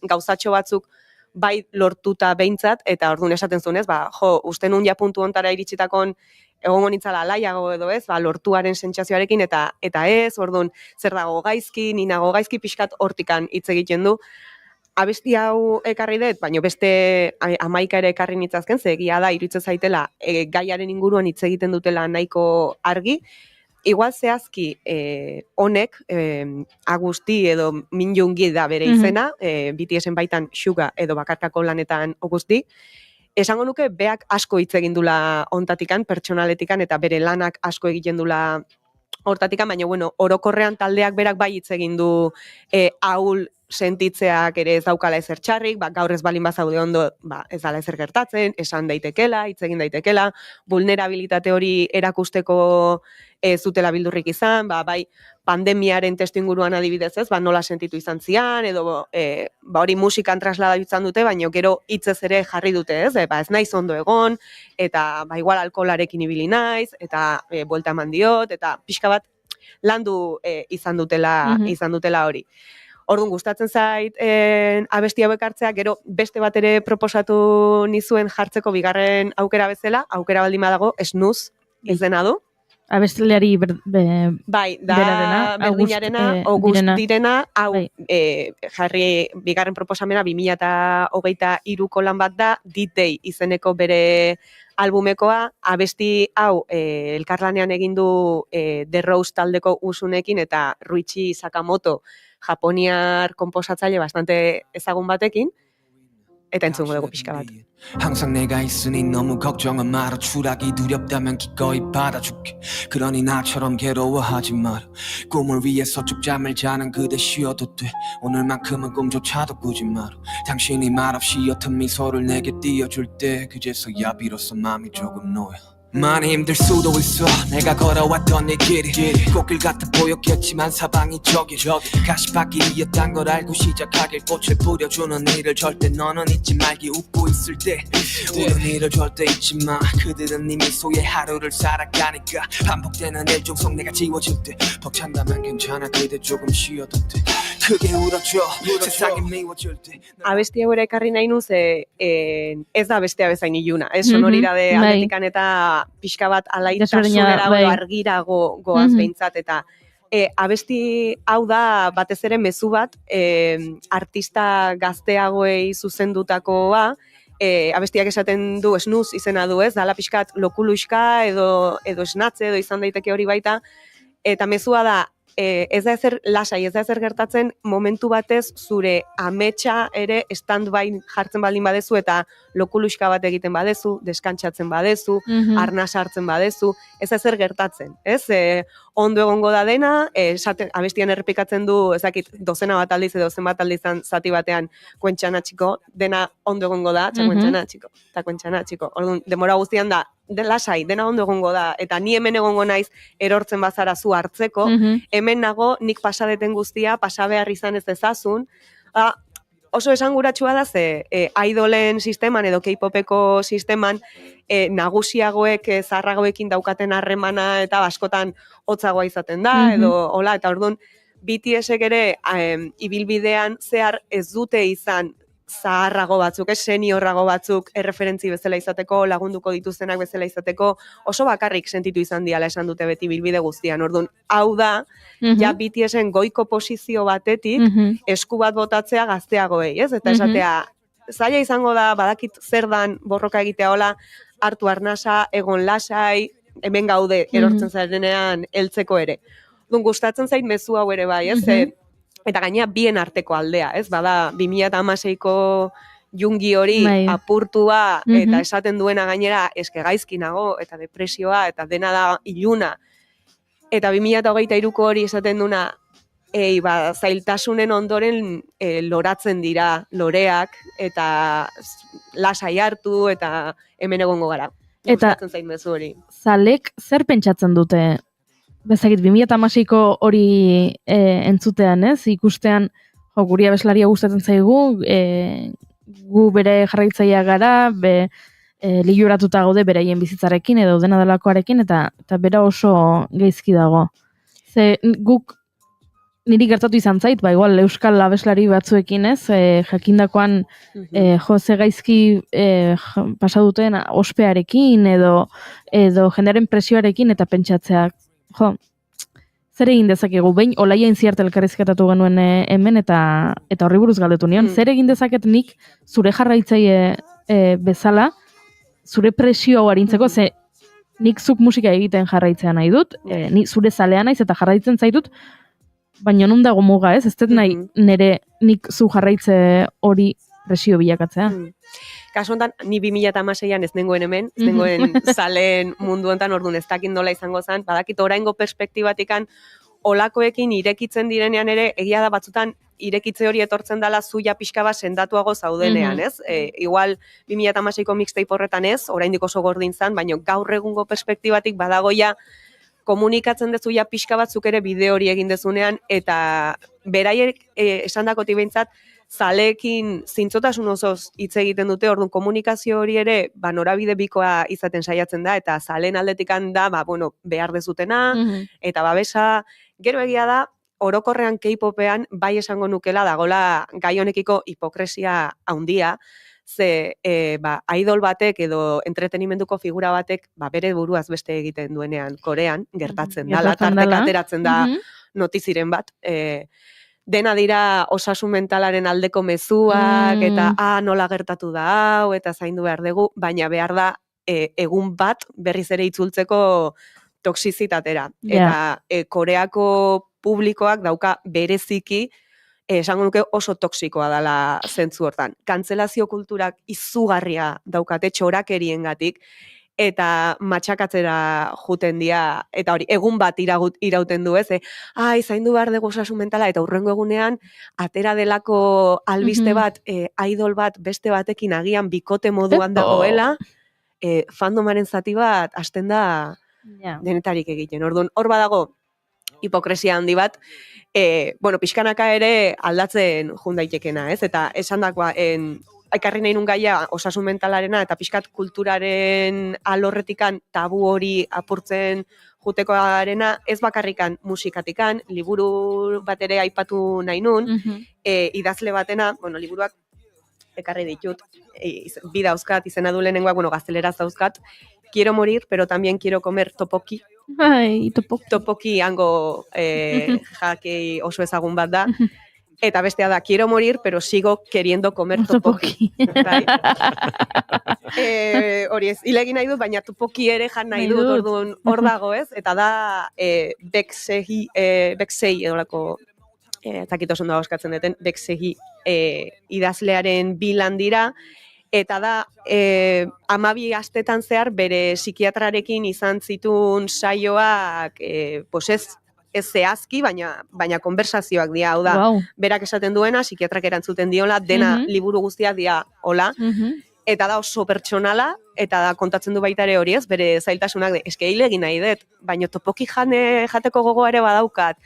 gauzatxo batzuk bai lortuta behintzat, eta orduan esaten zuen, ez, uste nun ja puntu ontara iritsitakon egongo nintzala laiago edo ez, lortuaren sentsazioarekin, eta ez, orduan zer dago gaizki, ni nago gaizki pixkat hortikan hitz egiten du. Abesti hau ekarri dut, baina beste 11 ere ekarri nitzazken, ze egia da, iruditzen zaitela, gaiaren inguruan hitz egiten dutela nahiko argi. Igual zehazki honek, Agusti edo Minjungi da bere izena, BTS-en baitan Suga edo bakarkako lanetan Agusti, esango nuke beak asko hitz egin dula ontatikan, pertsonaletikan, eta bere lanak asko egiten dula hortatikan, baina orokorrean taldeak berak bai hitz egin du ahul sentitzeak ere ez daukala ezer txarrik, gaur ez balin bazaude ondo, ez dala ezer gertatzen, esan daitekela, hitz egin daitekela, vulnerabilitate hori erakusteko zutela bildurrik izan, bai pandemiaren testu inguruan adibidez ez, nola sentitu izan zian, edo hori musikan traslada izan dute, baina gero hitzez ere jarri dute ez, ez naiz ondo egon, eta igual alkoholarekin ibili naiz, eta buelta eman diot, eta pixka bat landu izan dutela hori. Orduan gustatzen zait abesti hauek hartzea, gero beste bat ere proposatu nizuen jartzeko bigarren aukera bezala, aukera baldin badago, Snooze izena du. Abestileari bai, da berdinarena, August direna, hau jarri bigarren proposamena 2023ko lan bat da, D-Day izeneko bere albumekoa, abesti hau elkarlanean egin du The Rose taldeko Usunekin eta Ruichi Sakamoto japoniar konposatzaile bastante ezagun batekin, eta entzungo dugu pixka bat. 항상 내가 있으니 너무 걱정은 마라 추락이 두렵다면 기꺼이 받아줄게 그러니 나처럼 괴로워하지 마라 꿈을 위해서 쭉 잠을 자는 그대 쉬어도 돼 오늘만큼은 꿈조차도 꾸지 마라 당신이 말없이 옅은 미소를 내게 띄워줄 때 그제서야 비로소 마음이 조금 놓여 많이 힘들 수도 있어 내가 걸어왔던 내 길이 꽃길 같아 보였겠지만 사방이 저기 가시밭길이었단 걸 알고 시작하길 꽃을 뿌려주는 일을 절대 너는 잊지 말기 웃고 있을 때 우는 일을 절대 잊지 마 그들은 이미 소의 하루를 살아가니까 반복되는 일 중 속 내가 지워질 때 벅찬다면 괜찮아 그대 조금 쉬어도 돼 크게 울어줘 세상이 미워질 때 abesti hau ere ekarri nahi nuz ez da bestea bezain iluna sonoridade aldetikan eta pixka bat alaitasunera argirago goaz behintzat, eta abesti hau da batez ere mezu bat artista gazteagoei zuzendutakoa, abestiak esaten du Snooze izena du ez, dala pixkat lokuluxka edo esnatze edo izan daiteke hori baita, eta mezua da ez da ezer lasai, ez da ezer gertatzen momentu batez zure ametsa ere stand-by jartzen baldin badezu eta lokuluxka bat egiten badezu, deskantsatzen badezu, arnas hartzen badezu, ez da ezer gertatzen, ez? Ondo egongo da dena, abestian errepikatzen du, ezakit, dozena bat aldiz edo zenbat aldizan zati batean kuentxana txiko, dena ondo egongo da, kuentxana txiko, eta kuentxana txiko. Orduan, demora guztian da, lasai, dena ondo egongo da, eta ni hemen egongo naiz erortzen bazara zu hartzeko, hemen nago nik pasadeten guztia, pasabehar izan ez ezazun, oso esanguratsua da ze idolen sisteman edo K-popeko sisteman nagusiagoek zaharragoekin daukaten harremana eta askotan hotzagoa izaten da, edo hola, eta orduan BTSek ere ibilbidean zehar ez dute izan zaharrago batzuk, seniorrago batzuk erreferentzi bezala izateko, lagunduko dituztenak bezala izateko, oso bakarrik sentitu izan diala esan dute beti bilbide guztian. Orduan, hau da, ja BTSen goiko posizio batetik esku bat botatzea gazteagoei, ez? Eta esatea, zaila izango da, badakit zer dan borroka egitea hola, hartu arnasa, egon lasai, hemen gaude erortzen zarenean heltzeko ere. Orduan, gustatzen zait mezu hau ere bai, ez? Eta gainea bien arteko aldea, ez? Bada 2016ko jungi hori apurtua eta esaten duena gainera eske gaizki nago eta depresioa eta dena da iluna. Eta 2023ko hori esaten duna zailtasunen ondoren loratzen dira loreak eta lasai hartu eta hemen egongo gara. Eta gustatzen zait mezu hori. Zalek zer pentsatzen dute? Bezakit, 2016ko hori entzutean, ez? Ikustean, guri abeslaria gustatzen zaigu, gu bere jarraitzailea gara, liuratuta gaude beraien bizitzarekin edo dena delakoarekin, eta bera oso gaizki dago. Ze guk niri gertatu izan zait, ba, igual euskal abeslari batzuekin ez, jakindakoan ze gaizki pasa duten ospearekin edo jendearen presioarekin eta pentsatzeak, zer egin dezakegu, behin Olaia Intziarte elkarrizketatu genuen hemen eta horri buruz galdetu nion, zer egin dezaket nik zure jarraitzaile bezala, zure presio hau arintzeko, ze nik zuk musika egiten jarraitzea nahi dut, ni zure zalea naiz eta jarraitzen zaitut, baina non dago muga, ez? Ez dut nahi nire nik zu jarraitze hori presio bilakatzea. Kasu honetan, ni 2016an ez nengoen hemen, ez nengoen zaleen mundu honetan, orduan ez dakit nola izango zen, badakit oraingo perspektibatikan olakoekin irekitzen direnean ere, egia da batzutan irekitze hori etortzen dela zuia pixka bat sendatuago zaudenean, ez? Igual 2016ko mixtape horretan ez, oraindik oso gordin zen, baina gaur egungo perspektibatik badagoia komunikatzen dezu ja pixka batzuk ere bideo hori egin dezunean, eta beraiek esandakotik behintzat, zaleekin zintzotasun osoz hitz egiten dute, orduan komunikazio hori ere norabide bikoa izaten saiatzen da, eta zaleen aldetikan da, behar dezutena, eta babesa, gero egia da, orokorrean K-popean bai esango nukela dagola gai honekiko hipokresia handia, ze idol batek edo entretenimenduko figura batek bere buruaz beste egiten duenean Korean, gertatzen dala, tarteka ateratzen da notiziren bat, dena dira osasun mentalaren aldeko mezuak, eta nola gertatu da hau, eta zaindu behar dugu, baina behar da egun bat berriz ere itzultzeko toksizitatera. Eta Koreako publikoak dauka bereziki, esango nuke oso toksikoa dela zentzu hortan. Kantzelazio kulturak izugarria daukate txorakeriengatik, eta matxakatzera juten dira, eta hori, egun bat irauten du, ez? Zaindu behar dugu osasun mentala, eta hurrengo egunean, atera delako albiste bat, idol bat, beste batekin agian bikote moduan dagoela, fandomaren zati bat, hasten da denetarik egiten. Orduan, hor badago, hipokresia handi bat, pixkanaka ere aldatzen jundaitekena, ez? Eta esan dakoa, ekarri nahi nun gaia osasun mentalarena eta pixkat kulturaren alorretikan tabu hori apurtzen jutekoarena, ez bakarrikan musikatikan, liburu bat ere aipatu nahi nun, idazle batena, liburuak ekarri ditut, bi dauzkat, izena du lehenengoak, gazteleraz dauzkat, quiero morir, pero también quiero comer topoki. Topoki hango jakei oso ezagun bat da. Eta bestea da, quiero morir, pero sigo queriendo comer topoki. Hori ez, hilegi nahi dut, baina topoki ere jan nahi dut, orduan hor dago ez, eta da Baeksehi edolako, zakit oso ondo eskatzen duten, Baeksehi idazlearen bilan dira, eta da 12 astetan zehar bere psikiatrarekin izan zituen saioak, ez zehazki, baina konversazioak dira, hau da, berak esaten duena, psikiatrak erantzuten diola, dena liburu guztiak dira hola, eta da oso pertsonala, eta da kontatzen du baita ere hori ez, bere zailtasunak, eske egin nahi dut, baina topoki jateko gogoa ere badaukat.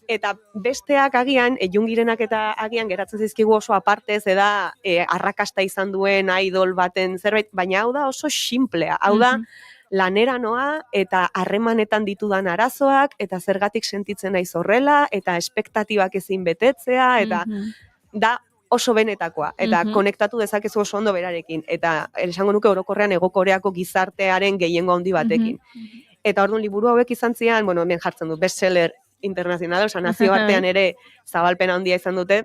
Eta besteak agian, jungirenak eta agian geratzen zizkigu oso apartez, eda arrakasta izan duen idol baten zerbait, baina hau da oso simplea, hau da, lanera noa eta harremanetan ditudan arazoak eta zergatik sentitzen naiz horrela eta espektatibak ezin betetzea eta da oso benetakoa eta konektatu dezakezu oso ondo berarekin eta esango nuke orokorrean Hego Koreako gizartearen gehiengo handi batekin. Eta orduan liburu hauek izan zian, hemen jartzen du bestseller internazional, nazioartean ere zabalpena handia izan dute.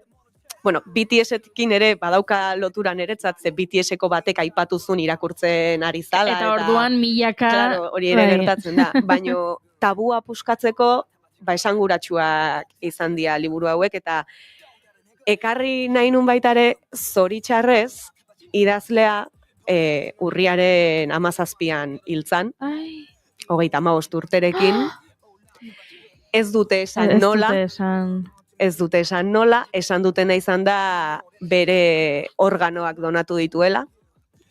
BTS-ekin ere badauka lotura niretzat, ze BTS-eko batek aipatuzun irakurtzen ari zala. Eta orduan milaka... Claro, hori ere gertatzen da. Baina tabua puskatzeko, esanguratsuak izan dira liburu hauek, eta ekarri nahi nun baitare zoritxarrez, idazlea urriaren 17an hiltzan, 35 urterekin, ez dute esan nola, ez dute esan nola, esan dutena izan da bere organoak donatu dituela,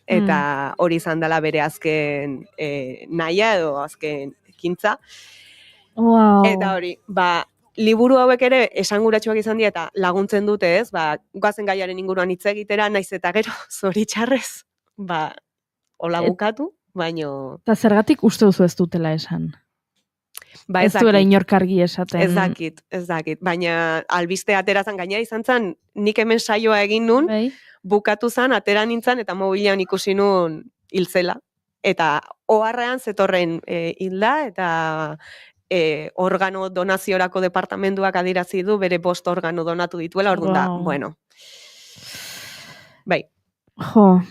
eta hori izan dela bere azken nahia edo azken ekintza. Eta hori, liburu hauek ere esanguratsuak izan dira eta laguntzen dute ez, goazen gaiaren inguruan hitz egitera, naiz eta gero zoritxarrez, hola bukatu, baino... Eta zergatik uste duzu ez dutela esan? Ba, Ez duela inorkargi esaten. Ez dakit. Baina albiste aterazan gainera izan zen, nik hemen saioa egin nun, bukatu zen, atera nintzen, eta mobilean ikusi nun hiltzela. Eta oharrean zetorren hilda, eta organo donaziorako departamentuak adirazi du, bere 5 organo donatu dituela, orduan da, bueno. Bai. Jo,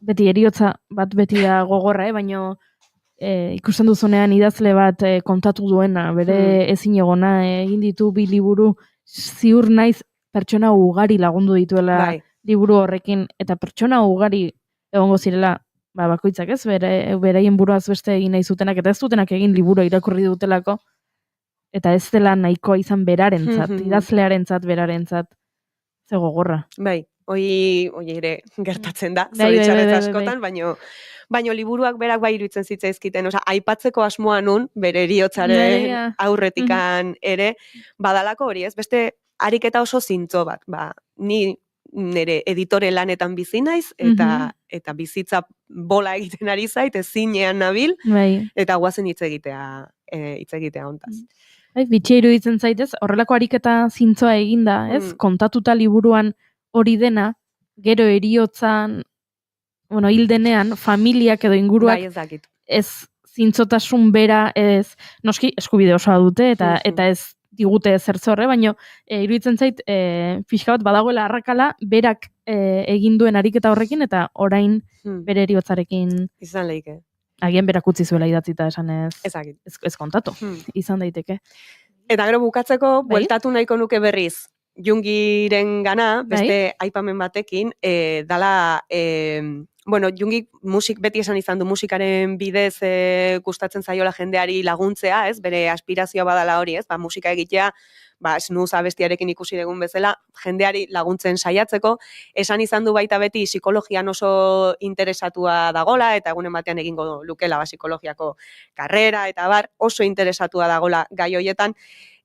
beti eriotza bat beti da gogorra, baina ikusten duzunean idazle bat kontatu duena, bere ezin egona egin ditu 2 liburu, ziur naiz pertsona ugari lagundu dituela liburu horrekin, eta pertsona ugari egongo zirela, bakoitzak ez, beraien buruaz beste egin nahi zutenak, eta ez dutenak egin liburu irakurri dutelako, eta ez dela nahikoa izan berarentzat, idazlearentzat, berarentzat, ze gogorra. Bai, hoi ere gertatzen da, zoritxarrez askotan, baino liburuak berak bai iruditzen zitzaizkiten, aipatzeko asmoa nun, bere eriotzaren aurretikan ere, badalako hori ez, beste ariketa oso zintzo bat, ni nire editore lanetan bizi naiz, eta bizitza bola egiten ari zait, ezinean nabil, eta guazen hitz egitea hontaz. Bitxia iruditzen zaitez, horrelako ariketa zintzoa eginda, ez? Kontatuta liburuan hori dena, gero eriotzan, hil denean, familiak edo inguruak ez zintzotasun bera, ez noski eskubide osoa dute, eta ez digute zertzorre, baina iruditzen zait, pixka bat badagoela arrakala, berak egin duen ariketa horrekin, eta orain bere eriotzarekin izan leike. Agian berak utzi zuela idatzita esan ez kontatu, izan daiteke. Eta gero bukatzeko, bueltatu nahiko nuke berriz, Jungiren gana, beste aipamen batekin, dala, Jungi beti esan izan du musikaren bidez gustatzen zaiola jendeari laguntzea, ez, bere aspirazioa badala hori, ez, musika egitea, snooze abestiarekin ikusi dugun bezala, jendeari laguntzen saiatzeko, esan izan du baita beti psikologian oso interesatua dagola, eta egunen batean egingo lukela psikologiako karrera, eta oso interesatua dagola gai hoietan,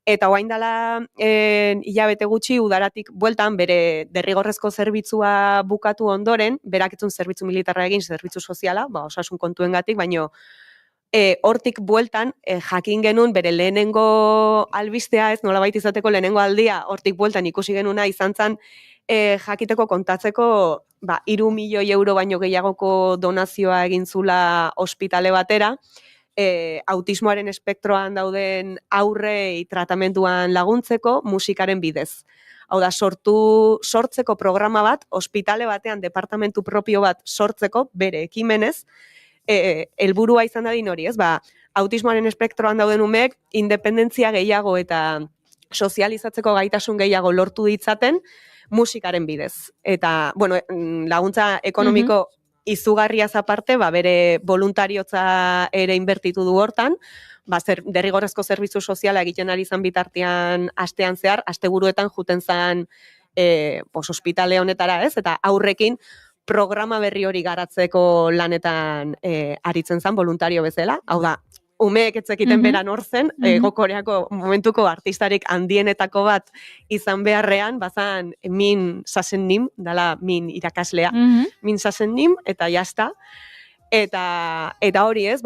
eta orain dela hilabete gutxi udaratik bueltan bere derrigorrezko zerbitzua bukatu ondoren, berak etzun zerbitzu militarra egin, zerbitzu soziala, osasun kontuengatik, baino hortik bueltan jakin genuen bere lehenengo albistea, ez nolabait izateko lehenengo aldia, hortik bueltan ikusi genuna izan zen jakiteko kontatzeko 3 milioi euro baino gehiagoko donazioa egin zula ospitale batera, autismoaren espektroan dauden aurrei tratamenduan laguntzeko musikaren bidez. Hau da, sortzeko programa bat, ospitale batean departamentu propio bat sortzeko, bere ekimenez, helburua izan dadin hori, ez? Autismoaren espektroan dauden umeek independentzia gehiago eta sozializatzeko gaitasun gehiago lortu ditzaten musikaren bidez. Eta, laguntza ekonomiko izugarriaz aparte, bere voluntariotza ere inbertitu du hortan, derrigorrezko zerbitzu soziala egiten ari zan bitartean astean zehar, asteburuetan juten zan ospitale honetara, ez? Eta aurrekin programa berri hori garatzeko lanetan aritzen zan voluntario bezala, hau da, umeek etzekiten beran hor zen, Koreako momentuko artistarik handienetako bat izan beharrean, bazan Min Sasen-nim, dala Min irakaslea, Min Sasen-nim, eta jazta. Eta hori ez,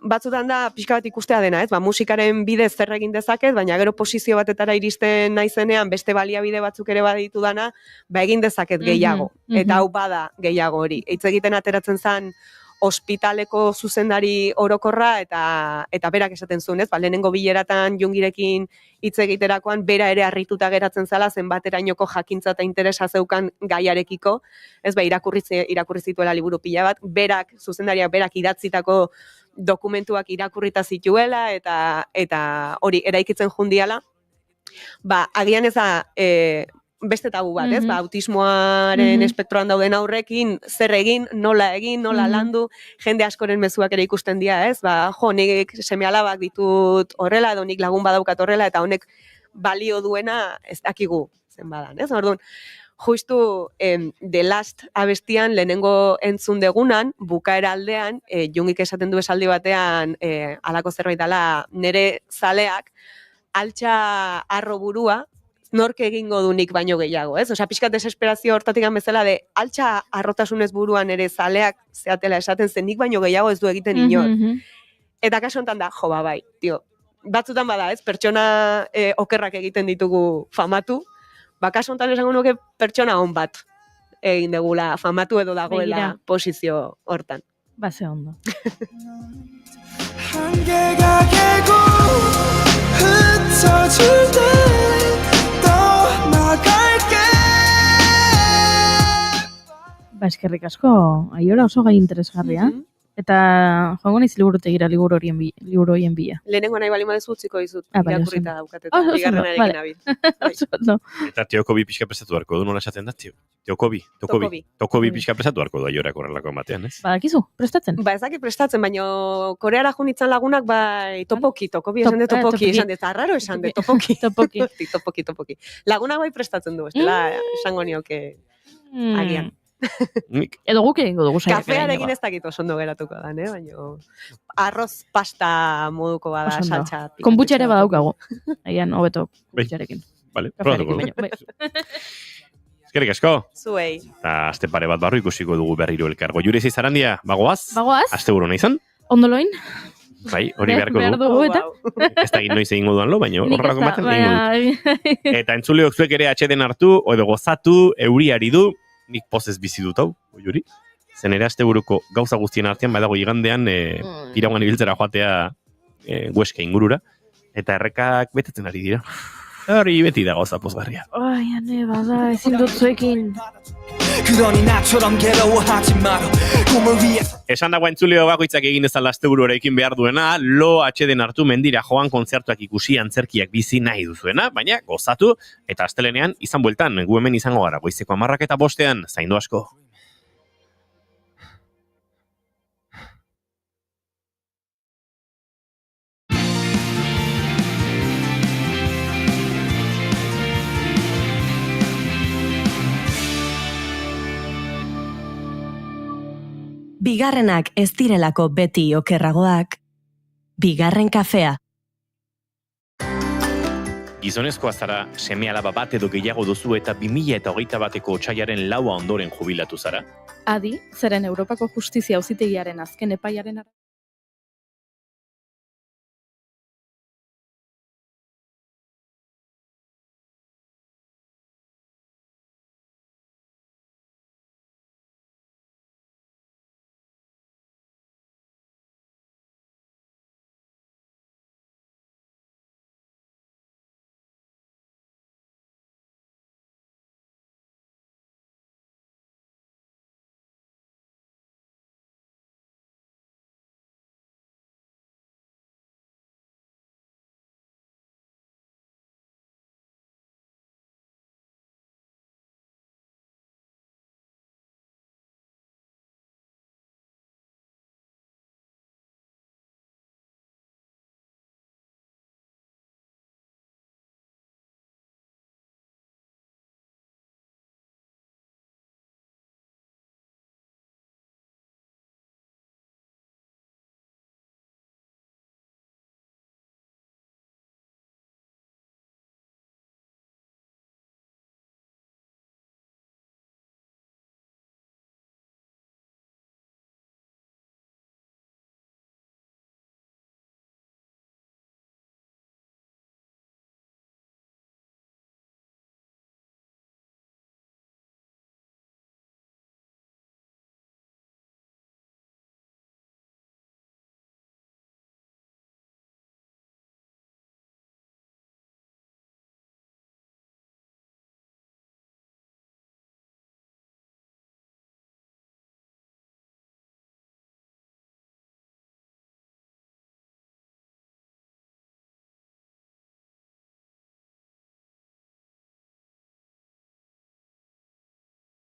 batzutan da pixka bat ikustea dena, ez? Musikaren bidez zer egin dezaket, baina gero posizio batetara iristen naizenean beste baliabide batzuk ere baditu dana, egin dezaket gehiago. Eta hau bada gehiago hori. Hitz egiten ateratzen zen ospitaleko zuzendari orokorra eta berak esaten zuen, ez? Lehenengo bileratan Jungirekin hitz egiterakoan bera ere harrituta geratzen zala zenbaterainoko jakintza eta interesa zeukan gaiarekiko, ez? Irakurri zituela liburu pila bat, zuzendariak berak idatzitako dokumentuak irakurrita zituela eta hori eraikitzen jundiala, agian ez da beste tabu bat, ez? Autismoaren espektroan dauden aurrekin, zer egin, nola landu, jende askoren mezuak ere ikusten dira, ez? Nik seme-alabak ditut horrela, edo nik lagun badaukat horrela, eta honek balio duena ez dakigu zen badan, ez? Orduan, justu The Last abestian lehenengo entzun degunan, bukaera aldean, Jungik esaten du esaldi batean, halako zerbait dela, nire zaleak, altxa arro burua, nork egingo du nik baino gehiago, ez? Pixkat desesperazio hortatik bezala de altxa arrotasunez buruan ere zaleak zeatela esaten zen nik baino gehiago ez du egiten inor. Eta kasu honetan da, jo, bai, tio, batzutan bada, ez, pertsona okerrak egiten ditugu famatu, kasu honetan esango nuke pertsona on bat egin degula famatu edo dagoela Begira. posizio hortan. Ze ondo. 한계가 깨고 흩어질 때 떠나갈게. Eskerrik asko, Aiora oso gai interesgarria. Eta joango naiz liburutegira liburu horien bila. Lehenengo nahi bali madezu utziko dizut, Bai, irakurrita daukat eta oso ondo, bigarrenarekin vale. nabil. Oso ondo. Eta Teokobi pixka prestatu harko du, nola esaten da, tio? Teokobi pixka prestatu harko du Aiorak horrelako batean, ez? Badakizu, prestatzen? Ba, ez dakit prestatzen, baina Koreara junitzen lagunak, bai, topoki esan de topoki, esan de, eta raro esan de topoki. topoki. Lagunak bai prestatzen du, ez dela, esango nioke agian. Edo guk egingo dugu saiak. Kafearekin ez dakit oso ondo geratuko da, baina arroz pasta moduko bada saltza. Konbutxa ere badaukagu. Aian, hobeto konbutxarekin. Vale, probatuko dugu. Eskerrik asko. Zuei. Eta aste pare bat barru ikusiko dugu berriro elkargo. Jure Zarandia, bagoaz? Bagoaz? Aste buru nahi zan? Ondoloin? Bai, hori beharko Behar dugu eta? Ez da noiz egingo duan lo, baina Nik horrelako ez da, batzen egingo dut. Eta entzuleok zuek ere atxeden hartu, edo gozatu, euriari du, nik pozez bizi dut hau, Juri. Zen ere asteburuko gauza guztien artean, badago igandean, iraguan ibiltzera joatea Huesca ingurura, eta errekak betetzen ari dira. Hori beti da gauza pozgarria. Ai, ane, bada, ezin dut zuekin. 그러니 나처럼 괴로워하지 마라. 꿈을 위해서 Esan dago entzuleo bakoitzak egin ezala asteburuarekin behar duena, lo atxeden hartu mendira joan kontzertuak ikusi antzerkiak bizi nahi duzuena, baina gozatu, eta astelenean izan bueltan, gu hemen izango gara, goizeko 10:05, zaindu asko. Bigarrenak ez direlako beti okerragoak, bigarren kafea. Gizonezkoa zara, seme alaba bat edo gehiago duzu eta 2021ko otsaiaren 4 ondoren jubilatu zara. Adi, zeren Europako Justizia Auzitegiaren azken epaiaren